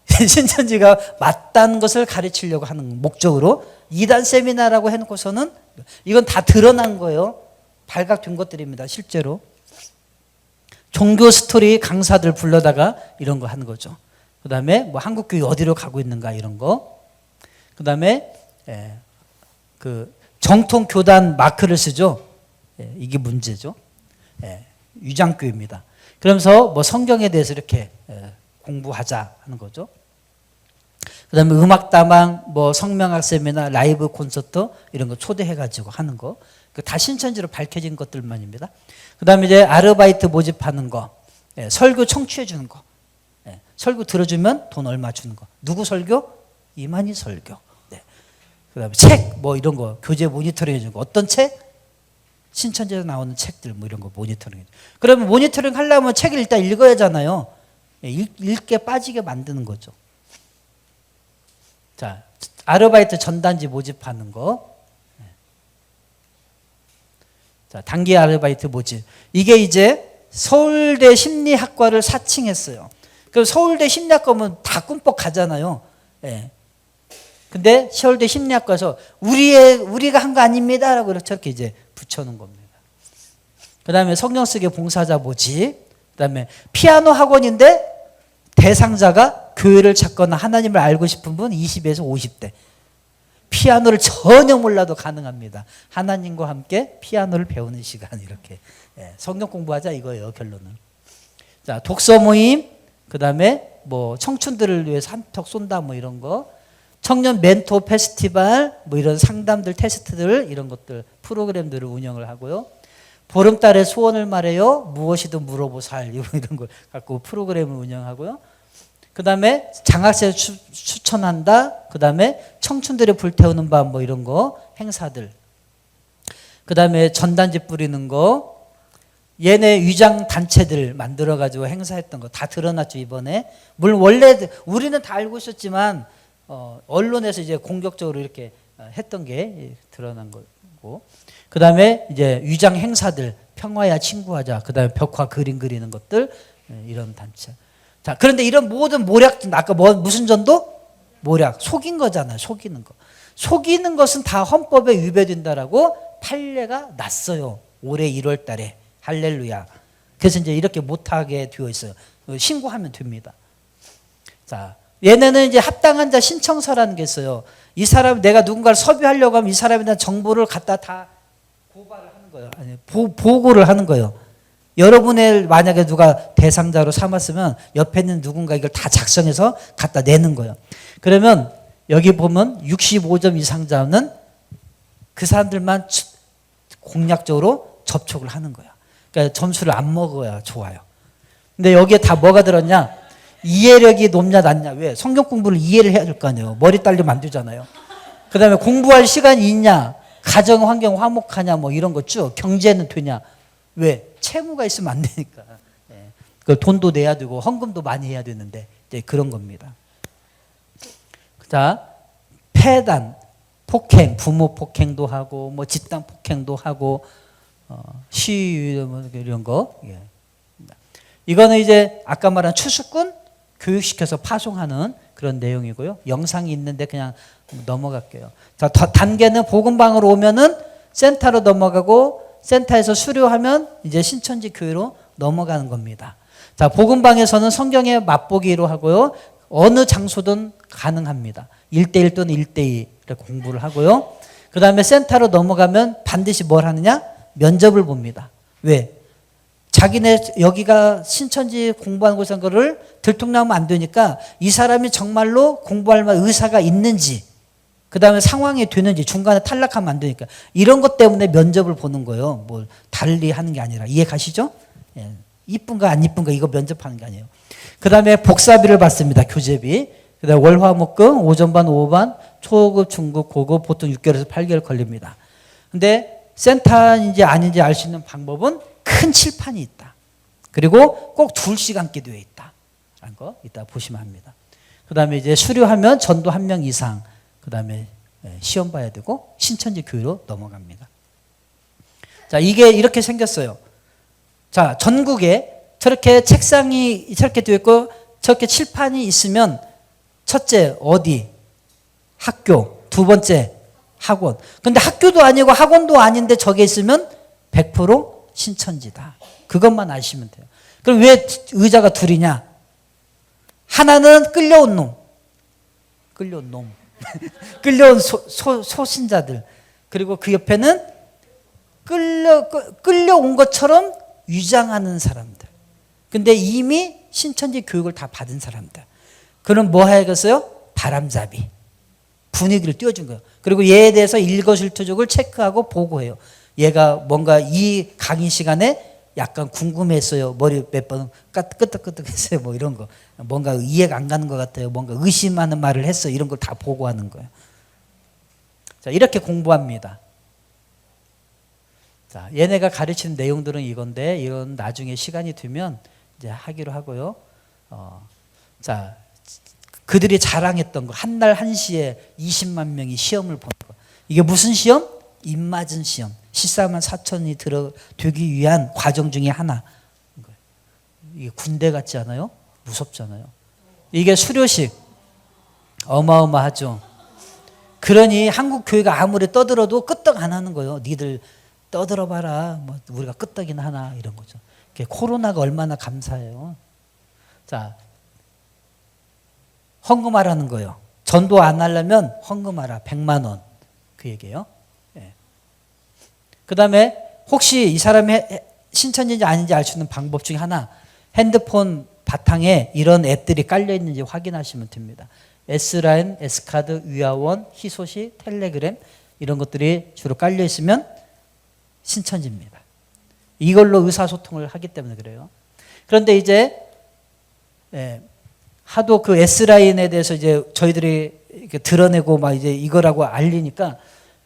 신천지가 맞다는 것을 가르치려고 하는 목적으로 2단 세미나라고 해놓고서는 이건 다 드러난 거예요. 발각된 것들입니다. 실제로. 종교 스토리 강사들 불러다가 이런 거 하는 거죠. 그 다음에 뭐 한국교회 어디로 가고 있는가 이런 거. 그 다음에 그 정통 교단 마크를 쓰죠. 이게 문제죠. 위장교입니다. 그러면서 뭐 성경에 대해서 이렇게 공부하자 하는 거죠. 그 다음에 음악다방, 뭐 성명학 세미나, 라이브 콘서트 이런 거 초대해가지고 하는 거. 다 신천지로 밝혀진 것들만입니다. 그 다음에 이제 아르바이트 모집하는 거, 설교 청취해 주는 거, 설교 들어주면 돈 얼마 주는 거. 누구 설교? 이만희 설교. 그 다음에 책, 뭐 이런 거, 교재 모니터링 해주는 거. 어떤 책? 신천지에서 나오는 책들, 뭐 이런 거 모니터링 해주는 거. 그러면 모니터링 하려면 책을 일단 읽어야 하잖아요. 읽게 빠지게 만드는 거죠. 자, 아르바이트 전단지 모집하는 거. 자, 단기 아르바이트 모집. 이게 이제 서울대 심리학과를 사칭했어요. 그럼 서울대 심리학과면 다 꿈뻑 가잖아요. 예. 근데 서울대 심리학과에서 우리가 한 거 아닙니다라고 저렇게 이제 붙여놓은 겁니다. 그 다음에 성경 쓰기 봉사자 모집. 그 다음에 피아노 학원인데 대상자가 교회를 찾거나 하나님을 알고 싶은 분 20에서 50대. 피아노를 전혀 몰라도 가능합니다. 하나님과 함께 피아노를 배우는 시간 이렇게. 성경 공부하자 이거예요, 결론은. 자, 독서 모임, 그다음에 뭐 청춘들을 위해서 한턱 쏜다 뭐 이런 거. 청년 멘토 페스티벌 뭐 이런 상담들, 테스트들 이런 것들 프로그램들을 운영을 하고요. 보름달에 소원을 말해요. 무엇이든 물어보살 이런 걸 갖고 프로그램을 운영하고요. 그 다음에 장학생 추천한다. 그 다음에 청춘들의 불태우는 밤 뭐 이런 거 행사들. 그 다음에 전단지 뿌리는 거. 얘네 위장 단체들 만들어 가지고 행사했던 거 다 드러났죠 이번에. 물론 원래 우리는 다 알고 있었지만 언론에서 이제 공격적으로 이렇게 했던 게 드러난 거고. 그 다음에 이제 위장 행사들 평화야 친구하자. 그 다음에 벽화 그림 그리는 것들 이런 단체. 자, 그런데 이런 모든 모략, 아까 무슨 전도? 모략. 속인 거잖아요. 속이는 거. 속이는 것은 다 헌법에 위배된다라고 판례가 났어요. 올해 1월 달에. 할렐루야. 그래서 이제 이렇게 못하게 되어 있어요. 신고하면 됩니다. 자, 얘네는 이제 합당한 자 신청서라는 게 있어요. 이 사람, 내가 누군가를 섭외하려고 하면 이 사람에 대한 정보를 갖다 다 고발을 하는 거예요. 아니, 보고를 하는 거예요. 여러분의 만약에 누가 대상자로 삼았으면 옆에 있는 누군가 이걸 다 작성해서 갖다 내는 거예요. 그러면 여기 보면 65점 이상자는 그 사람들만 공략적으로 접촉을 하는 거야. 그러니까 점수를 안 먹어야 좋아요. 근데 여기에 다 뭐가 들었냐? 이해력이 높냐 낮냐. 왜? 성경 공부를 이해를 해야 될 거 아니에요. 머리 딸리면 안 되잖아요. 그 다음에 공부할 시간이 있냐, 가정 환경 화목하냐 뭐 이런 거 쭉. 경제는 되냐. 왜? 채무가 있으면 안 되니까. 그 돈도 내야 되고 헌금도 많이 해야 되는데 이제 그런 겁니다. 자, 폐단, 폭행, 부모 폭행도 하고 뭐 집단 폭행도 하고 시위 뭐 이런 거. 이거는 이제 아까 말한 추수꾼 교육시켜서 파송하는 그런 내용이고요. 영상이 있는데 그냥 넘어갈게요. 자, 단계는 복음방으로 오면은 센터로 넘어가고 센터에서 수료하면 이제 신천지 교회로 넘어가는 겁니다. 자, 복음방에서는 성경에 맛보기로 하고요. 어느 장소든 가능합니다. 1대1 또는 1대2 이렇게 공부를 하고요. 그 다음에 센터로 넘어가면 반드시 뭘 하느냐? 면접을 봅니다. 왜? 자기네 여기가 신천지 공부하는 곳인 거를 들통나면 안 되니까 이 사람이 정말로 공부할 만한 의사가 있는지, 그 다음에 상황이 되는지, 중간에 탈락하면 안 되니까 이런 것 때문에 면접을 보는 거예요. 뭐 달리 하는 게 아니라. 이해 가시죠? 예. 이쁜가 안 이쁜가 이거 면접하는 게 아니에요. 그 다음에 복사비를 받습니다. 교재비. 그 다음에 월화목금 오전반 오후반 초급 중급 고급 보통 6개월에서 8개월 걸립니다. 근데 센터인지 아닌지 알 수 있는 방법은 큰 칠판이 있다. 그리고 꼭 2시간 기도에 있다. 라는 거 이따 보시면 합니다. 그 다음에 이제 수료하면 전도 1명 이상, 그 다음에 시험 봐야 되고 신천지 교회로 넘어갑니다. 자, 이게 이렇게 생겼어요. 자, 전국에 저렇게 책상이 저렇게 되어 있고 저렇게 칠판이 있으면 첫째 어디? 학교. 두 번째 학원. 근데 학교도 아니고 학원도 아닌데 저게 있으면 100% 신천지다. 그것만 아시면 돼요. 그럼 왜 의자가 둘이냐? 하나는 끌려온 놈. 끌려온 소신자들. 그리고 그 옆에는 끌려온 것처럼 위장하는 사람들. 근데 이미 신천지 교육을 다 받은 사람들. 그럼 뭐 해야겠어요? 바람잡이. 분위기를 띄워준 거예요. 그리고 얘에 대해서 일거실투족을 체크하고 보고해요. 얘가 뭔가 이 강의 시간에 약간 궁금했어요. 머리 몇 번 끄덕끄덕했어요. 뭐 이런 거. 뭔가 이해가 안 가는 것 같아요. 뭔가 의심하는 말을 했어요. 이런 걸 다 보고하는 거예요. 자, 이렇게 공부합니다. 자, 얘네가 가르치는 내용들은 이건데 이건 나중에 시간이 되면 이제 하기로 하고요. 자, 그들이 자랑했던 거. 한 날 1시에 20만 명이 시험을 보는 거. 이게 무슨 시험? 입맞은 시험. 14만 4천이 되기 위한 과정 중에 하나. 이게 군대 같지 않아요? 무섭잖아요. 이게 수료식. 어마어마하죠. 그러니 한국 교회가 아무리 떠들어도 끄떡 안 하는 거예요. 니들 떠들어봐라. 뭐 우리가 끄떡이나 하나 이런 거죠. 코로나가 얼마나 감사해요. 자, 헌금하라는 거예요. 전도 안 하려면 헌금하라. 100만 원. 그 얘기예요. 예. 그 다음에 혹시 이 사람이 신천지인지 아닌지 알 수 있는 방법 중에 하나, 핸드폰 바탕에 이런 앱들이 깔려 있는지 확인하시면 됩니다. S라인, S카드, 위아원, 희소식, 텔레그램 이런 것들이 주로 깔려 있으면 신천지입니다. 이걸로 의사소통을 하기 때문에 그래요. 그런데 이제 하도 그 S라인에 대해서 이제 저희들이 이렇게 드러내고 막 이제 이거라고 알리니까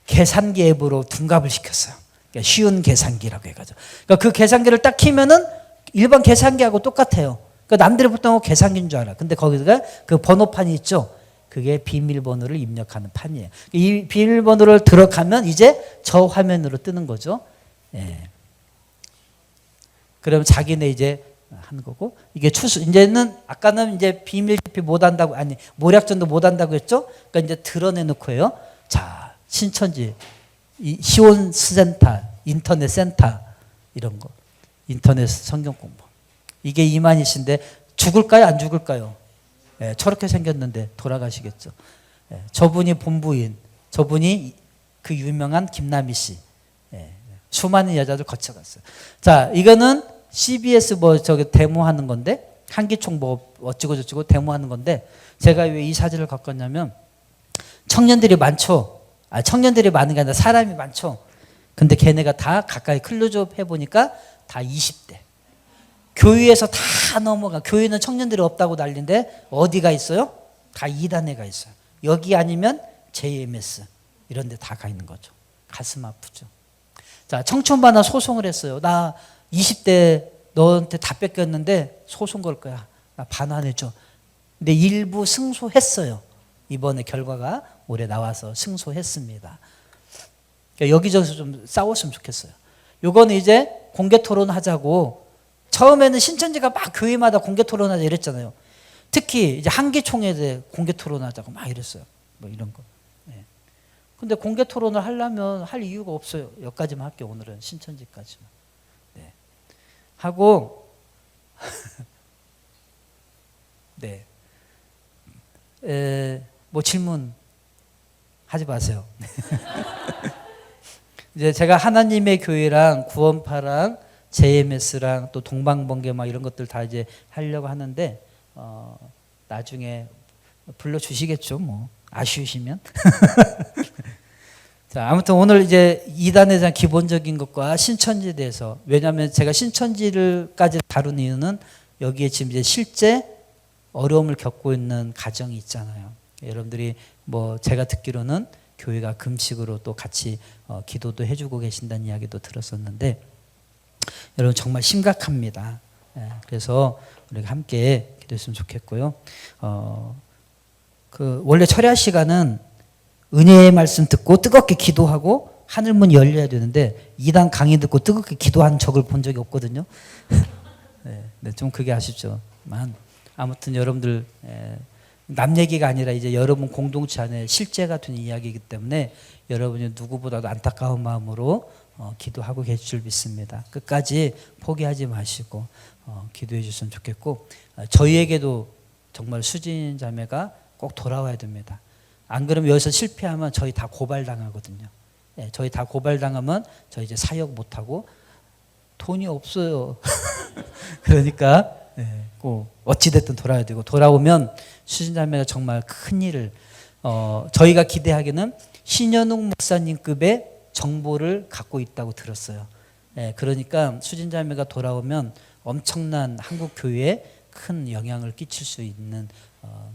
계산기 앱으로 둔갑을 시켰어요. 그러니까 쉬운 계산기라고 해가지고. 그러니까 그 계산기를 딱 키면은 일반 계산기하고 똑같아요. 그러니까 남들이 보통 계산기인 줄 알아. 근데 거기다가 그 번호판이 있죠. 그게 비밀번호를 입력하는 판이에요. 이 비밀번호를 들어가면 이제 저 화면으로 뜨는 거죠. 예. 그러면 자기네 이제 하는 거고, 이게 추수, 이제는 아까는 이제 비밀 기피 못 한다고, 아니, 모략전도 못 한다고 했죠? 그러니까 이제 드러내놓고 해요. 자, 신천지, 이 시온센터, 인터넷 센터, 이런 거. 인터넷 성경 공부. 이게 이만희신데 죽을까요? 안 죽을까요? 예, 저렇게 생겼는데 돌아가시겠죠. 예, 저분이 본부인, 저분이 그 유명한 김남희 씨. 예, 수많은 여자들 거쳐갔어요. 자, 이거는 CBS 뭐 저기 데모하는 건데, 한기총 뭐 어찌고 저찌고 데모하는 건데, 제가 왜 이 사진을 갖고 왔냐면, 청년들이 많죠. 청년들이 많은 게 아니라 사람이 많죠. 근데 걔네가 다 가까이 클로즈업 해보니까 다 20대. 교회에서 다 넘어가. 교회는 청년들이 없다고 난리인데 어디가 있어요? 다 이단회가 있어요. 여기 아니면 JMS 이런 데 다 가 있는 거죠. 가슴 아프죠. 자, 청춘반환 소송을 했어요. 나 20대 너한테 다 뺏겼는데 소송 걸 거야. 나 반환해줘. 근데 일부 승소했어요. 이번에 결과가 올해 나와서 승소했습니다. 그러니까 여기저기서 좀 싸웠으면 좋겠어요. 요거는 이제 공개 토론하자고, 처음에는 신천지가 막 교회마다 공개 토론하자 이랬잖아요. 특히 이제 한기총에 대해 공개 토론하자고 막 이랬어요. 뭐 이런 거. 네. 근데 공개 토론을 하려면 할 이유가 없어요. 여기까지만 할게요. 오늘은 신천지까지만. 네. 하고 네. 뭐 질문 하지 마세요. 이제 제가 하나님의 교회랑 구원파랑 JMS랑 또 동방번개 막 이런 것들 다 이제 하려고 하는데 나중에 불러주시겠죠, 뭐 아쉬우시면. 자, 아무튼 오늘 이제 이단에 대한 기본적인 것과 신천지에 대해서, 왜냐하면 제가 신천지를까지 다룬 이유는 여기에 지금 이제 실제 어려움을 겪고 있는 가정이 있잖아요. 여러분들이 뭐 제가 듣기로는 교회가 금식으로 또 같이 기도도 해주고 계신다는 이야기도 들었었는데, 여러분 정말 심각합니다. 그래서 우리가 함께 기도했으면 좋겠고요. 원래 철야 시간은 은혜의 말씀 듣고 뜨겁게 기도하고 하늘문 열려야 되는데, 이단 강의 듣고 뜨겁게 기도한 적을 본 적이 없거든요. 네, 좀 그게 아쉽지만 아무튼 여러분들 남 얘기가 아니라 이제 여러분 공동체 안에 실제가 된 이야기이기 때문에 여러분이 누구보다도 안타까운 마음으로 기도하고 계실 줄 믿습니다. 끝까지 포기하지 마시고 기도해 주셨으면 좋겠고, 저희에게도 정말 수진 자매가 꼭 돌아와야 됩니다. 안 그러면 여기서 실패하면 저희 다 고발당하거든요. 저희 다 고발당하면 저희 이제 사역 못하고 돈이 없어요. 그러니까 꼭 어찌됐든 돌아야 되고, 돌아오면 수진 자매가 정말 큰 일을, 저희가 기대하기는 신현웅 목사님급의 정보를 갖고 있다고 들었어요. 그러니까 수진 자매가 돌아오면 엄청난 한국 교회에 큰 영향을 끼칠 수 있는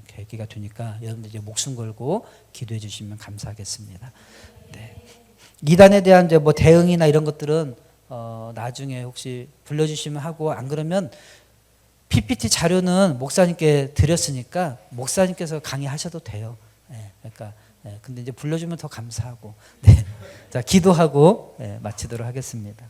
계기가 되니까 여러분들 이제 목숨 걸고 기도해 주시면 감사하겠습니다. 네. 이단에 대한 이제 뭐 대응이나 이런 것들은 나중에 혹시 불러주시면 하고, 안 그러면 PPT 자료는 목사님께 드렸으니까 목사님께서 강의하셔도 돼요. 그러니까 근데 이제 불러주면 더 감사하고. 네. 자, 기도하고 마치도록 하겠습니다.